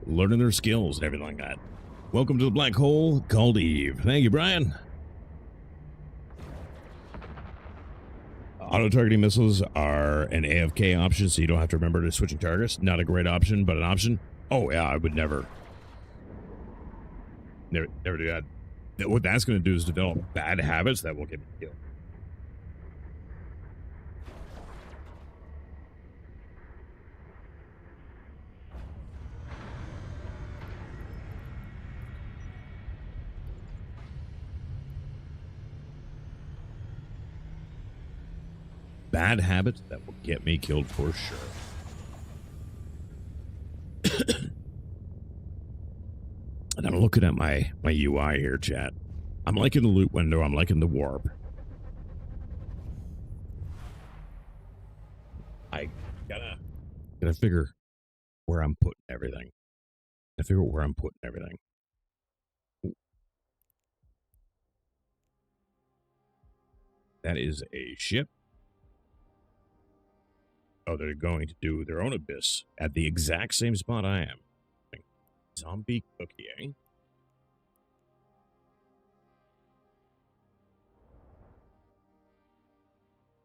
Learning their skills and everything like that. Welcome to the black hole called Eve. Thank you, Brian. Auto-targeting missiles are an AFK option, so you don't have to remember to switching targets. Not a great option, but an option. Oh, yeah, I would never do that. What that's going to do is develop bad habits that will get me killed. Bad habits that will get me killed for sure. And I'm looking at my UI here, chat. I'm liking the loot window. I'm liking the warp. I gotta figure where I'm putting everything. Ooh. That is a ship. Oh, they're going to do their own abyss at the exact same spot I am. Zombie cookie, eh?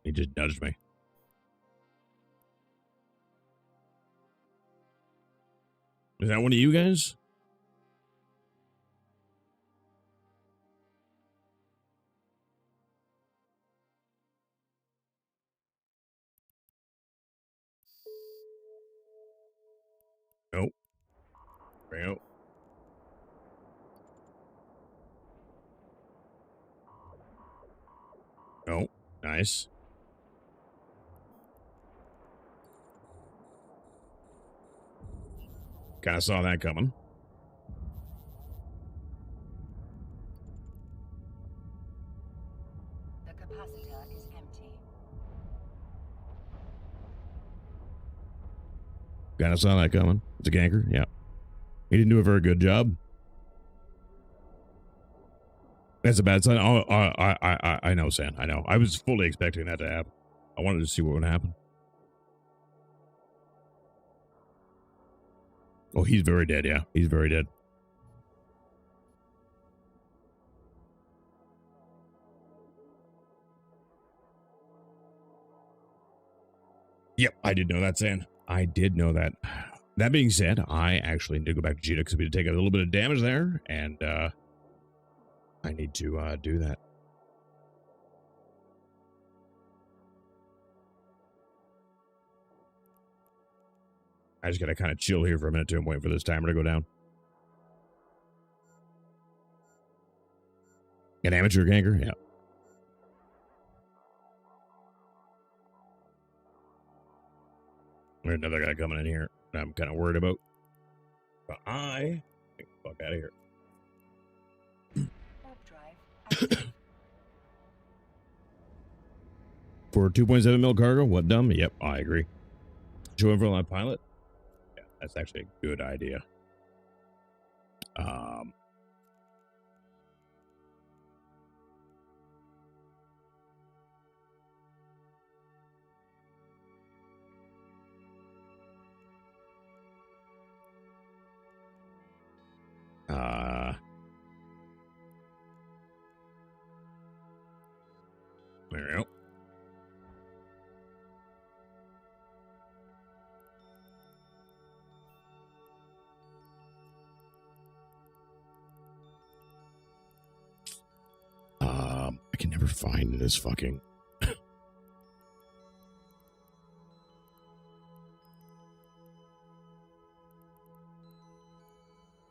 He just nudged me. Is that one of you guys? Nope. Nope. Oh, nice. Kind of saw that coming. The capacitor is empty. Kind of saw that coming. It's a ganker. Yeah. He didn't do a very good job. That's a bad sign. Oh, I know, San. I know. I was fully expecting that to happen. I wanted to see what would happen. Oh, he's very dead. Yeah, he's very dead. Yep, I did know that, San. I did know that. That being said, I actually need to go back to Cheetah because we did take a little bit of damage there, and I need to do that. I just gotta kind of chill here for a minute too and wait for this timer to go down. An amateur ganker? Yeah. There's another guy coming in here that I'm kind of worried about. But I get the fuck out of here. For 2.7 mil cargo? What dumb? Yep, I agree. Show him for live pilot? Yeah, that's actually a good idea. There we go. I can never find this fucking.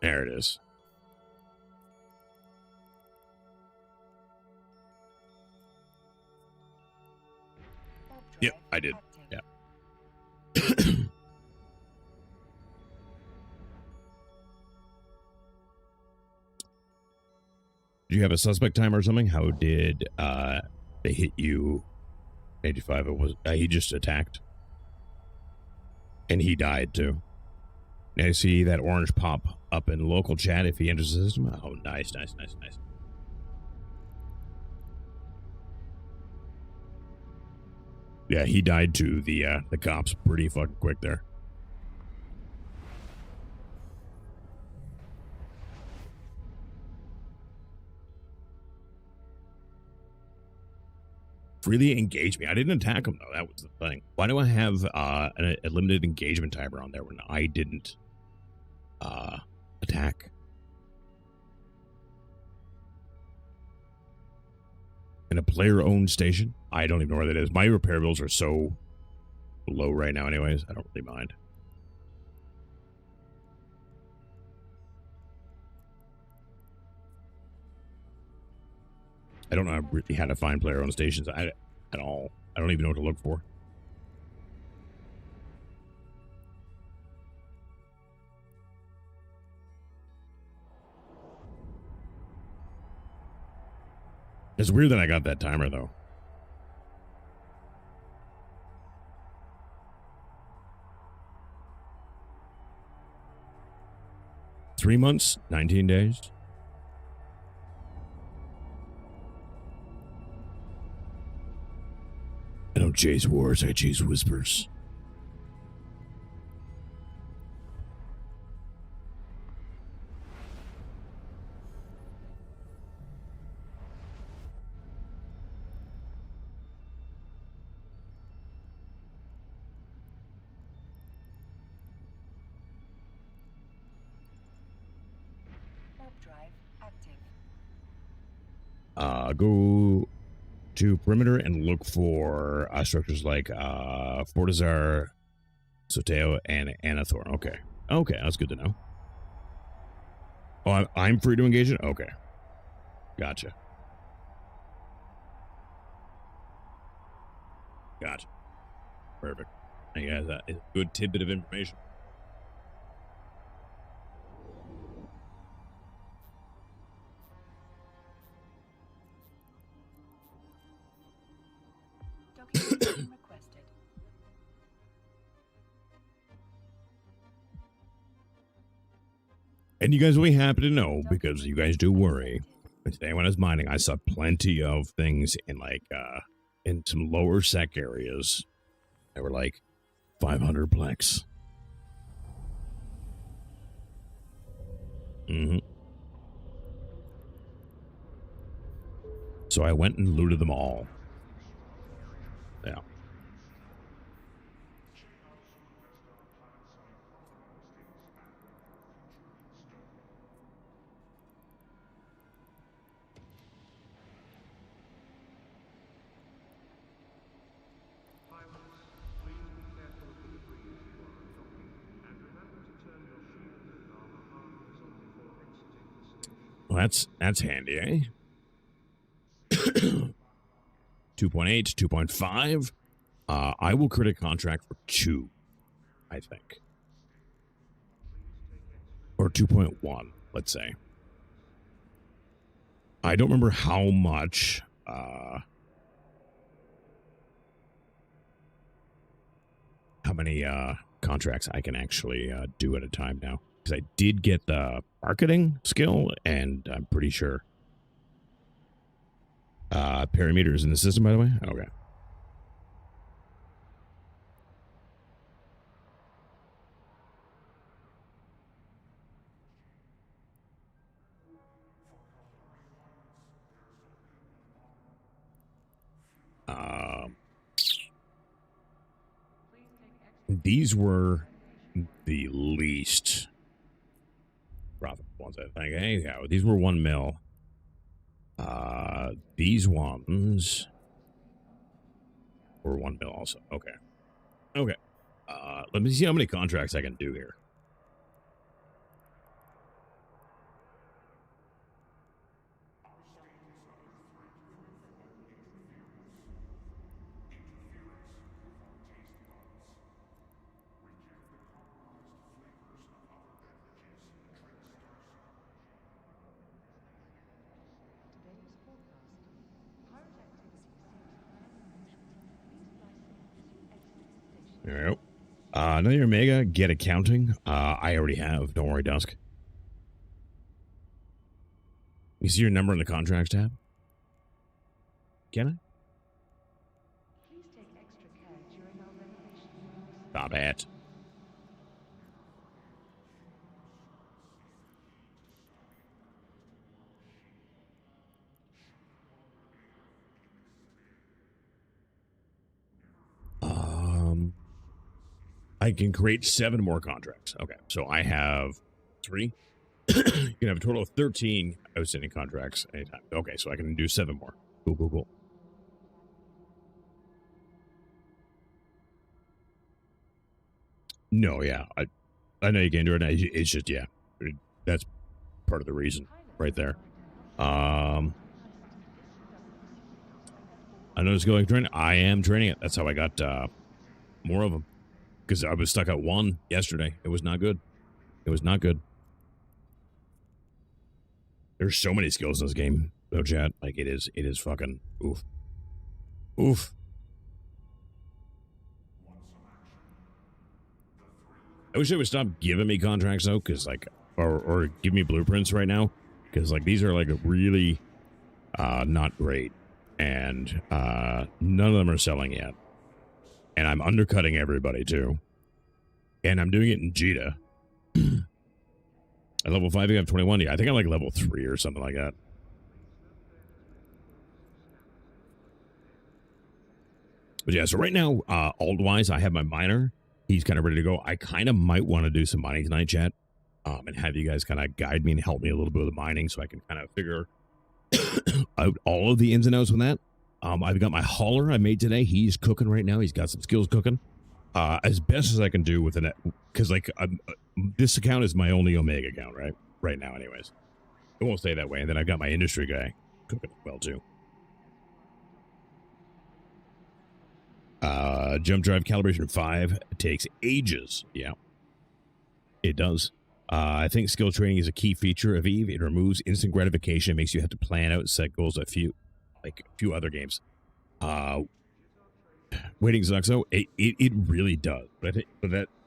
There it is. Yep, I did. Yeah. Do you have a suspect timer or something? How did they hit you? 85. It was he just attacked, and he died too. Now you see that orange pop up in local chat if he enters the system. Oh, nice. Yeah, he died to the cops pretty fucking quick there. Freely engage me. I didn't attack him though. That was the thing. Why do I have a limited engagement timer on there when I didn't attack? In a player-owned station? I don't even know where that is. My repair bills are so low right now anyways. I don't really mind. I don't know really how to find player-owned stations at all. I don't even know what to look for. It's weird that I got that timer, though. Three months, 19 days. I don't chase wars, I chase whispers. Go to perimeter and look for structures like Fortizar, Soteo, and Anathor. Okay. Okay, that's good to know. Oh, I'm free to engage it? Okay. Gotcha. Gotcha. Perfect. Yeah, that is a good tidbit of information. Requested. And you guys will be happy to know, because you guys do worry. Today when I was mining, I saw plenty of things in like in some lower sec areas that were like 500 plex. So I went and looted them all. Yeah. Well, that's handy, eh? 2.8, 2.5. I will create a contract for 2, I think. Or 2.1, let's say. I don't remember how much how many contracts I can actually do at a time now. Because I did get the marketing skill, and I'm pretty sure parameters in the system, by the way. Okay. These were the least profitable ones, I think. Anyhow, these were 1 mil. These ones were 1 mil also. Okay. Okay. Let me see how many contracts I can do here. Yep. Another Omega, get accounting. I already have. Don't worry, Dusk. You see your number in the contracts tab? Can I? Please take extra care during our renovation. Stop it. I can create 7 more contracts. Okay, so I have 3. You can have a total of 13 outstanding contracts anytime. Okay, so I can do 7 more. Cool, cool, cool. No, yeah, I know you can do it. It's just, yeah, that's part of the reason right there. I know it's going training. I am training it. That's how I got more of them. Because I was stuck at 1 yesterday. It was not good. It was not good. There's so many skills in this game, though, chat. Like, it is fucking oof. Oof. I wish they would stop giving me contracts, though, because, like, or give me blueprints right now. Because, like, these are, like, really not great. And none of them are selling yet. And I'm undercutting everybody, too. And I'm doing it in Jita. At level 5, I think I have 21. Yeah, I think I'm like level 3 or something like that. But yeah, so right now, alt-wise, I have my miner. He's kind of ready to go. I kind of might want to do some mining tonight, chat. And have you guys kind of guide me and help me a little bit with the mining so I can kind of figure out all of the ins and outs with that. I've got my hauler I made today. He's cooking right now. He's got some skills cooking. As best as I can do with it, because like this account is my only Omega account, right now, anyways. It won't stay that way. And then I've got my industry guy cooking well too. Jump drive calibration 5 takes ages. Yeah, it does. I think skill training is a key feature of Eve. It removes instant gratification. It makes you have to plan out and set goals. A few other games. Waiting sucks. So it really does. But I think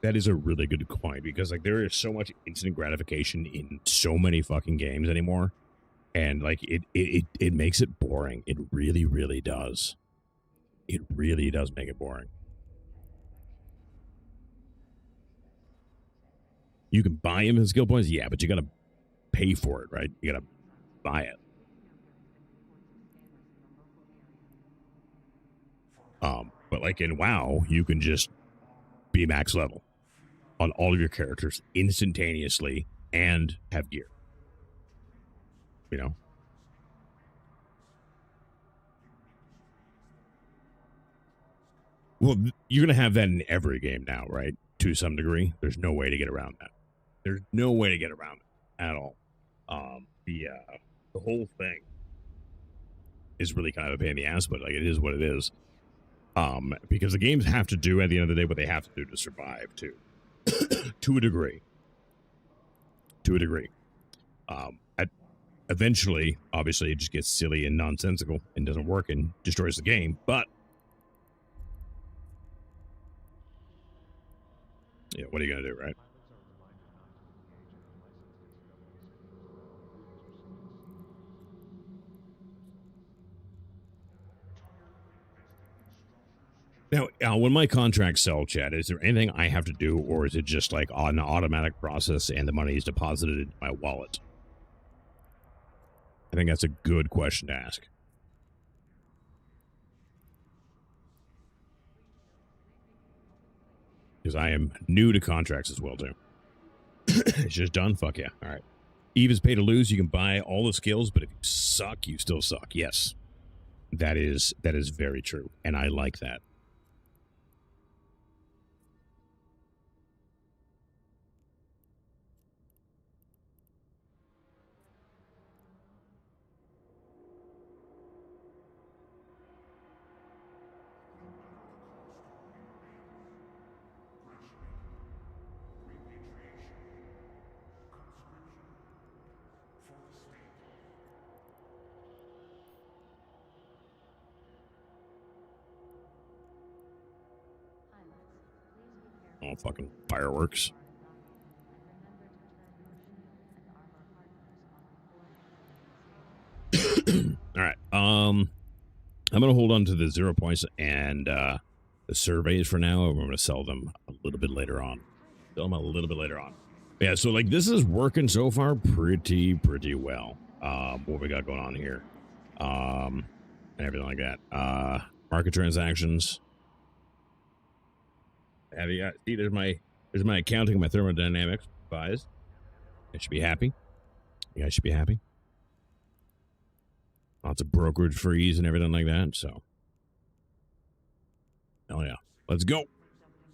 that is a really good point because like there is so much instant gratification in so many fucking games anymore, and like it makes it boring. It really, really does. It really does make it boring. You can buy him in skill points, yeah, but you gotta pay for it, right? You gotta buy it. But like in WoW, you can just be max level on all of your characters instantaneously and have gear. You know? Well, you're going to have that in every game now, right? To some degree. There's no way to get around that. There's no way to get around it at all. The whole thing is really kind of a pain in the ass, but like it is what it is. Because the games have to do at the end of the day what they have to do to survive too. To a degree. Eventually, obviously, it just gets silly and nonsensical and doesn't work and destroys the game. But yeah, what are you gonna do, right? Now, when my contracts sell, Chad, is there anything I have to do, or is it just like an automatic process and the money is deposited into my wallet? I think that's a good question to ask. Because I am new to contracts as well, too. It's just done? Fuck yeah. All right. Eve is pay to lose. You can buy all the skills, but if you suck, you still suck. Yes. That is very true. And I like that. Oh, fucking fireworks. All right. I'm gonna hold on to the 0 points and the surveys for now. I'm gonna sell them a little bit later on. Yeah, so like this is working so far pretty well. What we got going on here. And everything like that. Market transactions. Have you got, see, there's my accounting, my thermodynamics buys. I should be happy. You guys should be happy. Lots of brokerage fees and everything like that. So, oh yeah, let's go.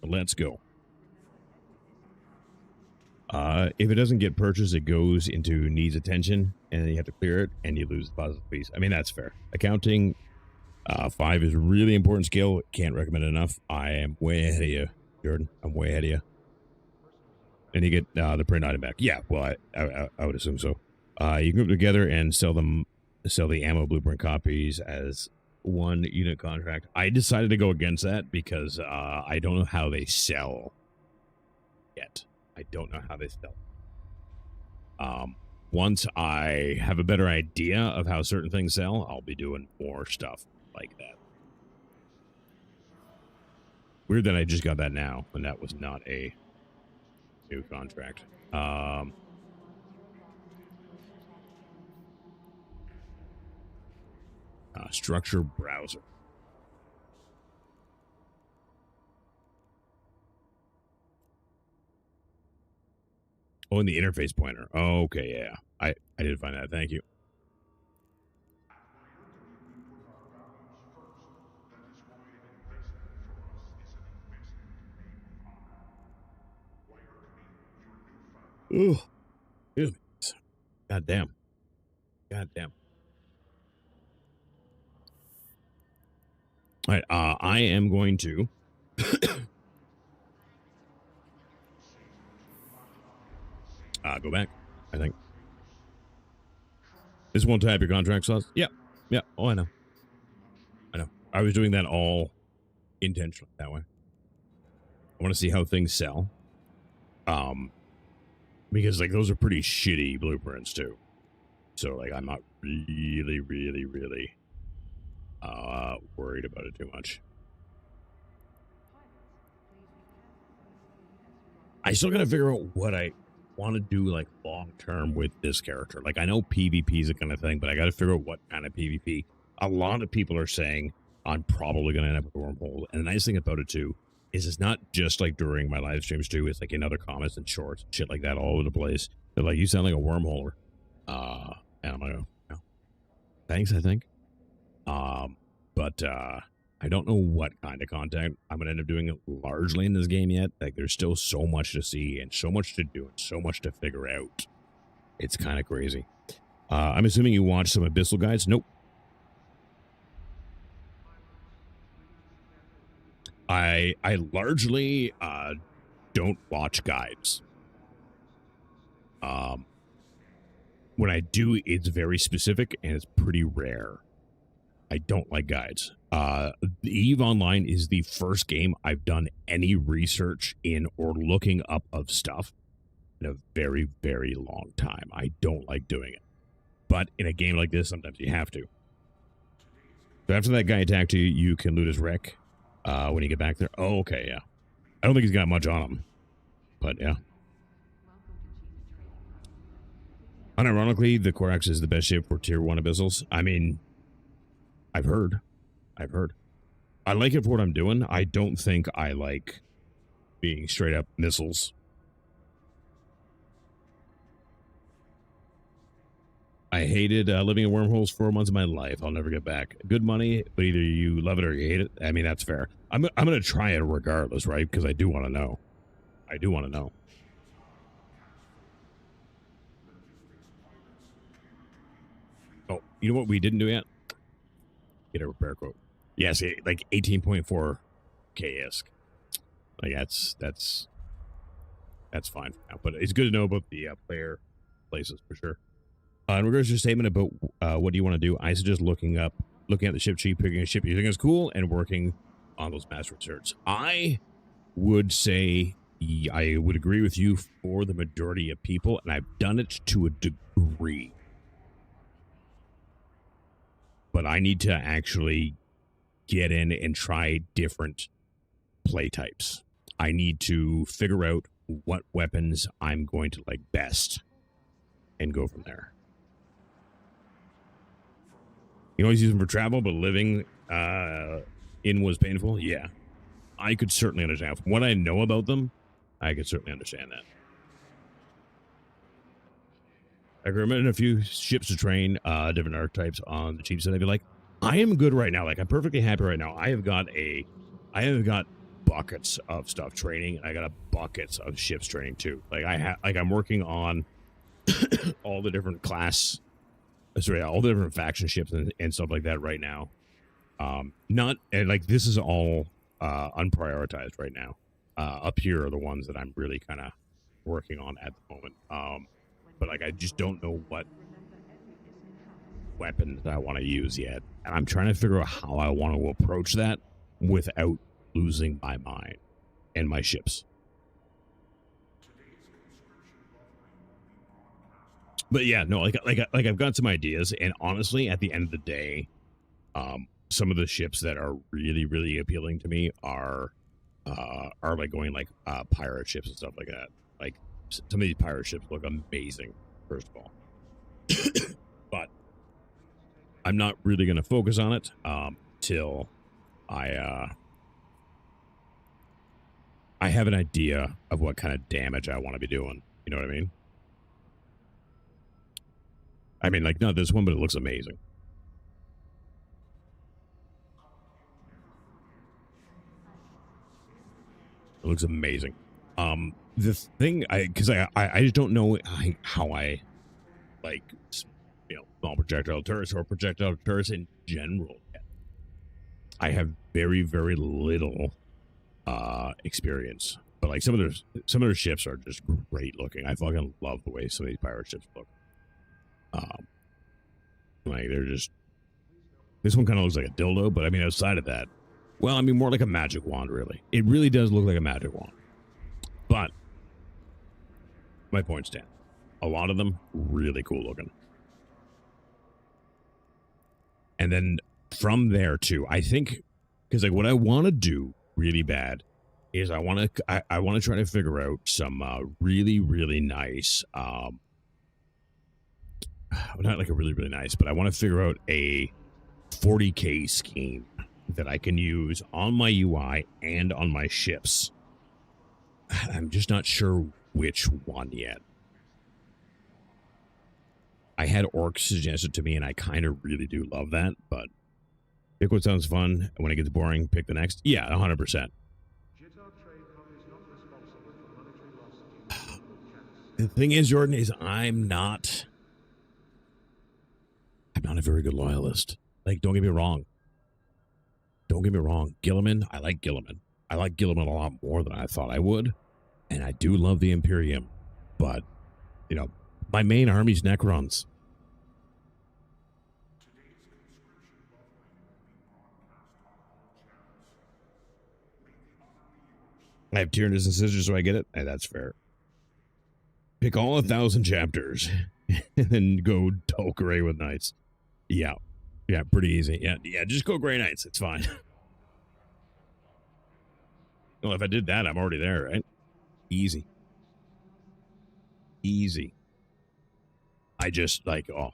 Let's go. If it doesn't get purchased, it goes into needs attention, and then you have to clear it, and you lose the positive fees. I mean, that's fair. Accounting 5 is a really important skill. Can't recommend it enough. I am way ahead of you, Jordan. I'm way ahead of you. And you get the print item back. Yeah, well, I would assume so. You can group together and sell the ammo blueprint copies as one unit contract. I decided to go against that because I don't know how they sell yet. I don't know how they sell. Once I have a better idea of how certain things sell, I'll be doing more stuff like that. Weird that I just got that now, and that was not a new contract. Structure browser. Oh, and the interface pointer. Oh, okay, yeah. I did find that. Thank you. Ooh. God damn. God damn. All right, I am going to go back, I think. This won't type your contract sauce? Yeah. Yeah. Oh, I know. I was doing that all intentionally that way. I want to see how things sell. Because like those are pretty shitty blueprints too. So like I'm not really worried about it too much. I still gotta figure out what I want to do like long term with this character. Like I know PvP is a kind of thing, but I gotta figure out what kind of PvP. A lot of people are saying I'm probably gonna end up with a wormhole. And the nice thing about it too is it's not just like during my live streams too, it's like in other comments and shorts and shit like that all over the place. They're like, you sound like a wormholer. And I'm like, oh, thanks, I think. But I don't know what kind of content I'm gonna end up doing largely in this game yet. Like there's still so much to see and so much to do and so much to figure out. It's kind of crazy. I'm assuming you watched some Abyssal guides. Nope. I largely don't watch guides. When I do, it's very specific and it's pretty rare. I don't like guides. EVE Online is the first game I've done any research in or looking up of stuff in a very, very long time. I don't like doing it. But in a game like this, sometimes you have to. So after that guy attacked you, you can loot his wreck when you get back there. Oh, okay, yeah. I don't think he's got much on him. But yeah. Unironically, the Corax is the best ship for tier 1 Abyssals. I mean, I've heard. I like it for what I'm doing. I don't think I like being straight up missiles. I hated living in wormholes 4 months of my life. I'll never get back. Good money, but either you love it or you hate it. I mean, that's fair. I'm going to try it regardless, right? Because I do want to know. Oh, you know what we didn't do yet? Get a repair quote. Yes, like 18.4 K-esque. Like that's fine for now. But it's good to know about the player places for sure. In regards to your statement about what do you want to do, I suggest looking at the ship sheet, picking a ship you think is cool, and working on those master inserts. I would say I would agree with you for the majority of people, and I've done it to a degree. But I need to actually get in and try different play types. I need to figure out what weapons I'm going to like best and go from there. You always use them for travel, but living in was painful. Yeah, I could certainly understand. From what I know about them, I could certainly understand that. I recommend a few ships to train different archetypes on the cheap side. I'd be like, I am good right now. Like, I'm perfectly happy right now. I have got buckets of stuff training, and I got a buckets of ships training too. Like I'm working on all the different all the different faction ships and stuff like that right now. This is all unprioritized right now. Up here are the ones that I'm really kind of working on at the moment. But like I just don't know what weapons I want to use yet, and I'm trying to figure out how I want to approach that without losing my mind and my ships. But yeah, no, like I've got some ideas, and honestly, at the end of the day, some of the ships that are really, really appealing to me are like going like pirate ships and stuff like that. Like some of these pirate ships look amazing, first of all. But I'm not really going to focus on it till I have an idea of what kind of damage I want to be doing. You know what I mean? I mean, like, not this one, but it looks amazing. It looks amazing. The thing, because I just don't know how I, like, you know, small projectile turrets or projectile turrets in general. I have very, very little experience, but like some of their ships are just great looking. I fucking love the way some of these pirate ships look. Like they're just, this one kind of looks like a dildo, but I mean outside of that, well, I mean more like a magic wand. Really, it really does look like a magic wand. But my point stands. A lot of them really cool looking. And then from there too, I think, because like what I want to do really bad is I want to try to figure out some really, really nice, not like a really, really nice, but I want to figure out a 40k scheme that I can use on my UI and on my ships. I'm just not sure which one yet. I had orcs suggested to me, and I kind of really do love that, but pick what sounds fun, and when it gets boring, pick the next. Yeah, 100%. The thing is, Jordan, is I'm not a very good loyalist. Like, don't get me wrong. Don't get me wrong. Gilliman, I like Gilliman. I like Gilliman a lot more than I thought I would. And I do love the Imperium. But, you know, my main army's Necrons. I have Tyrannus and Scissors, so I get it. Hey, that's fair. Pick all 1,000 chapters and then go dull gray with knights. Yeah. Yeah, pretty easy. Yeah, just go gray knights. It's fine. Well, if I did that, I'm already there, right? Easy. Easy. I just, like, oh.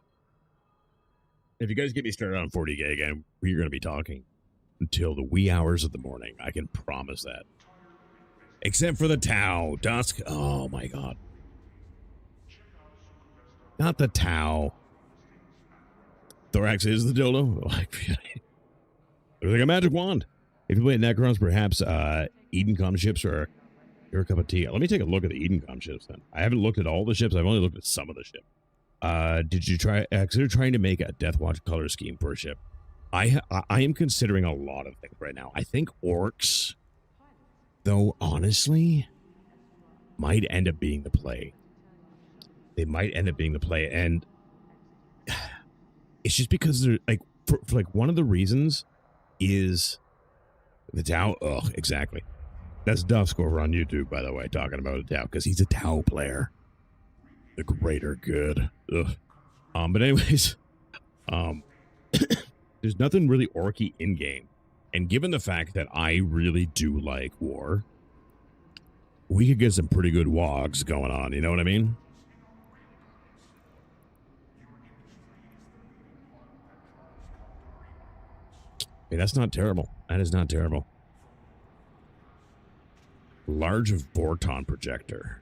If you guys get me started on 40k again, we're going to be talking until the wee hours of the morning. I can promise that. Except for the Tau. Dusk. Oh, my God. Not the Tau. Thorax is the dildo. Looks like a magic wand. If you play Necrons, perhaps Edencom ships are your cup of tea. Let me take a look at the Edencom ships then. I haven't looked at all the ships. I've only looked at some of the ships. Did you consider trying to make a Deathwatch color scheme for a ship? I am considering a lot of things right now. I think orcs, though, honestly, might end up being the play. They might end up being the play, and it's just because they're like, for like one of the reasons is the Tau. Ugh, exactly. That's Dusk over on YouTube, by the way, talking about a Tau, because he's a Tau player. The greater good. Ugh. But anyways, there's nothing really orky in game, and given the fact that I really do like war, we could get some pretty good wogs going on. You know what I mean? Hey, that's not terrible. That is not terrible. Large Vorton projector.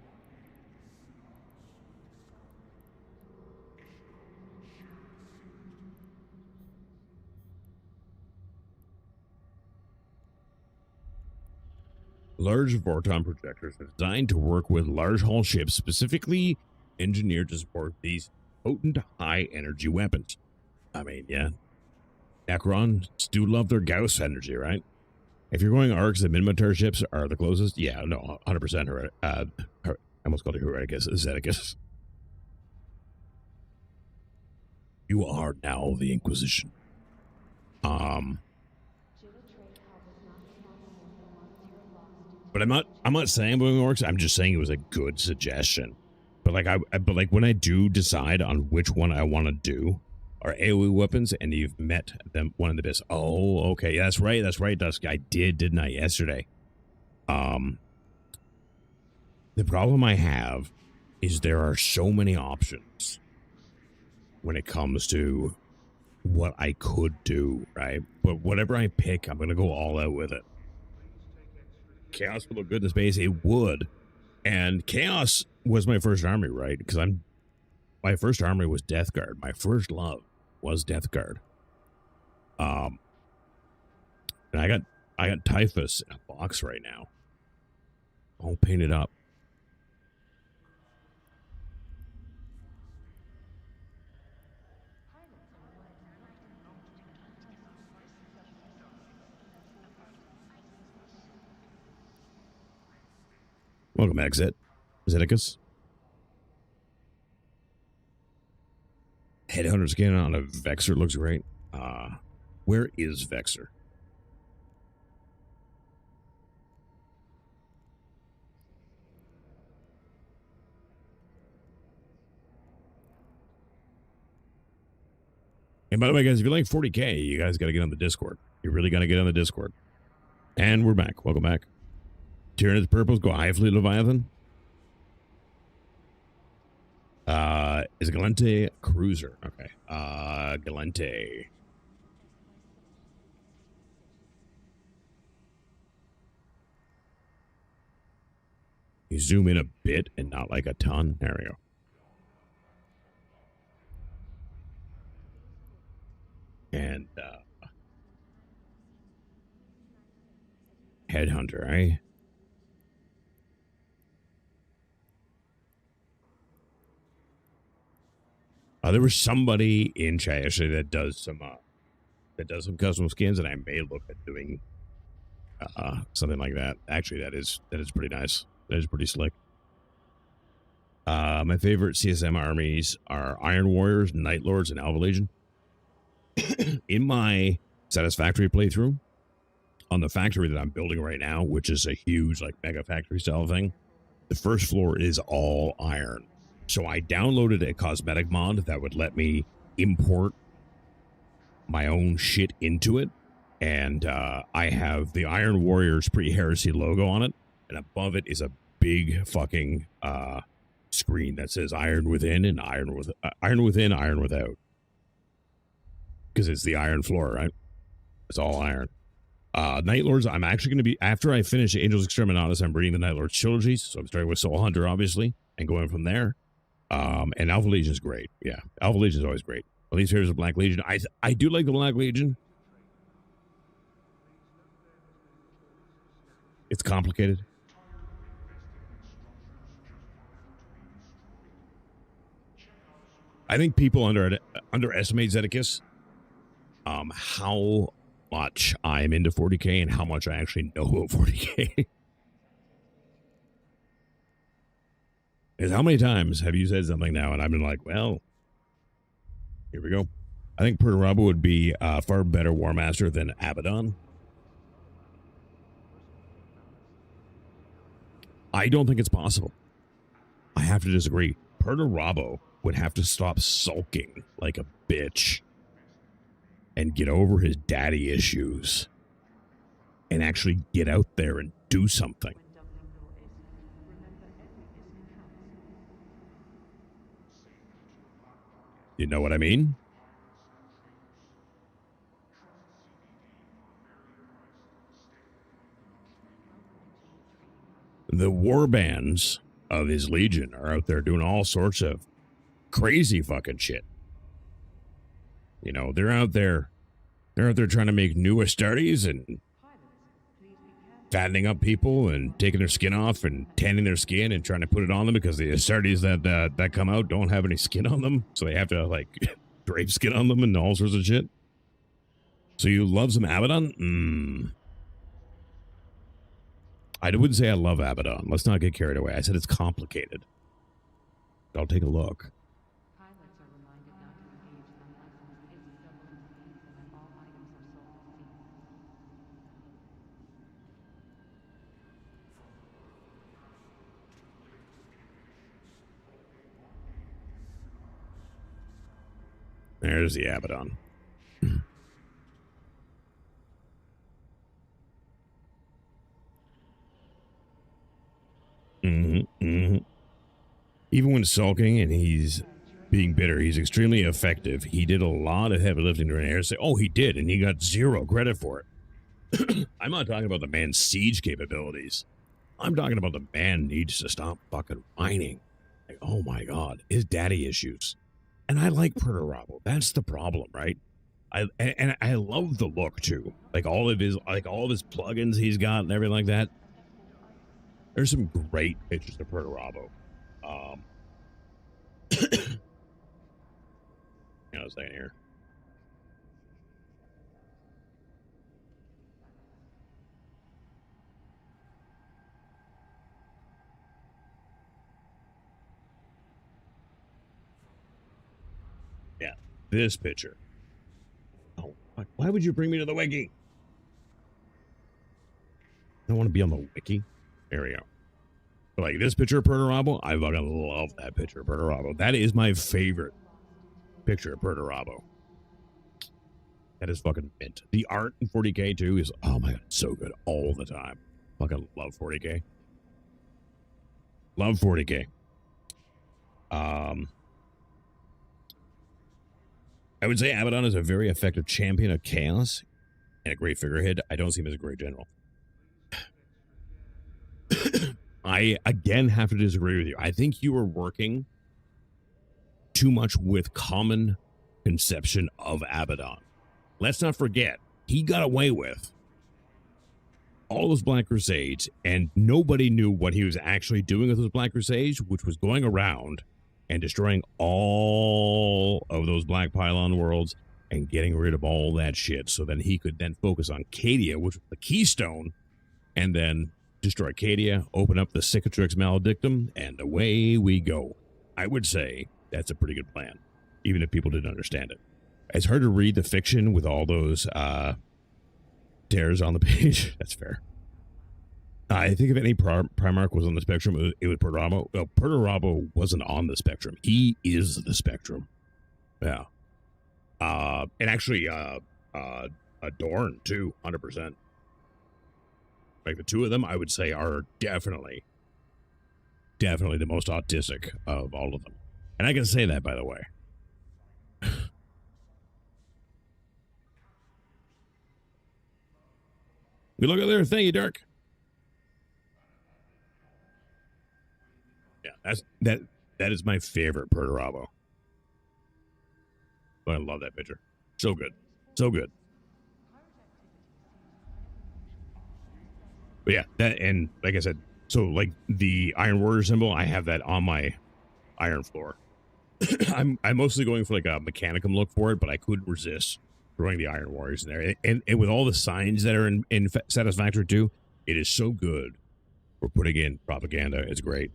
Large Vorton projectors are designed to work with large hull ships, specifically engineered to support these potent high-energy weapons. I mean, yeah. Necrons do love their Gauss energy, right? If you're going arcs, the Minotaur ships are the closest. Yeah, no, 100%. I almost called it Hereticus, Zeticus. You are now the Inquisition. But I'm not saying I'm going orcs. I'm just saying it was a good suggestion. But like when I do decide on which one I want to do, are AoE weapons, and you've met them one of the best. Oh, okay, that's right, Dusk. I didn't I, yesterday? The problem I have is there are so many options when it comes to what I could do, right? But whatever I pick, I'm gonna go all out with it. Chaos would look good in space. It would, and Chaos was my first army, right? Because my first army was Death Guard. My first love was Death Guard. And I got Typhus in a box right now. I'll paint it up. Welcome back, Zeticus. Headhunter skin on a Vexer looks great. Where is Vexer? And by the way, guys, if you like 40K, you guys got to get on the Discord. You really got to get on the Discord. And we're back. Welcome back. Tyrannus Purples, go High Fleet Leviathan. Is a Galente Cruiser. Okay. Galente. You zoom in a bit and not like a ton. There we go. And Headhunter, eh? There was somebody in chat yesterday that does some custom skins, and I may look at doing something like that. Actually, that is pretty nice. That is pretty slick. My favorite CSM armies are Iron Warriors, Night Lords, and Alpha Legion. In my Satisfactory playthrough, on the factory that I'm building right now, which is a huge like mega factory style thing, the first floor is all iron. So I downloaded a cosmetic mod that would let me import my own shit into it. And I have the Iron Warriors pre-heresy logo on it. And above it is a big fucking screen that says Iron Within and Iron Within, Iron Without. Because it's the iron floor, right? It's all iron. Night Lords, I'm actually going to be, after I finish Angels Exterminatus, I'm reading the Night Lords trilogies. So I'm starting with Soul Hunter, obviously, and going from there. And Alpha Legion is great. Yeah, Alpha Legion is always great. At least here's the Black Legion. I do like the Black Legion. It's complicated. I think people underestimate Zeticus. How much I'm into 40K and how much I actually know about 40K. Is how many times have you said something now and I've been like, well, here we go. I think Perturabo would be a far better War Master than Abaddon. I don't think it's possible. I have to disagree. Perturabo would have to stop sulking like a bitch and get over his daddy issues and actually get out there and do something. You know what I mean? The war bands of his legion are out there doing all sorts of crazy fucking shit. You know, they're out there trying to make new Astartes and fattening up people and taking their skin off and tanning their skin and trying to put it on them because the Astartes that come out don't have any skin on them, so they have to like drape skin on them and all sorts of shit. So you love some Abaddon? I wouldn't say I love Abaddon. Let's not get carried away. I said it's complicated. I'll take a look. Pilots are reminded not to engage in unlicensed use of substances and that all items are sold at sea. There's the Abaddon. Even when sulking and he's being bitter, he's extremely effective. He did a lot of heavy lifting during air. Say, oh, he did, and he got zero credit for it. I'm not talking about the man's siege capabilities. I'm talking about the man needs to stop fucking whining. Like, oh my god, his daddy issues. And I like Perturabo. That's the problem, right? I love the look too. Like all of his plugins he's got and everything like that. There's some great pictures of Perturabo. Hang on a second here. Yeah, this picture. Oh, why would you bring me to the wiki? I don't want to be on the wiki. There we go. Like this picture of Perturabo, I fucking love that picture of Perturabo. That is my favorite picture of Perturabo. That is fucking mint. The art in 40K too is, oh my god, so good all the time. Fucking love 40K. Love 40K. I would say Abaddon is a very effective champion of chaos and a great figurehead. I don't see him as a great general. I, again, have to disagree with you. I think you are working too much with common conception of Abaddon. Let's not forget, he got away with all those Black Crusades, and nobody knew what he was actually doing with those Black Crusades, which was going around and destroying all of those Black Pylon worlds and getting rid of all that shit so then he could then focus on Cadia, which was the keystone, and then destroy Cadia, open up the Cicatrix Maledictum, and away we go. I would say that's a pretty good plan, even if people didn't understand it. It's hard to read the fiction with all those tears on the page. That's fair. I think if any Primarch was on the spectrum, it was Perturabo. Well, Perturabo wasn't on the spectrum. He is the spectrum. Yeah. And actually, Adorn, too, 100%. Like the two of them, I would say, are definitely the most autistic of all of them. And I can say that, by the way. We look at there. Thank you, Dirk. Yeah, that is my favorite Perturabo. I love that picture. So good. So good. But yeah, that, and like I said, so like the Iron Warrior symbol, I have that on my iron floor. I'm mostly going for like a Mechanicum look for it, but I couldn't resist throwing the Iron Warriors in there. And with all the signs that are in Satisfactory 2, it is so good for putting in propaganda. It's great.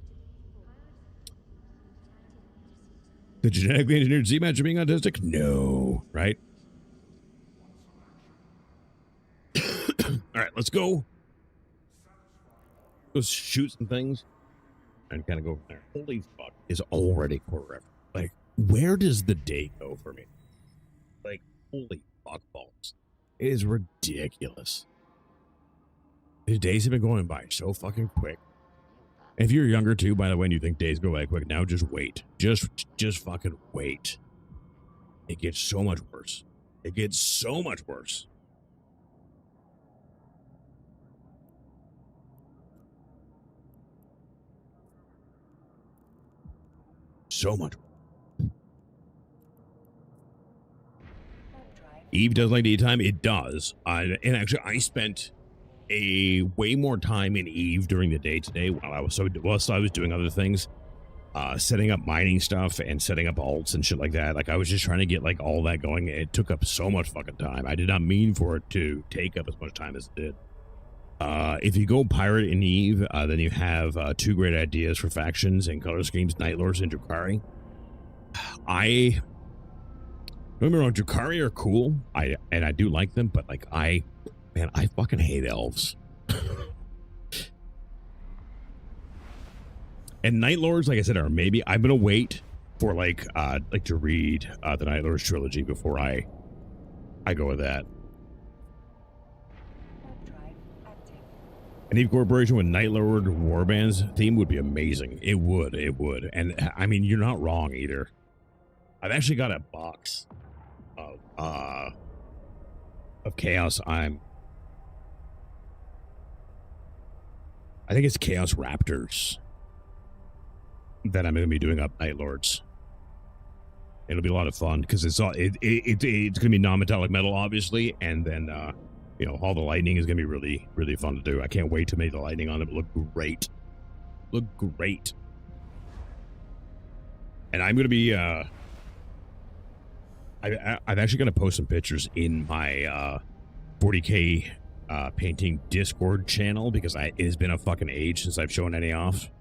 The genetically engineered Z-Match are being autistic? No, right? All right, let's go. go shoot some things, and kind of go from there. Holy fuck, is already quarter after. Like, where does the day go for me? Like, holy fuck balls. It is ridiculous. The days have been going by so fucking quick. And if you're younger too, by the way, and you think days go by quick, now just wait. Just fucking wait. It gets so much worse. It gets so much worse. So much. Eve does like daytime. It does. And actually, I spent a way more time in Eve during the day today while I was doing other things, setting up mining stuff and setting up alts and shit like that. Like I was just trying to get like all that going. It took up so much fucking time. I did not mean for it to take up as much time as it did. If you go pirate in Eve, then you have 2 great ideas for factions and color schemes: Night Lords and Drukhari. Don't get me wrong, Drukhari are cool. I do like them, but like I fucking hate elves. And Night Lords, like I said, are maybe I'm gonna wait for like to read the Night Lords trilogy before I go with that. An Eve Corporation with Night Lord warbands theme would be amazing. It would. And I mean, you're not wrong either. I've actually got a box of Chaos. I think it's Chaos Raptors that I'm going to be doing up Night Lords. It'll be a lot of fun because it's going to be non-metallic metal, obviously, and then you know, all the lightning is going to be really, really fun to do. I can't wait to make the lightning on it look great. And I'm going to be I'm actually going to post some pictures in my 40K painting Discord channel because it has been a fucking age since I've shown any off.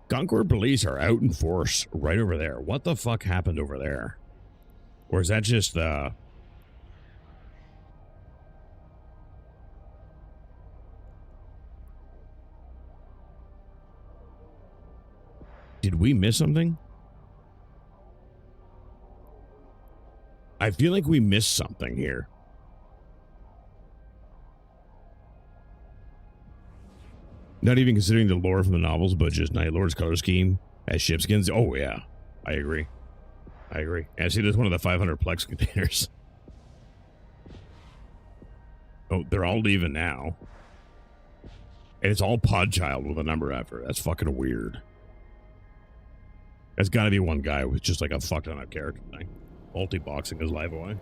Concord police are out in force right over there. What the fuck happened over there? Or is that just did we miss something? I feel like we missed something here. Not even considering the lore from the novels, but just Night Lord's color scheme as shipskins. Oh, yeah. I agree. And see, there's one of the 500 Plex containers. Oh, they're all leaving now. And it's all Podchild with a number after it. That's fucking weird. That's got to be one guy with just like a fucked on up character thing. Multi-boxing his life away.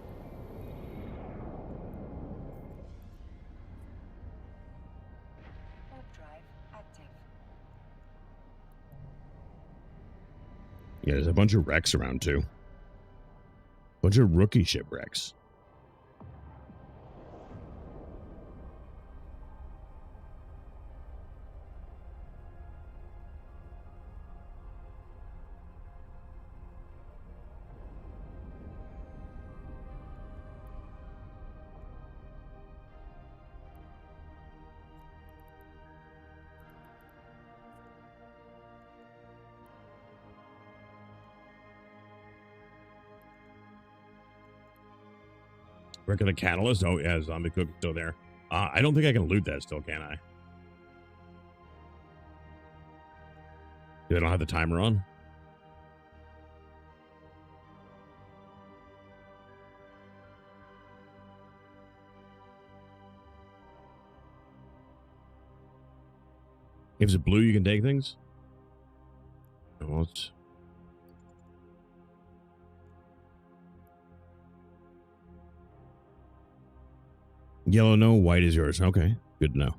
Yeah, there's a bunch of wrecks around too. Bunch of rookie shipwrecks. Wreck of the Catalyst? Oh, yeah, Zombie Cook is still there. I don't think I can loot that still, can I? Do I don't have the timer on? If it's blue, you can take things? Oh, it's... Yellow no, white is yours. Okay, good to know.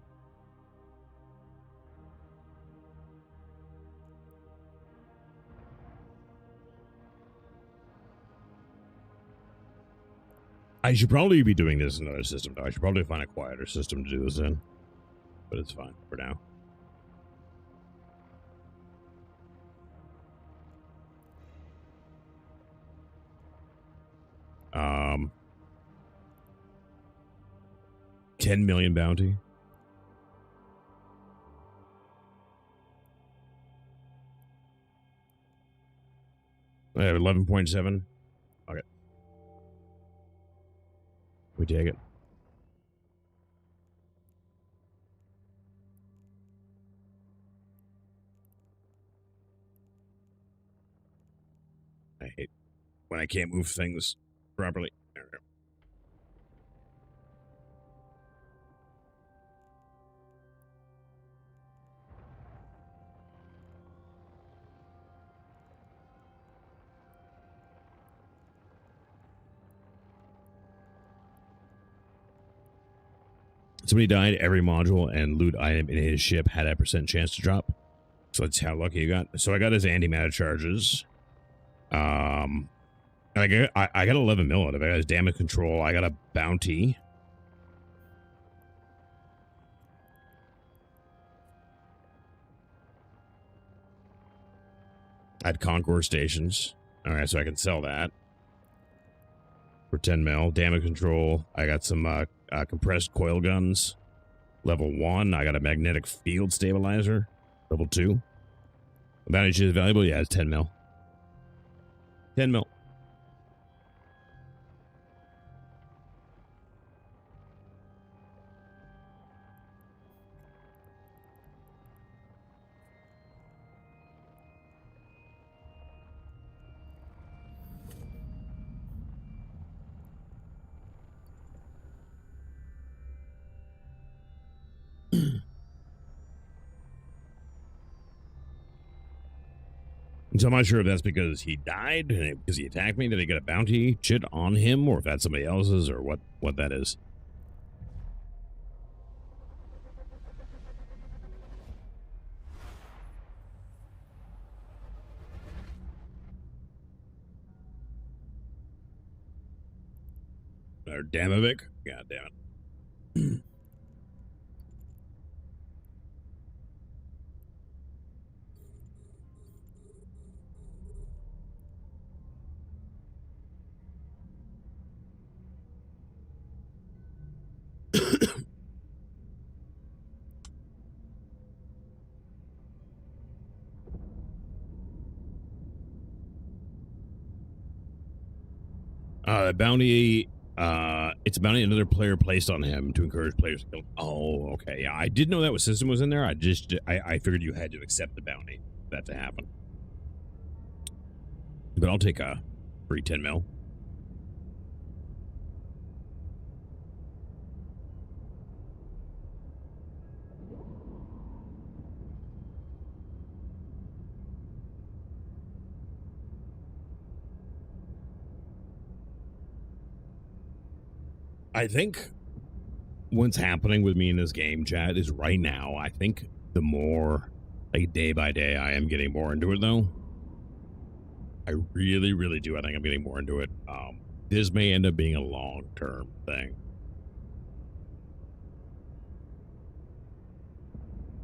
I should probably be doing this in another system, though. I should probably find a quieter system to do this in. But it's fine for now. 10 million bounty. I have 11.7. Okay. We take it. I hate when I can't move things properly. There we go. Somebody died. Every module and loot item in his ship had a % chance to drop. So that's how lucky you got. So I got his antimatter charges. I got 11 mil out of it. I got his damage control. I got a bounty. I had Concord stations. All right, so I can sell that for 10 mil. Damage control. I got some compressed coil guns. Level 1. I got a magnetic field stabilizer. Level 2. The bounty is valuable. Yeah, it's 10 mil. 10 mil. So I'm not sure if that's because he died, because he attacked me, did I get a bounty shit on him, or if that's somebody else's, or what that is. Or Damovic? God damn it. Bounty, it's a bounty another player placed on him to encourage players to kill. Oh, okay. Yeah, I did know that system was in there. I figured you had to accept the bounty for that to happen. But I'll take a free 10 mil. I think what's happening with me in this game, chat, is right now, I think the more, like, day by day, I am getting more into it, though. I really, really do. I think I'm getting more into it. This may end up being a long-term thing.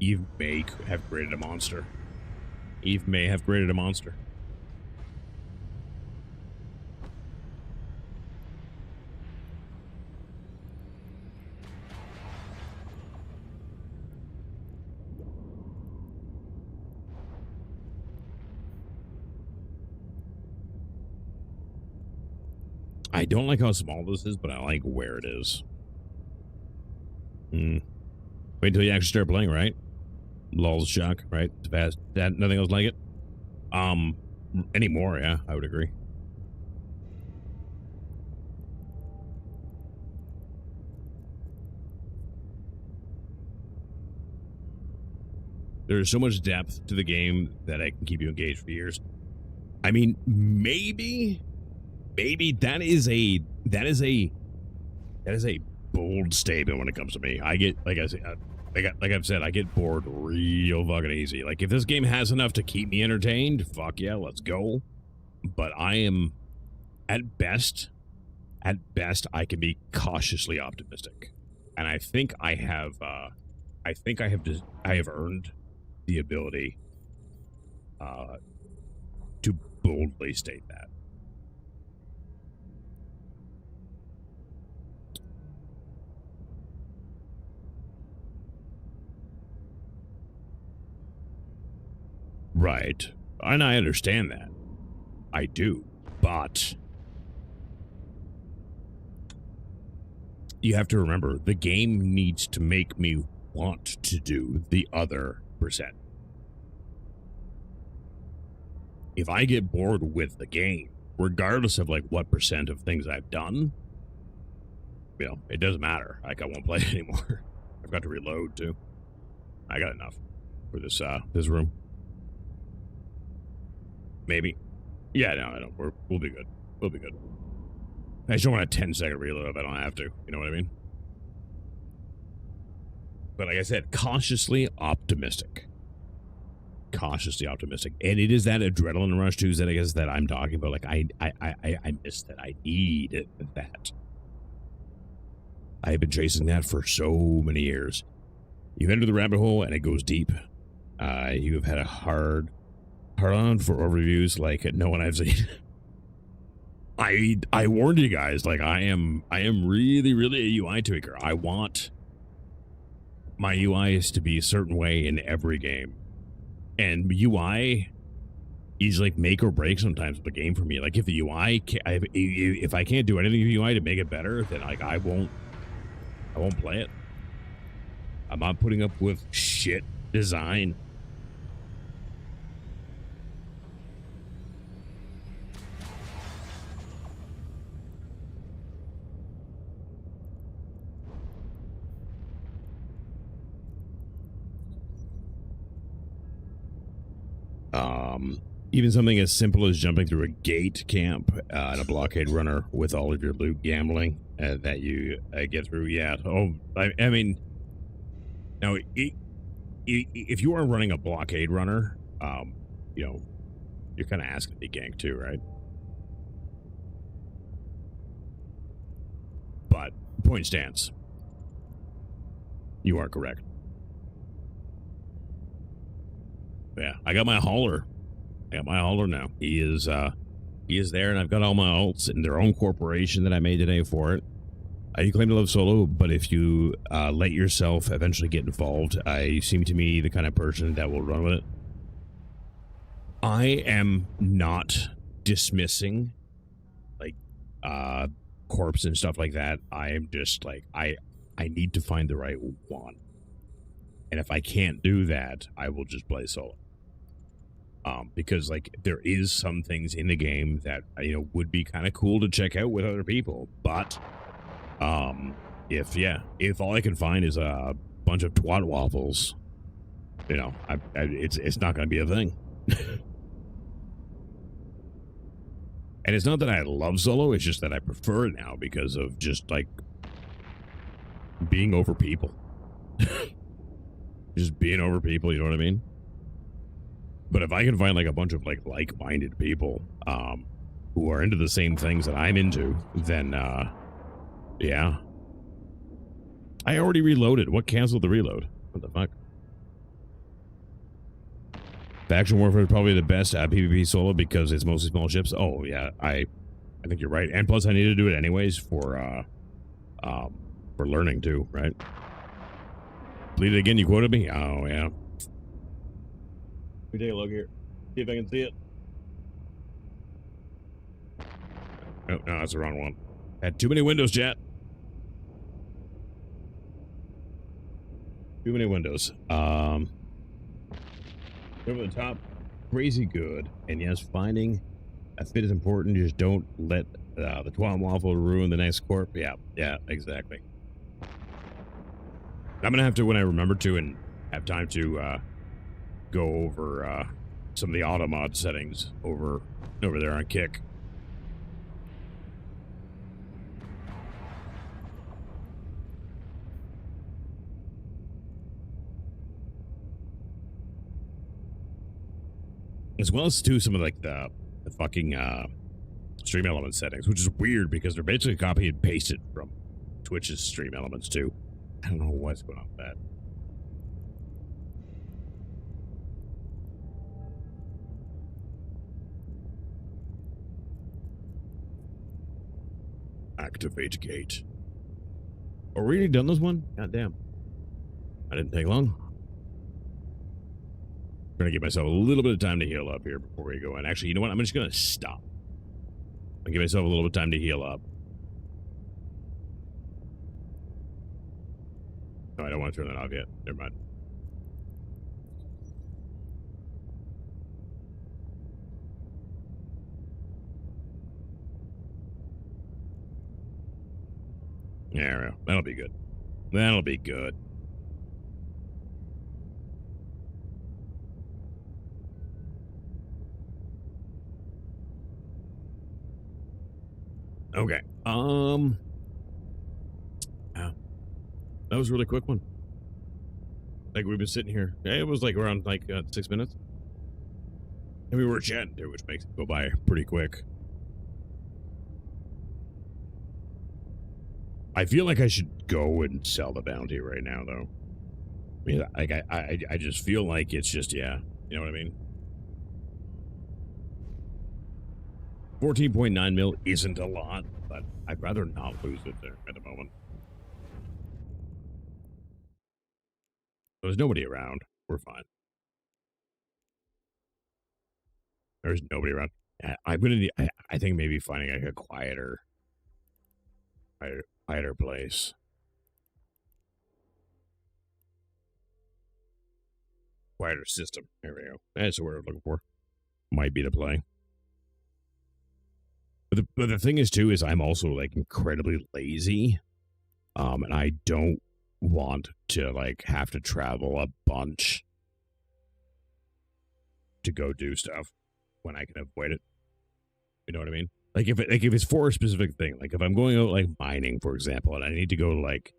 Eve may have created a monster. Eve may have created a monster. I don't like how small this is, but I like where it is. Wait until you actually start playing, right? Lulz shock, right? It's fast. Nothing else like it. Anymore, yeah, I would agree. There's so much depth to the game that I can keep you engaged for years. I mean, maybe that is a bold statement when it comes to me. I get, like I said, like I've said, I get bored real fucking easy. Like, if this game has enough to keep me entertained, fuck yeah, let's go. But I am, at best, I can be cautiously optimistic, and I think I have earned the ability to boldly state that. Right. And I understand that. I do. But you have to remember, the game needs to make me want to do the other percent. If I get bored with the game, regardless of like what percent of things I've done, you know, it doesn't matter. Like, I won't play it anymore. I've got to reload too. I got enough for this this room. Maybe. Yeah, no, I don't. We'll be good. We'll be good. I just don't want a 10-second reload if I don't have to. You know what I mean? But like I said, cautiously optimistic. Cautiously optimistic. And it is that adrenaline rush too that I guess that I'm talking about. Like I miss that. I need that. I've been chasing that for so many years. You enter the rabbit hole and it goes deep. You have had a hard on for overviews like no one I've seen. I warned you guys, like I am really a UI tweaker. I want my UIs to be a certain way in every game. And UI is like make or break sometimes with the game for me. Like if the UI if I can't do anything with UI to make it better, then like I won't play it. I'm not putting up with shit design. Even something as simple as jumping through a gate camp and a blockade runner with all of your loot gambling that you get through. Yeah. Oh, I mean, now if you are running a blockade runner, you know, you're kind of asking to be ganked too, right? But point stands. You are correct. Yeah, I got my hauler. I got my hauler now. He is there, and I've got all my alts in their own corporation that I made today for it. You claim to love solo, but if you let yourself eventually get involved, you seem to me the kind of person that will run with it. I am not dismissing like corpse and stuff like that. I am just like I need to find the right one, and if I can't do that, I will just play solo. Because like there is some things in the game that you know would be kind of cool to check out with other people, but if all I can find is a bunch of twat waffles, you know, it's not going to be a thing. And it's not that I love solo; it's just that I prefer it now because of just like being over people, just being over people. You know what I mean? But if I can find like a bunch of like-minded people who are into the same things that I'm into, then yeah. I already reloaded. What canceled the reload? What the fuck? Faction Warfare is probably the best PvP solo because it's mostly small ships. Oh yeah, I think you're right. And plus I need to do it anyways for learning too, right? Bleed it again, you quoted me? Oh yeah. Let me take a look here. See if I can see it. Oh, no, that's the wrong one. Had too many windows, chat. Too many windows. Over the top, crazy good. And yes, finding a fit is important. Just don't let the twat waffle ruin the next corp. Yeah, exactly. I'm gonna have to, when I remember to and have time to go over some of the auto mod settings over there on Kick. As well as too some of like the fucking stream element settings, which is weird because they're basically copy and pasted from Twitch's stream elements too. I don't know what's going on with that. Activate gate. Are we already done this one? God damn. I didn't take long. Trying to give myself a little bit of time to heal up here before we go in. Actually, you know what? I'm just going to stop. I'll give myself a little bit of time to heal up. No, I don't want to turn that off yet. Never mind. There we go. That'll be good. That'll be good. Okay. Yeah. That was a really quick one. Like, we've been sitting here. Yeah, it was like around 6 minutes. And we were chatting too, which makes it go by pretty quick. I feel like I should go and sell the bounty right now, though. I mean, like, I just feel like it's just, yeah. You know what I mean? 14.9 mil isn't a lot, but I'd rather not lose it there at the moment. There's nobody around. We're fine. There's nobody around. I'm gonna need, I think maybe finding like a quieter place. Quieter system. There we go. That's what we're looking for. Might be the play. But the thing is too is I'm also like incredibly lazy, and I don't want to like have to travel a bunch to go do stuff when I can avoid it. You know what I mean? Like if it's for a specific thing, like if I'm going out like mining, for example, and I need to go to like,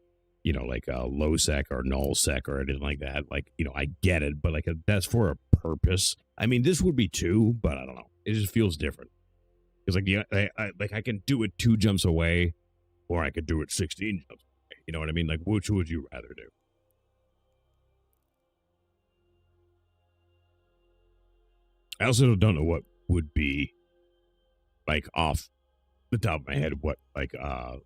you know, like a low sec or null sec or anything like that, like, you know, I get it, but like that's for a purpose. I mean, this would be too, but I don't know. It just feels different. It's like, yeah, I can do it 2 jumps away, or I could do it 16 jumps away. You know what I mean? Like, which would you rather do? I also don't know what would be, like, off the top of my head, what, like, a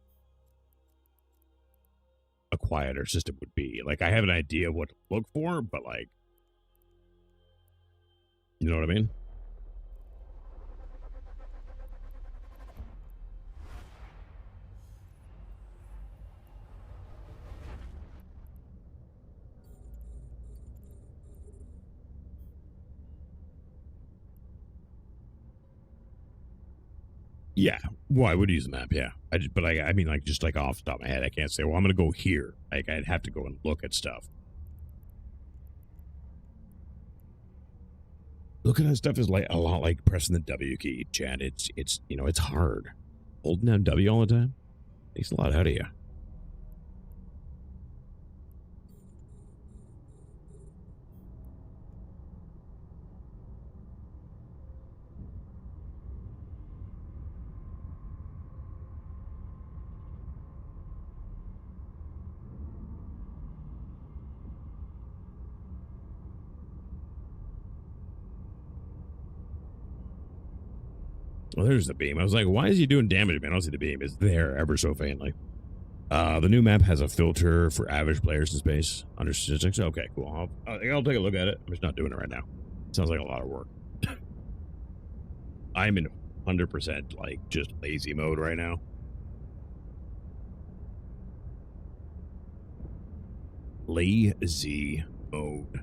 quieter system would be. Like, I have an idea of what to look for, but, like, you know what I mean? Yeah, well, I would use the map, yeah. I mean, like, just like off the top of my head, I can't say, well, I'm gonna go here. Like, I'd have to go and look at stuff. Looking at stuff is like a lot like pressing the W key, Chad. It's you know, it's hard. Holding down W all the time takes a lot out of you. Well, there's the beam. I was like, why is he doing damage, man? I don't see the beam. It's there ever so faintly. The new map has a filter for average players in space under statistics. Okay, cool. I'll take a look at it. I'm just not doing it right now. Sounds like a lot of work. I'm in 100% like just lazy mode right now. Lazy mode.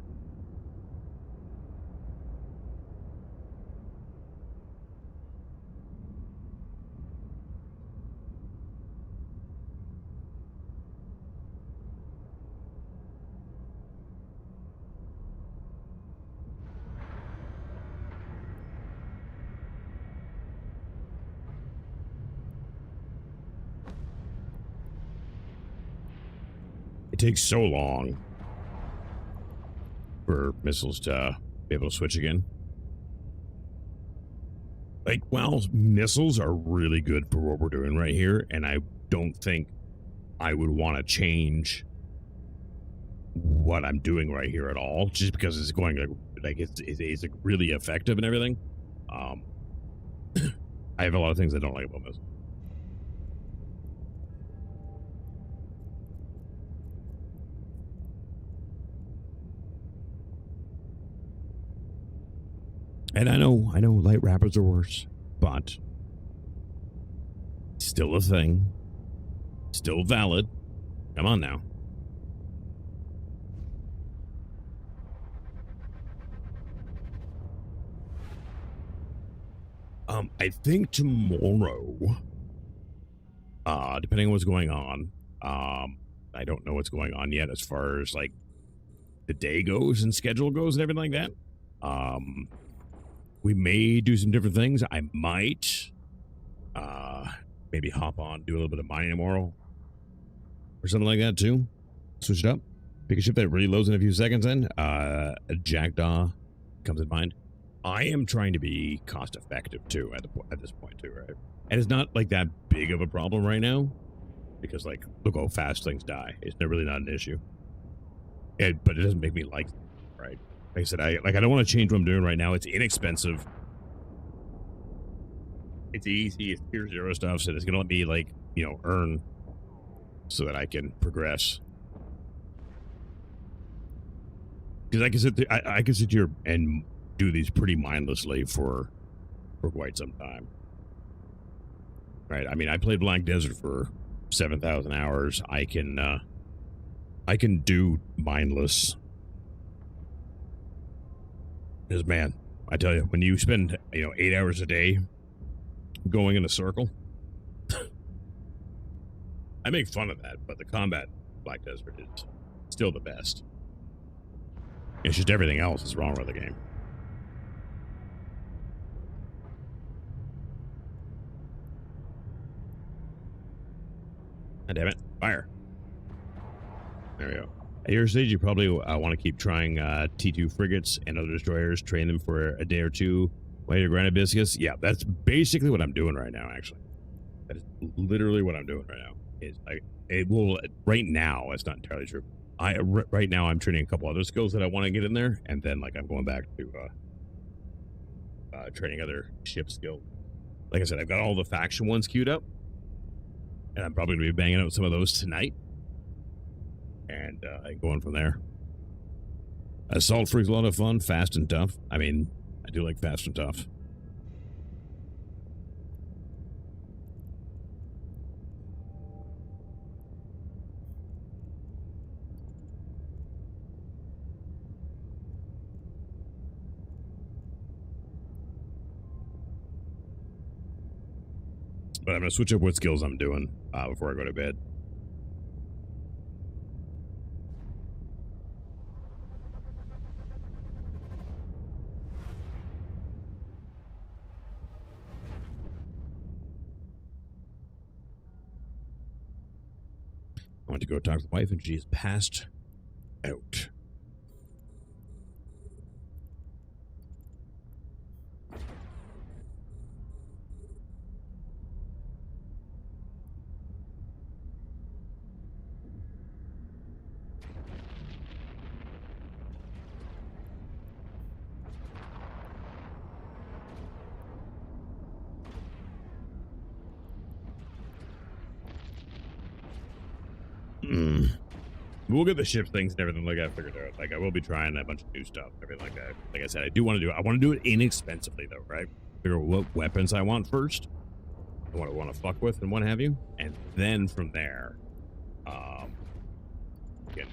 It takes so long for missiles to be able to switch again. Like, well, missiles are really good for what we're doing right here, and I don't think I would want to change what I'm doing right here at all, just because it's going like it's like really effective and everything. I have a lot of things I don't like about missiles. And I know light wrappers are worse, but still a thing. Still valid. Come on now. I think tomorrow, depending on what's going on, I don't know what's going on yet as far as like the day goes and schedule goes and everything like that. We may do some different things. I might, maybe hop on, do a little bit of mining tomorrow or something like that too. Switch it up. Pick a ship that really loads in a few seconds in. A Jackdaw comes in mind. I am trying to be cost effective too at this point too, right? And it's not like that big of a problem right now because like look how fast things die. It's really not an issue. But it doesn't make me like, right? Like I said, I don't want to change what I'm doing right now. It's inexpensive. It's easy. It's tier 0 stuff, so it's gonna let me like earn so that I can progress. Because I can sit here and do these pretty mindlessly for quite some time. Right? I mean, I played Black Desert for 7,000 hours. I can do mindless. Because man, I tell you, when you spend 8 hours a day going in a circle, I make fun of that, but the combat Black Desert is still the best. It's just everything else is wrong with the game. God damn it. Fire. There we go. At your stage, you probably want to keep trying T2 frigates and other destroyers, train them for a day or two while you're grinding biscuits. Yeah, that's basically what I'm doing right now, actually. That is literally what I'm doing right now. Right now, it's not entirely true. Right now, I'm training a couple other skills that I want to get in there, and then like I'm going back to training other ship skills. Like I said, I've got all the faction ones queued up, and I'm probably going to be banging out some of those tonight. And going from there. Assault Freak's a lot of fun, fast and tough. I mean, I do like fast and tough. But I'm going to switch up what skills I'm doing before I go to bed. I went to go talk to the wife, and she is passed out. We'll get the ship things and everything like that figured out. Like I will be trying a bunch of new stuff, everything like that. Like I said, I want to do it inexpensively though, right? Figure out what weapons I want first, and what I want to fuck with, and what have you, and then from there, can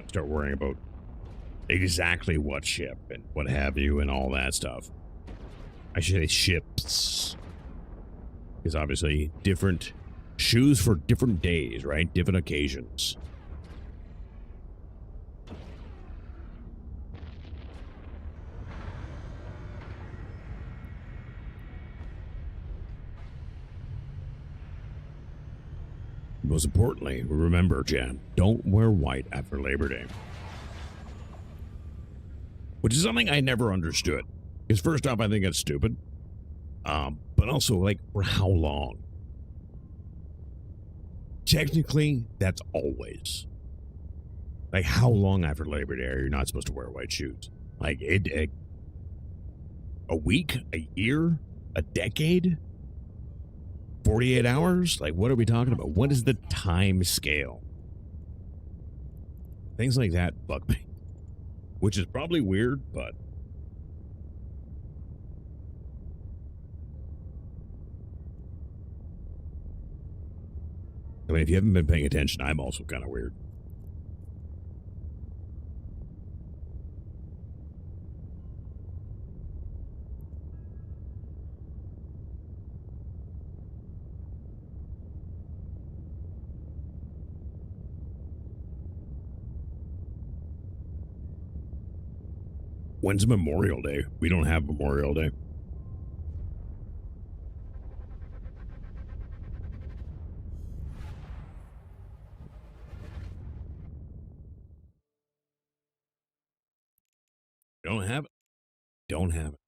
start worrying about exactly what ship and what have you and all that stuff. I should say ships, because obviously different shoes for different days, right? Different occasions. Most importantly, remember, Jan, don't wear white after Labor Day. Which is something I never understood. Because first off, I think it's stupid. But also, like, for how long? Technically, that's always. Like, how long after Labor Day are you not supposed to wear white shoes? Like, a week? A year? A decade? 48 hours? Like, what are we talking about? What is the time scale? Things like that bug me. Which is probably weird, but I mean, if you haven't been paying attention, I'm also kind of weird. When's Memorial Day? We don't have Memorial Day. Don't have it. Don't have it.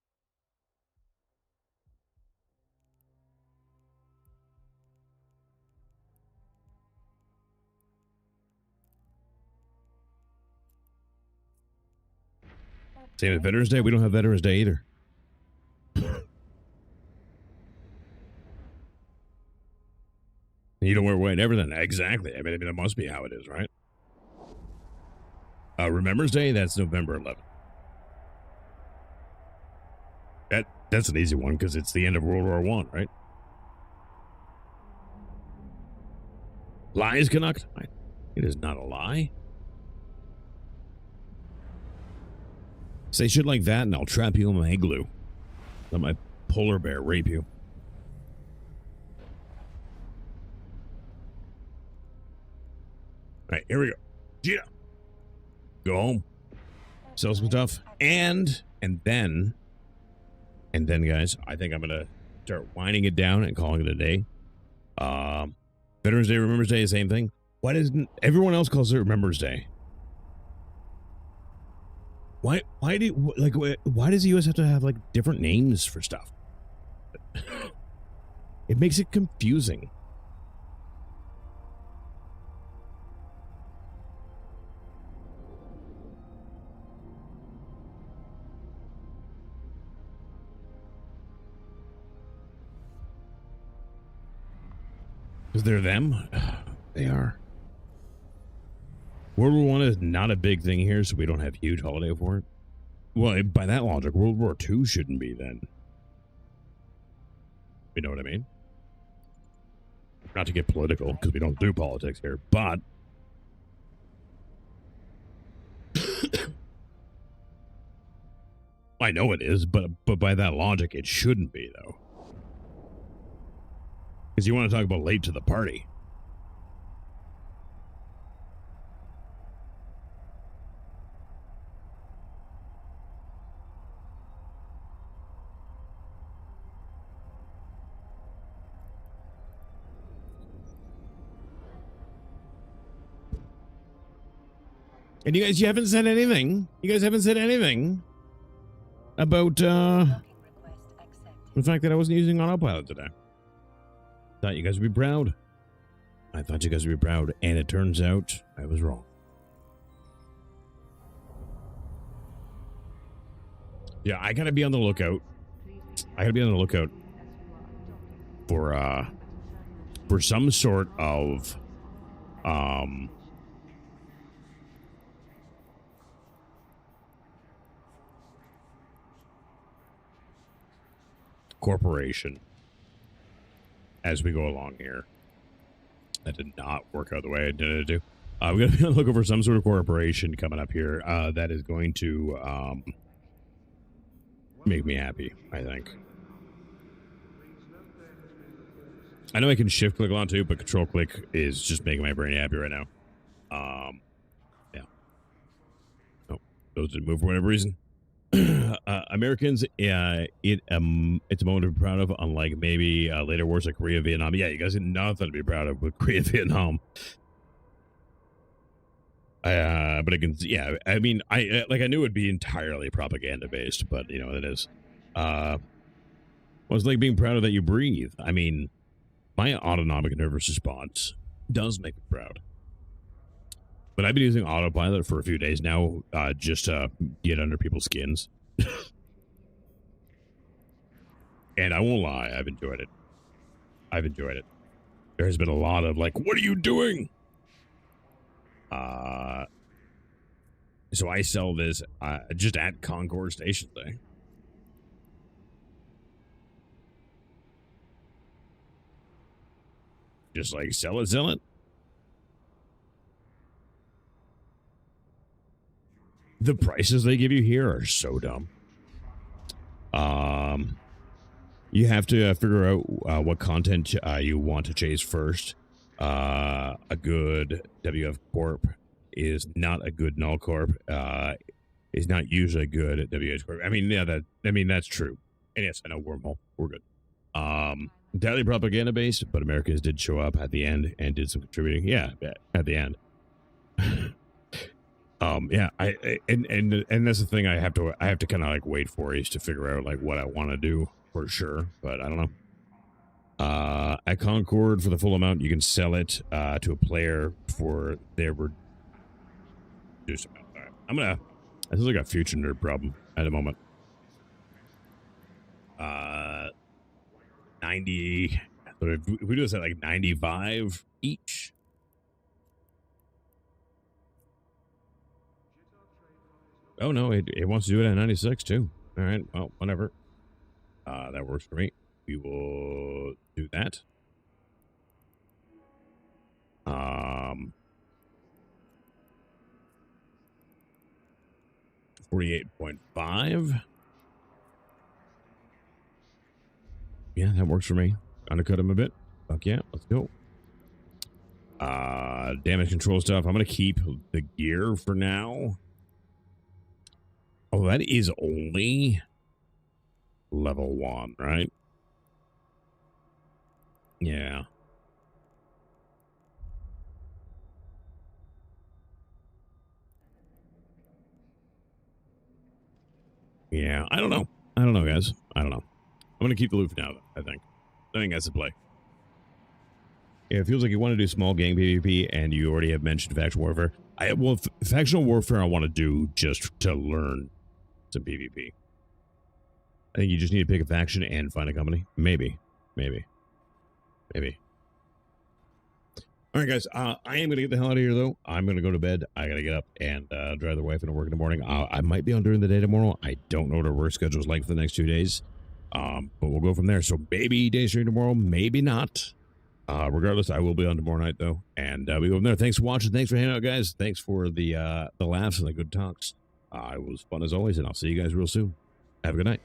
Same with Veterans Day. We don't have Veterans Day either. You don't wear white everything. Exactly. I mean, that must be how it is, right? Remembrance Day, that's November 11th. That's an easy one because it's the end of World War I, right? Lies, Canuck? It is not a lie. Say shit like that and I'll trap you in my igloo. Let my polar bear rape you. All right, here we go. Gina. Go home. Sell some stuff. And then, guys, I think I'm going to start winding it down and calling it a day. Veterans Day, Remembrance Day, same thing. Why doesn't everyone else calls it Remembrance Day? Why does the U.S. have to have like different names for stuff? It makes it confusing. Because they're them. They are. World War I is not a big thing here, so we don't have huge holiday for it. Well, by that logic, World War II shouldn't be then. You know what I mean? Not to get political, because we don't do politics here, but... I know it is, but by that logic, it shouldn't be, though. Because you want to talk about late to the party. And you haven't said anything. You guys haven't said anything about the fact that I wasn't using autopilot today. Thought you guys would be proud. I thought you guys would be proud, and it turns out I was wrong. Yeah, I gotta be on the lookout. I gotta be on the lookout for some sort of corporation as we go along here. That did not work out the way I did it to. We're gonna be looking for some sort of corporation coming up here that is going to make me happy, I think. I know I can shift click a lot too, but control click is just making my brain happy right now. Yeah. Oh, those didn't move for whatever reason. Americans, it's a moment to be proud of, unlike maybe later wars like Korea, Vietnam. Yeah, you guys had nothing to be proud of with Korea, Vietnam. But I can, yeah, I mean, I knew it'd be entirely propaganda based, but you know, it is. Well, it's like being proud of that you breathe. I mean, my autonomic nervous response does make me proud. But I've been using autopilot for a few days now, just to get under people's skins. And I won't lie, I've enjoyed it. I've enjoyed it. There has been a lot of like, what are you doing? So I sell this just at Concord Station Day. Just like sell it, The prices they give you here are so dumb. You have to figure out what content you want to chase first. A good WF Corp is not a good null corp. Is not usually good at WH Corp. I mean, yeah, that's true. And yes, I know wormhole. We're good. Entirely propaganda based, but Americans did show up at the end and did some contributing. Yeah, at the end. Yeah, and that's the thing I have to kind of like wait for is to figure out like what I want to do for sure, but I don't know. At Concord for the full amount, you can sell it to a player for their reduced amount. All right, I sounds like a future nerd problem at the moment. 90. So if we do this at like 95 each. Oh no, it wants to do it at 96 too. All right, well, whatever. That works for me. We will do that. 48.5. Yeah, that works for me. Undercut him a bit. Fuck yeah, let's go. Damage control stuff. I'm gonna keep the gear for now. Oh, that is only level 1, right? Yeah. Yeah, I don't know. I don't know, guys. I don't know. I'm gonna keep the loot for now, though, I think that's the play. Yeah, it feels like you want to do small gang PvP, and you already have mentioned faction warfare. Factional warfare I want to do just to learn some PvP. I think you just need to pick a faction and find a company. Maybe. All right, guys. I am going to get the hell out of here, though. I'm going to go to bed. I got to get up and drive the wife into work in the morning. I might be on during the day tomorrow. I don't know what our work schedule is like for the next 2 days. But we'll go from there. So maybe day stream tomorrow, maybe not. Regardless, I will be on tomorrow night, though. And we go from there. Thanks for watching. Thanks for hanging out, guys. Thanks for the laughs and the good talks. It was fun as always, and I'll see you guys real soon. Have a good night.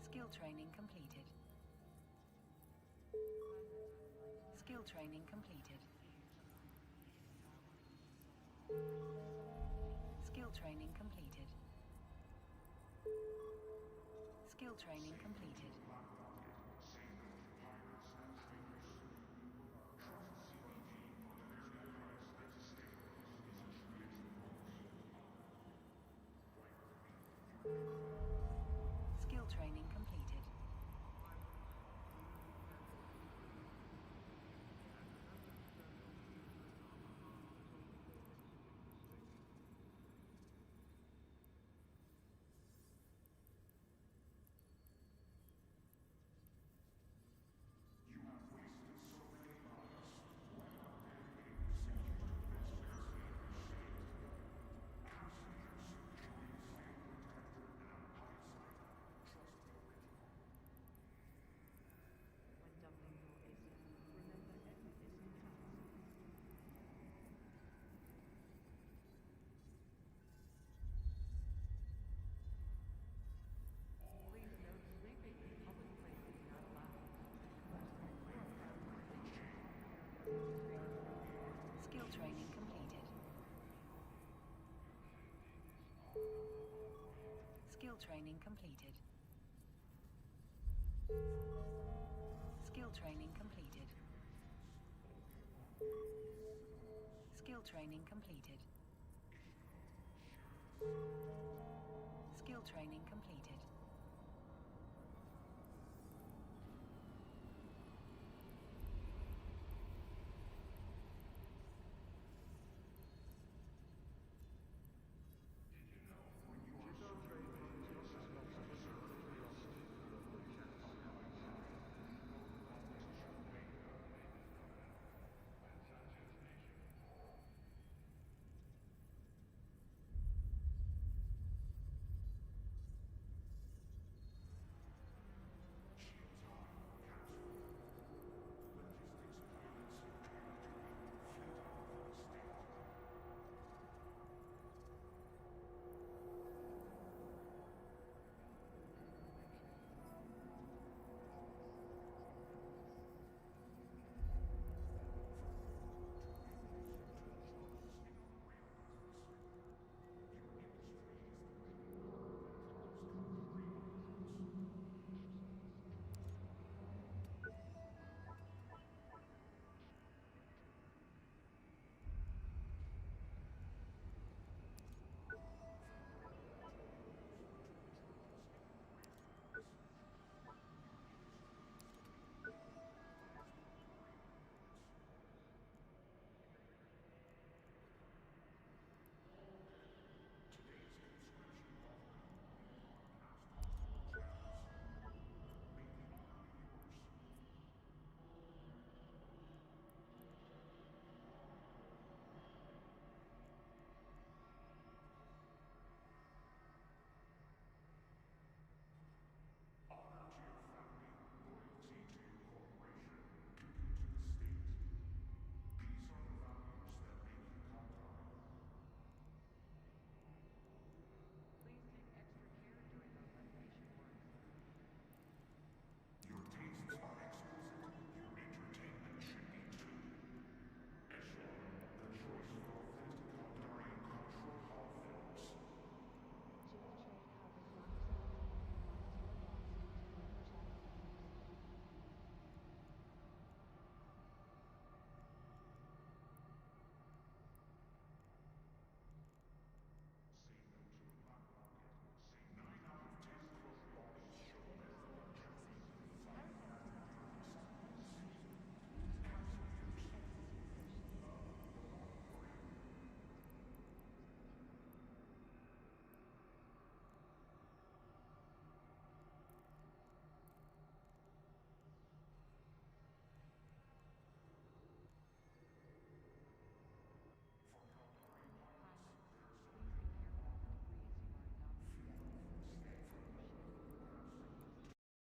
Skill training completed. Skill training completed. Skill training completed. Skill training completed. Skill training completed. training completed. Skill training completed. Skill training completed. Skill training completed.